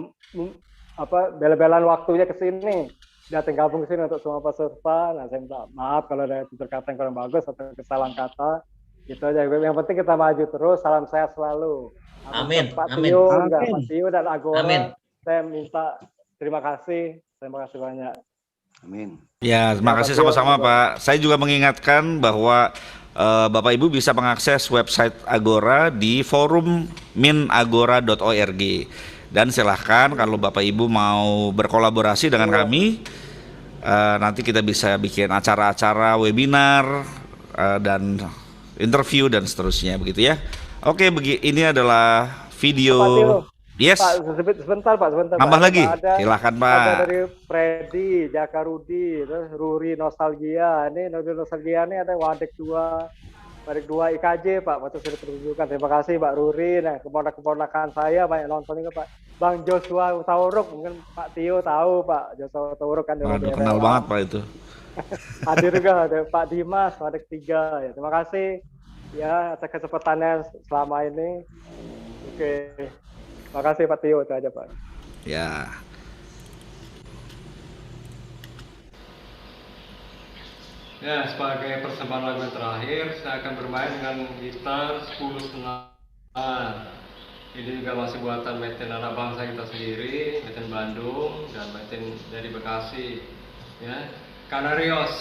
bela-belaan waktunya ke sini, datang gabung ke sini untuk semua peserta. Nah, saya minta maaf kalau ada tutur kata yang kurang bagus atau kesalahan kata. Gitu aja. Yang penting kita maju terus. Salam sehat selalu. Amin. Pak Amin. Tio dan Agora. Amin. Saya minta terima kasih banyak. Amin. Ya, terima kasih sama-sama Pak. Saya juga mengingatkan bahwa Bapak Ibu bisa mengakses website Agora di forum minagora.org. Dan silahkan kalau Bapak Ibu mau berkolaborasi dengan kami, nanti kita bisa bikin acara-acara webinar dan interview dan seterusnya begitu ya. Oke, ini adalah video. Yes. Pak, sebentar Pak. Tambah lagi. Silakan Pak. Ada dari Freddy, Jaka Rudi, terus Ruri Nostalgia. Ini Nostalgia ini ada Wadek 2 IKJ Pak, waktu sudah pertunjukan. Terima kasih Pak Ruri. Nah, keponakan saya banyak nonton juga Pak. Bang Joshua Tauruk, mungkin Pak Tio tahu Pak Joshua Tauruk kan. Waduh, kenal banget Pak itu. Hadir juga ada Pak Dimas, Wadek 3 ya. Terima kasih ya atas kesempatannya selama ini. Oke. Terima kasih Pak Tio, itu aja Pak. Ya. Ya, sebagai persembahan lagu yang terakhir, saya akan bermain dengan gitar 10 senar. Ini juga masih buatan Meten anak bangsa kita sendiri, Meten Bandung dan Meten dari Bekasi. Ya, Kanarios.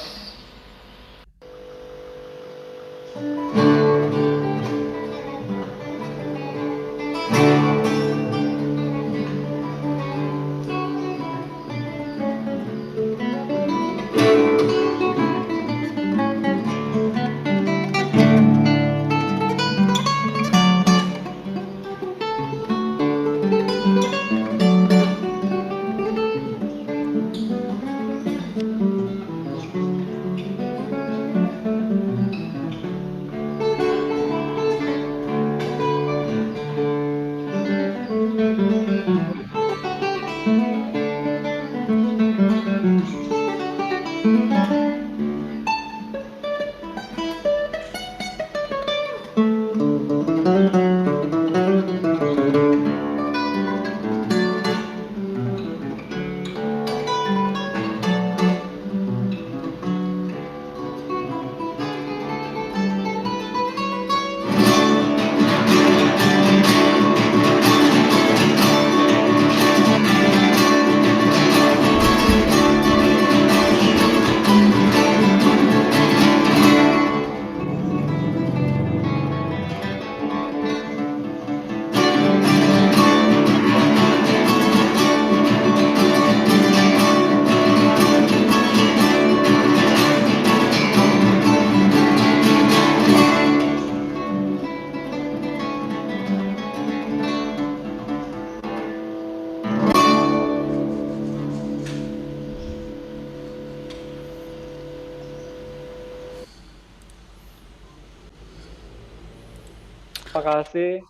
Terima kasih.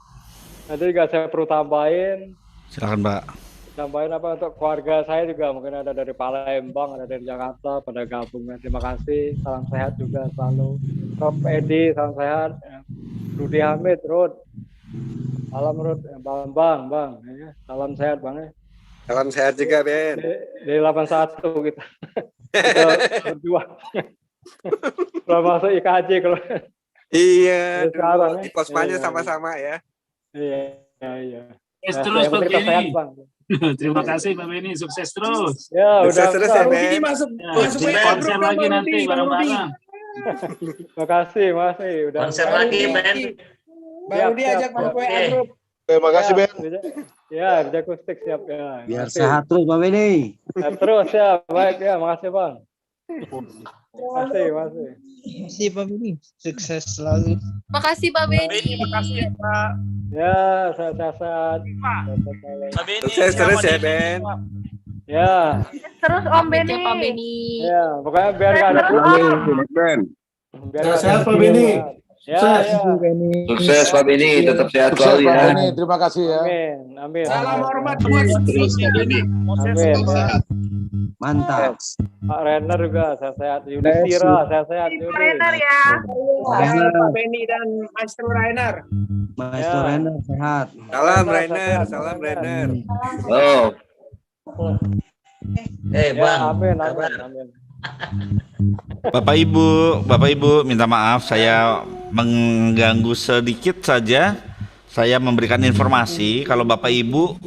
Nanti juga saya perlu tambahin. Silakan Pak. sampaikan apa untuk keluarga saya juga, mungkin ada dari Palembang, ada dari Jakarta, pada gabung. Terima kasih, salam sehat juga selalu. Prof Edi, salam sehat. Rudi Hamid, Rud. Salam Rud, Bang, ya. Salam sehat Bang. Ya. Salam sehat juga, Ben. Di 81 kita. Kita berdua. Kalau masuk IKJ kalau. Iya, sekarang, di Posmanya sama-sama ya. Iya. Terus Pak Beni. Bang. Terima kasih Pak Beni, sukses terus. Ya, Sukses udah. terus ya, Ben. Masuk Konser lagi nanti bareng-bareng. Makasih. Udah. Konser lagi, Ben. Bang Rudi ajak masuk WA grup. Terima kasih, Ben. Ya, kerja akustik siap ya. Biar sehat terus Pak Beni. Sehat terus ya, baik ya, makasih Bang. Makasih. Makasih Pak Beni. Sukses selalu. Makasih Pak Beni. Makasih Pak. Ya, sehat-sehat. Sukses terus ya, Ben. Ya. Terus Om Beni. Pak Beni. Ya, pokoknya biar nggak ada Ben. Biar sehat Pak Beni. Ya. Sukses Pak Beni, tetap sehat selalu ya. Terima kasih ya. Amin. Salam hormat buat Terus Pak Beni. Amin. Mantap. Pak Renner juga sehat-sehat. Yudhistira sehat-sehat. Renner ya. Pak Beni dan Maestro Rainer. Maestro Renner sehat. Salam Rainer. Oh, Bang. Amin. Bapak Ibu, minta maaf saya mengganggu sedikit saja. Saya memberikan informasi kalau Bapak Ibu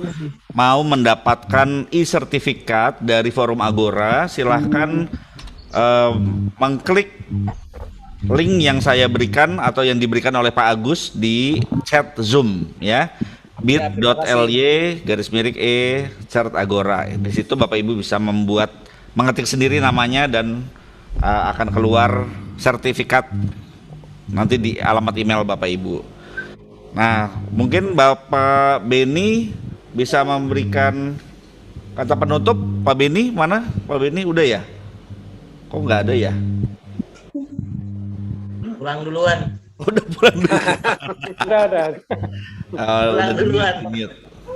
mau mendapatkan e-sertifikat dari Forum Agora, silahkan mengklik link yang saya berikan atau yang diberikan oleh Pak Agus di chat Zoom ya. bit.ly/e/agora. Di situ Bapak Ibu bisa mengetik sendiri namanya dan akan keluar sertifikat nanti di alamat email Bapak Ibu. Nah, mungkin Bapak Beni bisa memberikan kata penutup. Pak Beni mana? Pak Beni udah ya? Kok nggak ada ya? Pulang duluan. Udah pulang duluan. Udah ada. Pulang duluan.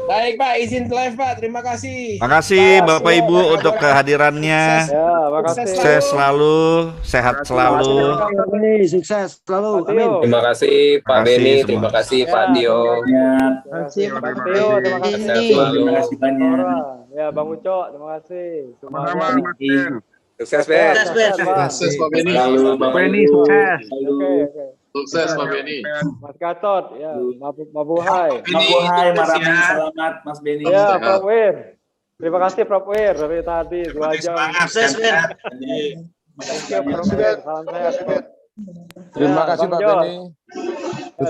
Baik Pak, izin live Pak. Terima kasih. Makasih Bapak Ibu untuk kehadirannya. Ya, makasih. Sukses selalu, sehat selalu. Sukses selalu. Amin. Terima kasih Pak Beni, terima kasih Pak Dio. Terima kasih Pak Tio, terima kasih. Terima kasih banyak. Ya, Bang Uco, terima kasih. Semuanya. Sukses Ben. Sukses Pak Beni. Pak Beni sukses. Oke. Sukses Pak Beni. Mas Gatot, ya, Mabuhay. Mabuhay, maraming selamat Mas Beni. Ya, Prof Wir. Terima kasih Prof Wir dari tadi 2 jam. Sukses, Ben. Prof Wir, salam sehat. Terima kasih Pak Beni.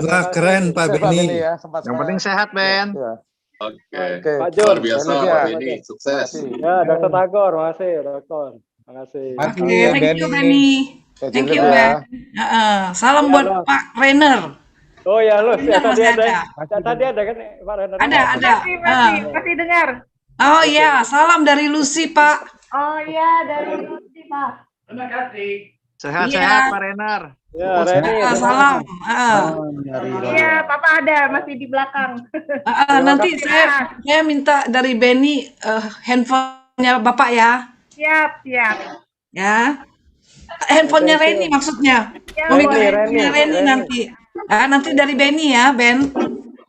Sudah keren Pak Beni. Yang penting sehat Ben. Oke. Pak Jun. Luar biasa Pak Beni. Sukses. Ya, Dr. Tagor, makasih Dokter. Makasih. Oke, Thank you Beni. Thank you Ben. Salam buat Pak Renner. Oh ya, lu Iya, tadi masih ada. Tadi ada kan Pak Renner? Ada. Masih dengar. Oh iya, salam dari Lucy Pak. Oh iya, dari Lucy Pak. Terima kasih. Sehat-sehat Pak Renner. Ya, Reni. Salam. Iya, Papa ada masih di belakang. Nanti saya minta dari Beni handphonenya Bapak ya. Siap. Ya. Handphonenya Reni maksudnya. Ya, Mau minta Reni, handphonenya Reni nanti. Nanti dari Beni ya, Ben.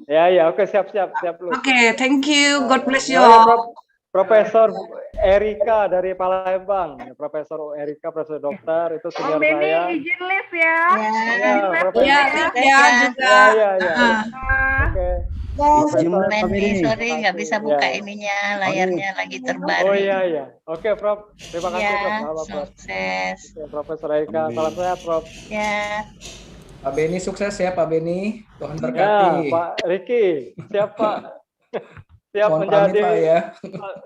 Ya, oke, siap lu. Oke, thank you. God bless you Oh, ya, all. Profesor Erika dari Palembang, Profesor Erika, Profesor Dokter, itu senior Om Beni saya. izin live ya. Iya juga. Ya. Oke. Sorry nggak bisa buka ininya, layarnya lagi terbaru. Oh iya. Oke, Prof. Terima kasih, Prof. Halo, Prof. Sukses. Oke, Profesor Erika, salam sehat, Prof. Ya. Pak Beni sukses ya Pak Beni. Tuhan Ya, berkati. Pak Riki, siap Pak. Siap Mohon pamit, menjadi Pak, ya.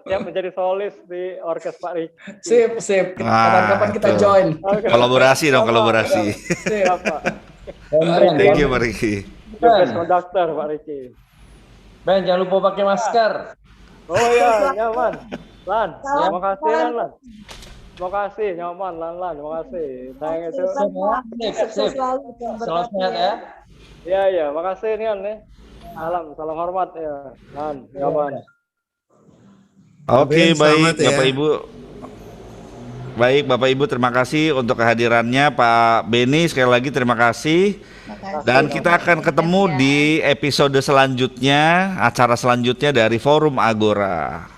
siap menjadi solis di orkes Pak Riki. Sip. Kapan-kapan kita join. Kolaborasi dong, kolaborasi. Siap, Pak. Thank you Pak Riki. Best conductor Pak Riki. Ben, jangan lupa pakai masker. Oh iya, nyaman. Lan, terima kasih Lan. Terima kasih, nyaman Lan. Terima kasih. Sayang itu. Sip. Selamat sehat ya. Iya, makasih Nian nih. Salam hormat ya. Lan, nyaman. Oke, Ben, baik selamat ya. Bapak Ibu. Baik Bapak Ibu, terima kasih untuk kehadirannya Pak Beni, sekali lagi terima kasih. Dan kita akan ketemu di episode selanjutnya, acara selanjutnya dari Forum Agora.